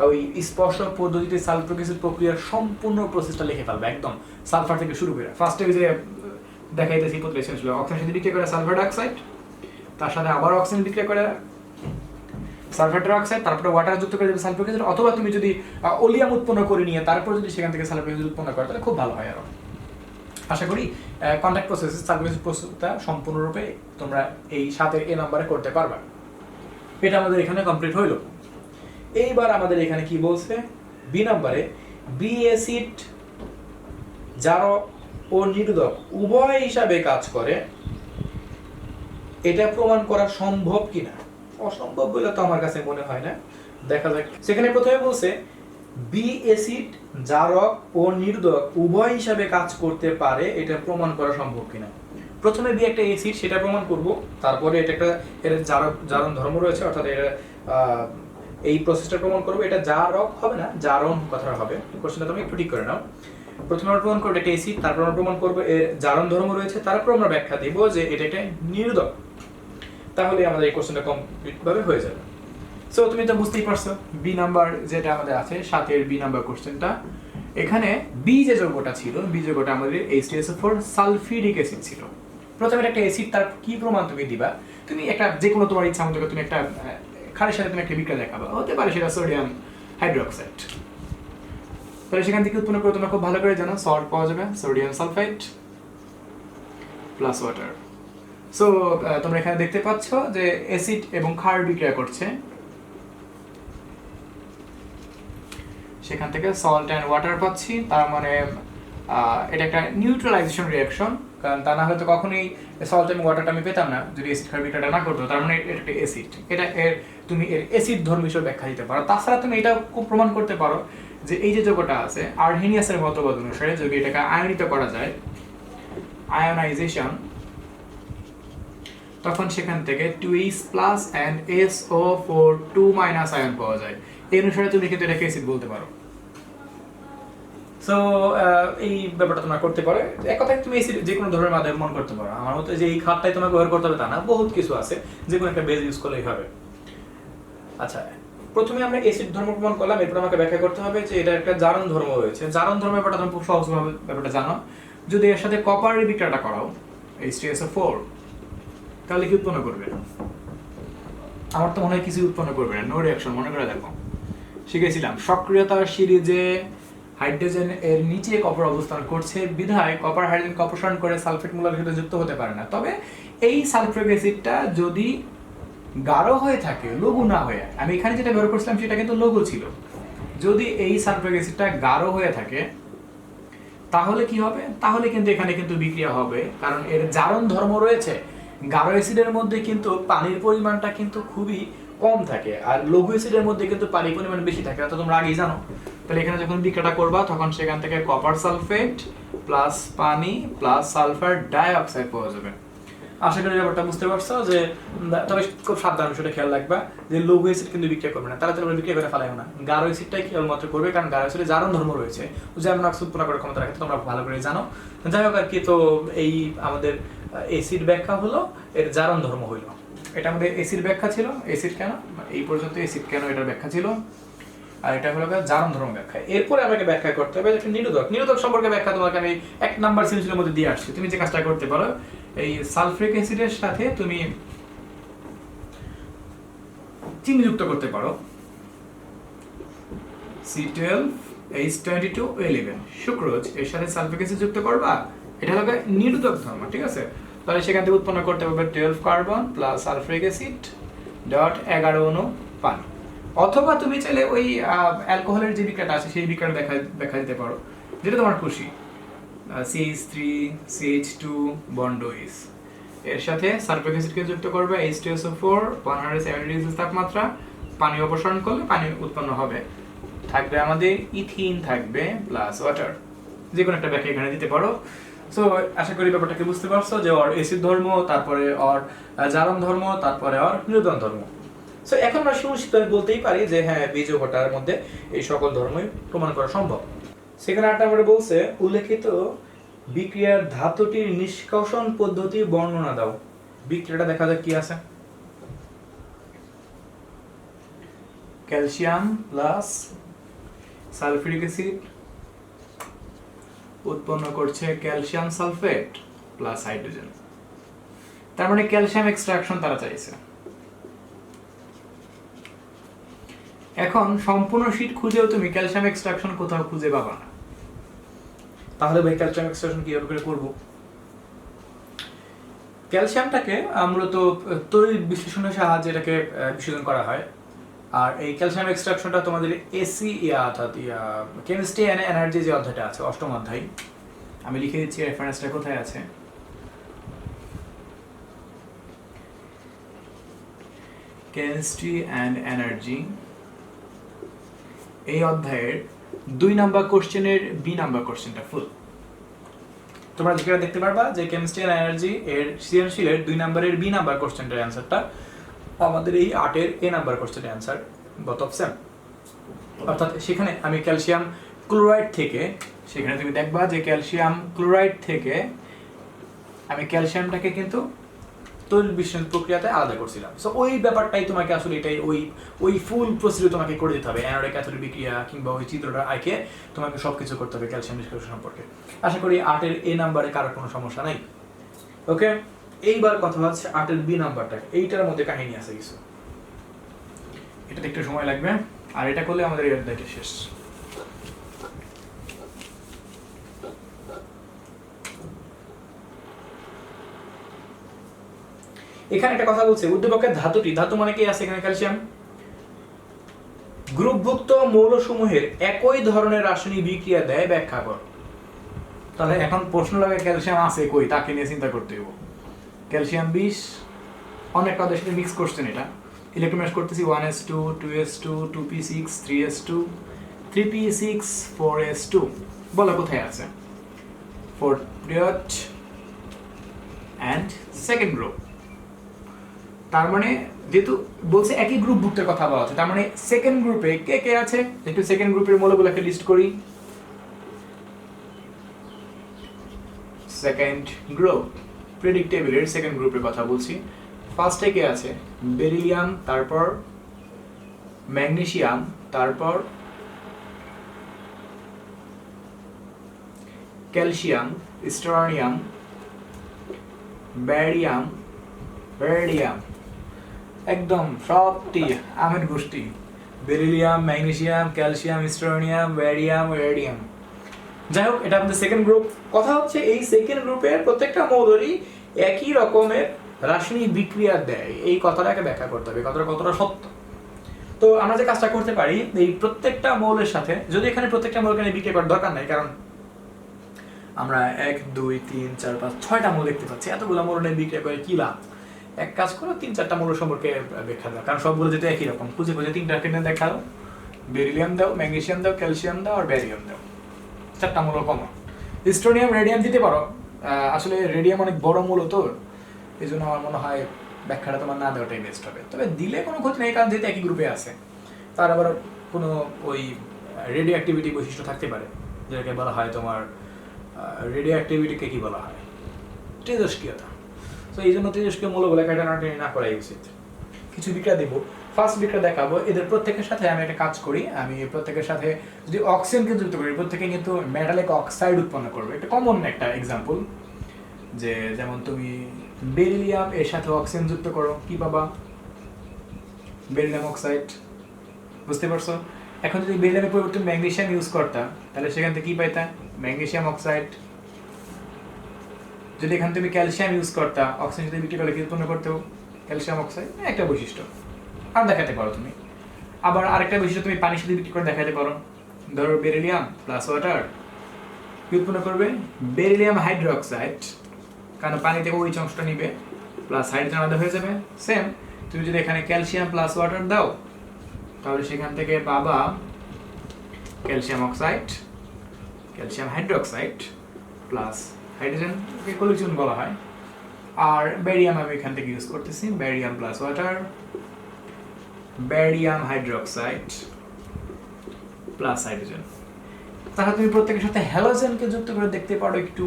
ওই স্পর্শ পদ্ধতিতে সালফিউরিক অ্যাসিড প্রক্রিয়ার সম্পূর্ণ প্রসেসটা লিখে ফেলবে একদম, সালফার থেকে শুরু করে। ফার্স্টে যে দেখাইতেছি প্রত্যেক ছিল অক্সিজেন সাথে বিক্রিয়া করে সালফার ডাইঅক্সাইড, তার সাথে আবার অক্সিজেন বিক্রিয়া করে সালফার ডাইঅক্সাইড, তারপরে ওয়াটার যুক্ত করে দেবে সালফিউরিক অ্যাসিড, অথবা তুমি যদি ওলিয়াম উৎপন্ন করে নিয়ে তারপর যদি সেখান থেকে সালফিউরিক অ্যাসিড উৎপন্ন করে তাহলে খুব ভালো হয়। আরো আশা করি কন্ট্যাক্ট প্রসেসে সালফিউরিক অ্যাসিড প্রস্তুতটা সম্পূর্ণরূপে তোমরা এই 7 এ নাম্বারে করতে পারবে। এটা আমাদের এখানে কমপ্লিট হইল। এইবার আমাদের এখানে কি বলছে, বি নাম্বারে বি অ্যাসিড জারক ও নিরোধক উভয় হিসাবে কাজ করে, এটা প্রমাণ করা সম্ভব কিনা। অসম্ভব বলে তো আমার কাছে মনে হয় না, দেখা যাক। সেখানে প্রথমে বলছে বি অ্যাসিড জারক ও নিরোধক উভয় হিসাবে কাজ করতে পারে, এটা প্রমাণ করা সম্ভব কিনা। প্রথমে বি একটা অ্যাসিড, সেটা প্রমাণ করব, তারপরে এটা একটা এর জারণ ধর্ম রয়েছে, অর্থাৎ এটা এই প্রসেসটা প্রমাণ করব। এটা জারক হবে না, জারণ কথাটা হবে। কোশ্চেনটা তুমি একটু ঠিক করে নাও। প্রথমে আমরা প্রমাণ করব এটা অ্যাসিড, তারপর আমরা প্রমাণ করব এর জারণ ধর্ম রয়েছে, তারপর আমরা ব্যাখ্যা দেব যে এটা একটা নিরোধক। তাহলে আমাদের এই কোশ্চেনটা কমপ্লিট ভাবে হয়ে যাবে। সো তুমি তো বুঝতেই পারছো বি নাম্বার যেটা আমাদের আছে 7 বি নাম্বার কোশ্চেনটা। এখানে বি যে যৌগটা ছিল, বি যৌগটা আমাদের H2SO4 সালফিউরিক অ্যাসিড ছিল। প্রথমে একটা অ্যাসিড, তার কি প্রমাণ তুমি দিবা। তুমি একটা যে কোনো তোমার ইচ্ছা মতো তুমি একটা ক্ষারের সাথে তুমি একটা বিক্রিয়া দেখাবা, হতে পারে সেটা সোডিয়াম হাইড্রোক্সাইড। তাহলে সেখান থেকে উৎপন্ন করে তোমরা খুব ভালো করে জানো সল্ট পাওয়া যাবে, sodium sulphide plus water. So তোমরা এখানে দেখতে পাচ্ছ যে অ্যাসিড এবং ক্ষার বিক্রিয়া করছে, সেখান থেকে সল্ট অ্যান্ড ওয়াটার পাচ্ছি। তার মানে এটা একটা নিউট্রালাইজেশন রিঅ্যাকশন, কারণ তা না হলে তো কখনোই সল্ট এবং ওয়াটারটা আমি পেতাম না যদি অ্যাসিড ক্ষার বিক্রিয়াটা না করতো। তার মানে এটা একটা অ্যাসিড, এটা এর তুমি এর অ্যাসিড ধর্ম হিসেবে ব্যাখ্যা দিতে পারো। তাছাড়া তুমি এটা খুব প্রমাণ করতে পারো যে এই যে যৌগটা আছে আর্হেনিয়াসের মতবাদ অনুসারে যদি এটাকে আয়নিত করা যায়, আয়োনাইজেশন, তখন সেখান থেকে 2H plus and SO4 2 minus ion পাওয়া যায়। এই অনুসারে তুমি কিন্তু এটাকে অ্যাসিড বলতে পারো। সো এই ব্যাপারটা তোমরা করতে পারো। এক কথায় তুমি অ্যাসিড যে কোনো ধরনের মাধ্যমে মনে করতে পারো। আমার মতে যে এই খাতটাই তোমাকে ব্যবহার করতে হবে তা না, বহুত কিছু আছে, যে কোনো একটা বেস ইউজ করলেই হবে। আচ্ছা, প্রথমে আমরা অ্যাসিড ধর্ম প্রমাণ করলাম, এরপর আমাকে ব্যাখ্যা করতে হবে যে এটা একটা জারণ ধর্ম রয়েছে। জারণ ধর্ম ব্যাপারটা তুমি খুব সহজভাবে ব্যাপারটা জানো। যদি এর সাথে কপারের বিক্রিয়াটা করাও H2SO4, তাহলে কি উৎপন্ন করবে? আমার তো মনে হয় কিছু উৎপন্ন করবে না, নো রিঅ্যাকশন। মনে করে দেখো, শিখেছিলাম সক্রিয়তার সিরিজে হাইড্রোজেন এর নিচে কপার অবস্থান করছে, বিধায় কপার হাইড্রোজেনকে অপসারণ করে সালফেট মূলকের সাথে যুক্ত হতে পারে না। তবে এই সালফিউরিক অ্যাসিডটা যদি গাঢ় হয়ে থাকে, লঘু না হয়ে, আমি এখানে যেটা ব্যবহার করছিলাম সেটা কিন্তু লঘু ছিল। যদি এই সালফিউরিক অ্যাসিডটা গাঢ় হয়ে থাকে তাহলে কি হবে? তাহলে কিন্তু এখানে কিন্তু বিক্রিয়া হবে, কারণ এর জারণ ধর্ম রয়েছে। গাঢ় অ্যাসিডের মধ্যে কিন্তু পানির পরিমাণটা কিন্তু খুবই কম থাকে, আর লঘু অ্যাসিডের মধ্যে কিন্তু পানির পরিমাণ বেশি থাকে, তো তোমরা আগেই জানো। তাহলে এখানে যখন বিক্রিয়াটা করবা তখন সেখান থেকে কপার সালফেট প্লাস পানি প্লাস সালফার ডাইঅক্সাইড পাওয়া যাবে। আশা করি ব্যাপারটা বুঝতে পারছো। যে তবে খুব সাবধান, সেটা খেয়াল রাখবা যে লঘু অ্যাসিড কিন্তু বিক্রিয়া করবে না, তাহলে তোমরা বিক্রিয়া করে ফেলাইও না। গাঢ় অ্যাসিডটাই কেবলমাত্র করবে, কারণ গাঢ় অ্যাসিডে জারণ ধর্ম রয়েছে, যেমন অক্সিজেন উৎপন্ন করার ক্ষমতা রাখে, তোমরা ভালো করে জানো। যাই হোক আর কি, তো এই আমাদের অ্যাসিড ব্যাখ্যা হলো, এর জারণ ধর্ম হইল। এটা আমাদের অ্যাসিড ব্যাখ্যা ছিল। অ্যাসিড কেন, এই পর্যন্ত অ্যাসিড কেন এটার ব্যাখ্যা ছিল, আর এটা হলো জারণ ধর্ম ব্যাখ্যা। এরপরে আমাকে ব্যাখ্যা করতে হবে একটা নিরোধক। নিরোধক সম্পর্কে ব্যাখ্যা তোমাকে আমি 1 নাম্বার সিরিজের মধ্যে দিয়ে আসছি। তুমি যে কাজটা করতে পারো, এই সালফিউরিক অ্যাসিডের সাথে তুমি চিনি যুক্ত করতে পারো, C12H22O11 সুক্রোজ, এর সাথে সালফিউরিক অ্যাসিড যুক্ত করবা, এটা হলো নিরোধক ধর্ম, ঠিক আছে? তাহলে সেখান থেকে উৎপন্ন করতে পারবে 12 carbon plus sulphuric acid dot 11 অণু পানি। অথবা তুমি চাইলে ওই অ্যালকোহলের যে বিক্রিয়াটা আছে সেই বিক্রিয়াটা দেখা দিতে পারো, যেটা তোমার খুশি। CH3 CH2 বন্ড OH, এর সাথে সালফিউরিক অ্যাসিডকে যুক্ত করবে H2SO4 170 ডিগ্রি তাপমাত্রা, পানি অপসারণ করলে পানি উৎপন্ন হবে, থাকবে আমাদের ইথিন থাকবে প্লাস ওয়াটার। যে কোনো একটা ব্যাখ্যা এখানে দিতে পারো। সো আশা করি ব্যাপারটাকে বুঝতে পারছো যে ওর অ্যাসিড ধর্ম, তারপরে ওর জারণ ধর্ম, তারপরে ওর নিরোধন ধর্ম। সো এখন আমরা সুনিশ্চিত বলতেই পারি যে হ্যাঁ বীজ ও ভুট্টার মধ্যে এই সকল ধর্মই প্রমাণ করা সম্ভব। সেখানে 8 নম্বরে বলছে উল্লেখিত বিক্রিয়ার ধাতুটির নিষ্কাশন পদ্ধতি বর্ণনা দাও। বিক্রিয়াটা দেখা যাক কি আছে। ক্যালসিয়াম প্লাস সালফিউরিক অ্যাসিড উৎপন্ন করছে ক্যালসিয়াম সালফেট প্লাস হাইড্রোজেন। তার মানে ক্যালসিয়াম এক্সট্রাকশন তারা চাইছে। এখন সম্পূর্ণ শীট খুঁজেও তুমি ক্যালসিয়াম এক্সট্রাকশন কোথাও খুঁজে পাবা না। তাহলে ভাই ক্যালসিয়াম এক্সট্রাকশন কিভাবে করে করব? ক্যালসিয়ামটাকে মূলত তড়িৎ বিশ্লেষণের সাহায্যে এটাকে বিশ্লেষণ করা হয়। আর এই ক্যালসিয়াম এক্সট্রাকশনটা তোমাদের এসি অর্থাৎ কেমিস্ট্রি অ্যান্ড এনার্জি যে অধ্যায়টা আছে 8ম অধ্যায়, আমি লিখে দিচ্ছি রেফারেন্সটা কোথায় আছে। কেমিস্ট্রি অ্যান্ড এনার্জি এই অধ্যায়ের 2 নাম্বার কোশ্চেনের বি নাম্বার কোশ্চেনটা ফুল। তোমরা যেটা দেখতে পারবা যে কেমিস্ট্রি অ্যান্ড এনার্জি এর সৃজনশীলের 2 নম্বরের বি নাম্বার কোশ্চেনটার অ্যানসারটা আমাদের এই 8 এর এ নাম্বার কোশ্চেনের অ্যানসার বোথ অফ সেম। অর্থাৎ সেখানে আমি ক্যালসিয়াম ক্লোরাইড থেকে, সেখানে তুমি দেখবা যে ক্যালসিয়াম ক্লোরাইড থেকে আমি ক্যালসিয়ামটাকে কিন্তু তড়িৎ বিশ্লেষণ প্রক্রিয়াতে আলাদা করছিলাম। সো ওই ব্যাপারটাই তোমাকে আসলে এটাই ওই ফুল প্রসিডিউর তোমাকে করে দিতে হবে। অ্যানোডিক ক্যাথোডিক বিক্রিয়া কিংবা ওই চিত্রটা আঁকে তোমাকে সবকিছু করতে হবে ক্যালসিয়াম নিষ্কাশন সম্পর্কে। আশা করি 8 এর এ নাম্বারে কারোর কোনো সমস্যা নাই। ওকে, এইবার কথা হচ্ছে 8 এর বি নাম্বারটা। এইটার মধ্যে কাহিনী আছে কিছু, এটাতে একটু সময় লাগবে, আর এটা করলে আমাদের এই অধ্যায়টা শেষ। এখানে একটা কথা বলছে উদ্দীপকের ধাতুটি, ধাতু মানে কি আছে এখানে ক্যালসিয়াম, গ্রুপভুক্ত মৌলসমূহের একই ধরনের রাসায়নিক বিক্রিয়া দেয়, ব্যাখ্যা কর। তাহলে এখন প্রশ্ন লাগে ক্যালসিয়াম আছে কই, তাকে নিয়ে চিন্তা করতে হবে। ক্যালসিয়াম 20 অনেক কাদের সাথে মিক্স করছেন, এটা ইলেকট্রোম্যাশ করতেছি 1s2 2s2 2p6 3s2 3p6 4s2, বলো কোথায় আছে? Fourth period and second group. তার মানে যেহেতু বলছে একই গ্রুপভুক্তের কথা বলা হচ্ছে, তার মানে সেকেন্ড গ্রুপে কে কে আছে একটু সেকেন্ড গ্রুপের মৌলগুলোকে লিস্ট করি। সেকেন্ড গ্রুপ পিরিয়ডিক টেবিলের সেকেন্ড গ্রুপের কথা বলছি। ফার্স্টে কে আছে? বেরিলিয়াম, তারপর ম্যাগনেসিয়াম, তারপর ক্যালসিয়াম, স্টারনিয়াম, ব্যারিয়াম, রেডিয়াম, একদম সবটি আমের গোষ্ঠী। Beryllium, magnesium, calcium, strontium, barium, radium. যাই হোক, এটা আমাদের সেকেন্ড গ্রুপ। কথা হচ্ছে এই সেকেন্ড গ্রুপের প্রত্যেকটা মৌলরই একই রকমের রাসায়নিক বিক্রিয়া দেয়, এই কথাটাকে ব্যাখ্যা করতে হবে কথাটা কতটা সত্য। তো আমরা যে কাজটা করতে পারি, এই প্রত্যেকটা মৌলের সাথে, যদি এখানে প্রত্যেকটা মৌলকে নিয়ে বিক্রিয়া করার দরকার নাই, কারণ আমরা 1 2 3 4 5 6টা মৌল দেখতে পাচ্ছি, এতগুলো মৌল নিয়ে বিক্রিয়া করে কি লাভ? এক কাজ করো 3-4টা মৌল সম্পর্কে ব্যাখ্যা দাও, কারণ সবগুলো যেহেতু একই রকম, খুঁজে খুঁজে 3টাকে নিয়ে দেখাও। বেরিলিয়াম দাও, ম্যাগনেসিয়াম দাও, ক্যালসিয়াম দাও আর ব্যারিয়াম দাও, 4টা মৌল কমন। স্টোনিয়াম, রেডিয়াম দিতে পারো, আসলে রেডিয়াম অনেক বড় মৌল তো, এই জন্য আমার মনে হয় ব্যাখ্যাটা তোমার না দেওয়াটাই বেস্ট হবে। তবে দিলে কোনো ক্ষতি নেই, কারণ যেহেতু একই গ্রুপে আছে, তার আবার কোনো ওই রেডিও অ্যাক্টিভিটি বৈশিষ্ট্য থাকতে পারে, যেটাকে বলা হয় তোমার রেডিও অ্যাক্টিভিটিকে কি বলা হয়, তেজস্ক্রিয়তা। তো এই জন্য তেজস্ক্রিয় মৌলগুলো কাটানাটি না করাই উচিত। কিছু বিক্রিয়া দেবো, ফার্স্ট বিক্রিয়া দেখাবো। এদের প্রত্যেকের সাথে আমি একটা কাজ করি, আমি প্রত্যেকের সাথে যদি অক্সিজেনকে যুক্ত করি, প্রত্যেকে কিন্তু মেটালিক অক্সাইড উৎপন্ন করবে। এটা কমন একটা এক্সাম্পল, যে যেমন তুমি বেরিলিয়াম এর সাথে অক্সিজেন যুক্ত করো, কি পাবা? Beryllium oxide. বুঝতে পারছো? এখন যদি বেরিলিয়ামের পরিবর্তে ম্যাগনেসিয়াম ইউজ করতা, তাহলে সেখান থেকে কি পাইতা? Magnesium oxide. যদি এখানে তুমি ক্যালসিয়াম ইউজ করতা, অক্সিজেন সাথে বিক্রিয়া করলে কি উৎপন্ন করতেও? Calcium oxide. একটা বৈশিষ্ট্য আর দেখাতে পারো তুমি। আবার আরেকটা বৈশিষ্ট্য তুমি পানির সাথে বিক্রি করে দেখাতে পারো। ধরো বেরিলিয়াম প্লাস ওয়াটার কি উৎপন্ন করবে? বেরিলিয়াম হাইড্রোক্সাইড, কারণ পানি থেকে ওই অংশটা নিবে, প্লাস হাইড্রোজেন আলাদা হয়ে যাবে। সেম তুমি যদি এখানে ক্যালসিয়াম প্লাস ওয়াটার দাও, তাহলে সেখান থেকে পাবা calcium oxide, calcium hydroxide plus হাইড্রোজেনকে কলিচুন বলা হয়। আর ব্যারিয়াম আমি এখান থেকে ইউজ করতেছি, barium plus water barium hydroxide plus hydrogen. তাহলে তুমি প্রত্যেকের সাথে হ্যালোজেনকে যুক্ত করে দেখতে পারো একটু,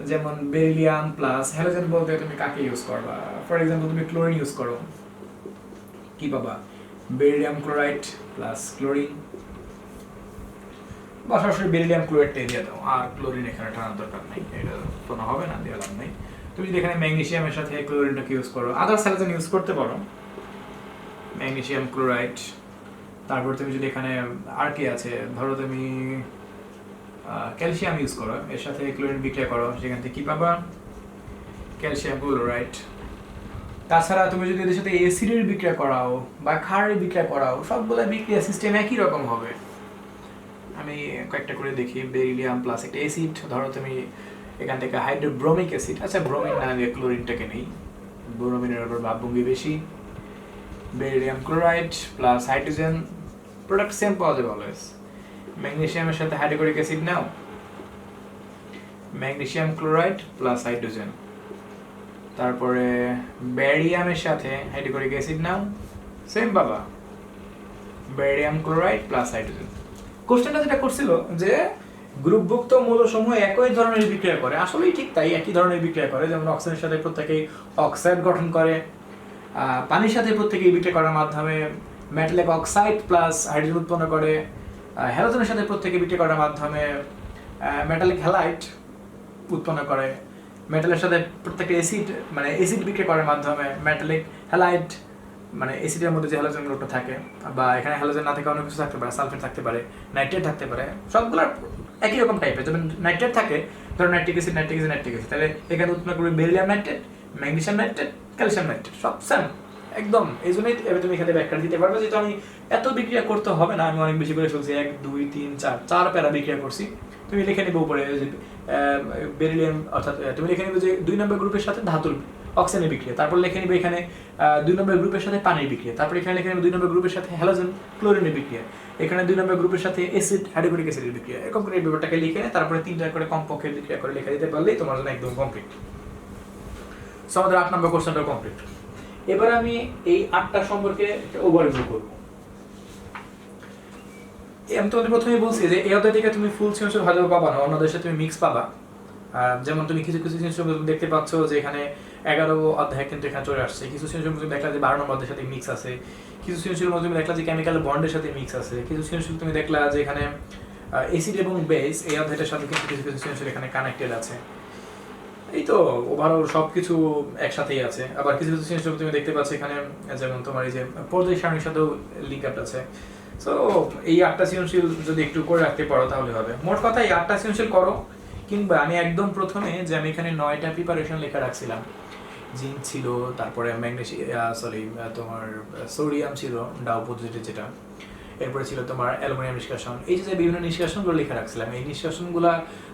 যেমন বেরিলিয়াম প্লাস হ্যালোজেন বলতে তুমি কাকে ইউজ করবা? ফর এক্সাম্পল তুমি ক্লোরিন ইউজ করো, কি পাবা? বেরিলিয়াম ক্লোরাইড প্লাস ক্লোরিন, বা সরাসরি বেরিলিয়াম ক্লোরাইডটাই দিয়ে দাও, আর ক্লোরিন এখানে টানার দরকার নেই, এটা কোনো হবে না, দিয়ে লাভ নেই। তুমি যদি এখানে ম্যাগনেসিয়ামের সাথে ক্লোরিনটাকে ইউজ করো, আদার্স হ্যালোজেন ইউজ করতে পারো, ম্যাগনেসিয়াম ক্লোরাইড। তারপর তুমি যদি এখানে আর কি আছে, ধরো তুমি ক্যালসিয়াম ইউজ করো, এর সাথে ক্লোরিন বিক্রিয়া করো, সেখান থেকে কি পাবা? Calcium chloride. তাছাড়া তুমি যদি এদের সাথে অ্যাসিডের বিক্রিয়া করাও বা ক্ষারের বিক্রিয়া করাও, সবগুলো বিক্রিয়া সিস্টেম একই রকম হবে। আমি কয়েকটা করে দেখি। বেরিলিয়াম প্লাস একটা অ্যাসিড, ধরো তুমি এখান থেকে হাইড্রোব্রোমিক অ্যাসিড, আচ্ছা ব্রোমিন না দিয়ে ক্লোরিনটাকে নেই, ব্রোমিনের উপর ভাবভঙ্গি বেশি। Beryllium chloride plus hydrogen, product same পাওয়া যাবে অলওয়েজ। ম্যাগনেসিয়ামের সাথে হাইড্রোক্লোরিক অ্যাসিড নাও, ম্যাগনেসিয়াম ক্লোরাইড প্লাস হাইড্রোজেন। তারপরে ব্যারিয়ামের সাথে হাইড্রোক্লোরিক অ্যাসিড নাও, সেম বাবা, ব্যারিয়াম ক্লোরাইড প্লাস হাইড্রোজেন। কোশ্চেনটা যেটা করছিল যে গ্রুপভুক্ত মৌলসমূহ একই ধরনের বিক্রিয়া করে, আসলেই ঠিক তাই, একই ধরনের বিক্রিয়া করে। যেমন অক্সিজেনের সাথে প্রত্যেকেই অক্সাইড গঠন করে, পানির সাথে প্রত্যেকেই বিক্রিয়া করার মাধ্যমে মেটালিক অক্সাইড প্লাস হাইড্রোজেন উৎপন্ন করে, হ্যালোজেনের সাথে প্রত্যেকে বিক্রিয়া করার মাধ্যমে মেটালিক হ্যালাইড উৎপন্ন করে, মেটালের সাথে প্রত্যেকটা অ্যাসিড মানে অ্যাসিড বিক্রিয়া করার মাধ্যমে মেটালিক হ্যালাইড মানে অ্যাসিডের মধ্যে যে হ্যালোজেন গ্রুপটা থাকে, বা এখানে হ্যালোজেন না থেকে অন্য কিছু থাকতে পারে, সালফেট থাকতে পারে, নাইট্রেট থাকতে পারে, সবগুলো একই রকম টাইপের। যেমন নাইট্রেট থাকে, ধরো নাইট্রিক অ্যাসিড, তাহলে এখানে উৎপন্ন করবে beryllium nitrate, magnesium nitrate, calcium nitrate, সব সেম একদম। এই জন্যই এবার তুমি এখানে ব্যাখ্যা দিতে পারবে, যেহেতু আমি এত বিক্রিয়া করতে হবে না, আমি অনেক বেশি করে ফেলছি, 1 2 3 4 4 প্যারা বিক্রিয়া করছি। তুমি লিখে নেবে উপরে যে বেরিলিয়াম, অর্থাৎ তুমি লিখে নেবে যে 2 নম্বর গ্রুপের সাথে ধাতুর অক্সিজেনের বিক্রিয়া, তারপর লিখে নেবে এখানে 2 নম্বর গ্রুপের সাথে পানির বিক্রিয়া, তারপর এখানে লিখে নেবে 2 নম্বর গ্রুপের সাথে হ্যালোজেন ক্লোরিনের বিক্রিয়া, এখানে 2 নম্বর গ্রুপের সাথে অ্যাসিড হাইড্রোক্লোরিক অ্যাসিডের বিক্রিয়া। এরকম করে এই ব্যাপারটাকে লিখে তারপরে 3টা করে কমপক্ষে বিক্রিয়া করে লিখে দিতে পারলেই তোমার জন্য একদম কমপ্লিট। সো আমাদের 8 নম্বর কোশ্চেনটা কমপ্লিট। এবার আমি এই 8টা সম্পর্কে একটা ওভারভিউ করব। আমি তোমাদের প্রথমেই বলছি যে এই অধ্যায় থেকে তুমি ফুল সৃজনশীল হয়তো পাবা না, অন্যদের সাথে তুমি মিক্স পাবা। যেমন তুমি কিছু কিছু সৃজনশীল দেখতে পাচ্ছ যে এখানে 11 অধ্যায় কিন্তু এখানে চলে আসছে, কিছু সৃজনশীল তুমি দেখলা যে 12 নম্বর অধ্যায়ের সাথে মিক্স আছে, কিছু সৃজনশীল তুমি দেখলা যে কেমিক্যাল বন্ডের সাথে মিক্স আছে, কিছু সৃজনশীল তুমি দেখলা যে এখানে অ্যাসিড এবং বেস এই অধ্যায়টার সাথে কিন্তু কিছু কিছু সৃজনশীল এখানে কানেক্টেড আছে। এই তো ওভারঅল সবকিছু একসাথেই আছে। আবার কিছু কিছু সৃজনশীল তুমি দেখতে পাচ্ছ এখানে, যেমন তোমার এই যে পর্যায় সারণীর সাথেও লিঙ্ক আপ আছে। সো এই 8টা সৃজনশীল যদি একটু করে রাখতে পারো তাহলে হবে। মোট কথা এই 8টা সৃজনশীল করো, কিংবা আমি একদম প্রথমে যে আমি এখানে 9টা প্রিপারেশন লেখা রাখছিলাম, জিঙ্ক ছিল, তারপরে তোমার সোডিয়াম ছিল ডাউ পদ্ধতিতে যেটা, এরপরে ছিল তোমার অ্যালুমিনিয়াম নিষ্কাশন, এই যে বিভিন্ন নিষ্কাশনগুলো লেখা রাখছিলাম, এই নিষ্কাশনগুলো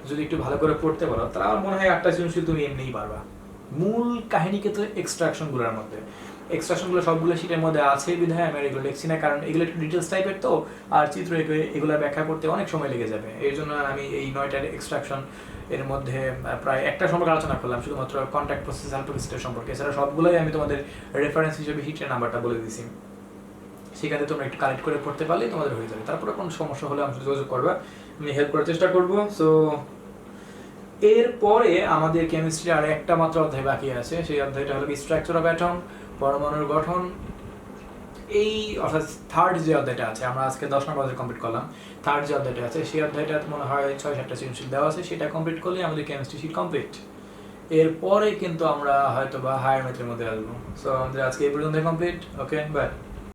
যদি একটু ভালো করে পড়তে পারো তাহলে আমার মনে হয় 8টা সৃজনশীল তুমি এমনিই পারবা। মূল কাহিনীকে তো এক্সট্রাকশনগুলোর মধ্যে, এক্সট্রাকশনগুলো সবগুলো শীটের মধ্যে আছে বিধায় আমি এগুলো লিখছি না, কারণ এগুলো একটু ডিটেলস টাইপের তো, আর চিত্র এগুলো ব্যাখ্যা করতে অনেক সময় লেগে যাবে। এই জন্য আমি এই 9টার এক্সট্রাকশন এর মধ্যে প্রায় একটা সম্পর্কে আলোচনা করলাম, শুধুমাত্র কন্ট্যাক্ট প্রসেস অ্যালকোলিস্টের সম্পর্কে। এছাড়া সবগুলোই আমি তোমাদের রেফারেন্স হিসেবে হিটের নাম্বারটা বলে দিয়েছি, সেখানে তোমরা একটু কালেক্ট করে পড়তে পারলেই তোমাদের হয়ে যাবে। তারপরে কোনো সমস্যা হলে আমি যোগাযোগ করবা, আমি হেল্প করার চেষ্টা করবো। সো এরপরে আমাদের কেমিস্ট্রি আর একটা মাত্র অধ্যায় বাকি আছে, সেই অধ্যায়টা হলো স্ট্রাকচার অফ অ্যাটম, পরমাণুর গঠন। এই অর্থাৎ থার্ড যে অধ্যায়টা আছে, আমরা আজকে 10 নম্বর অধ্যায় কমপ্লিট করলাম, থার্ড যে অধ্যায়টা আছে সেই অধ্যায়টা মনে হয় 6-7টা সৃজনশীল দেওয়া আছে, সেটা কমপ্লিট করলে আমাদের কেমিস্ট্রি শিট কমপ্লিট। এরপরে কিন্তু আমরা হয়তো বা হায়ার ম্যাথের মধ্যে আসবো। সো আমাদের আজকে এই পর্যন্ত কমপ্লিট। Okay, by.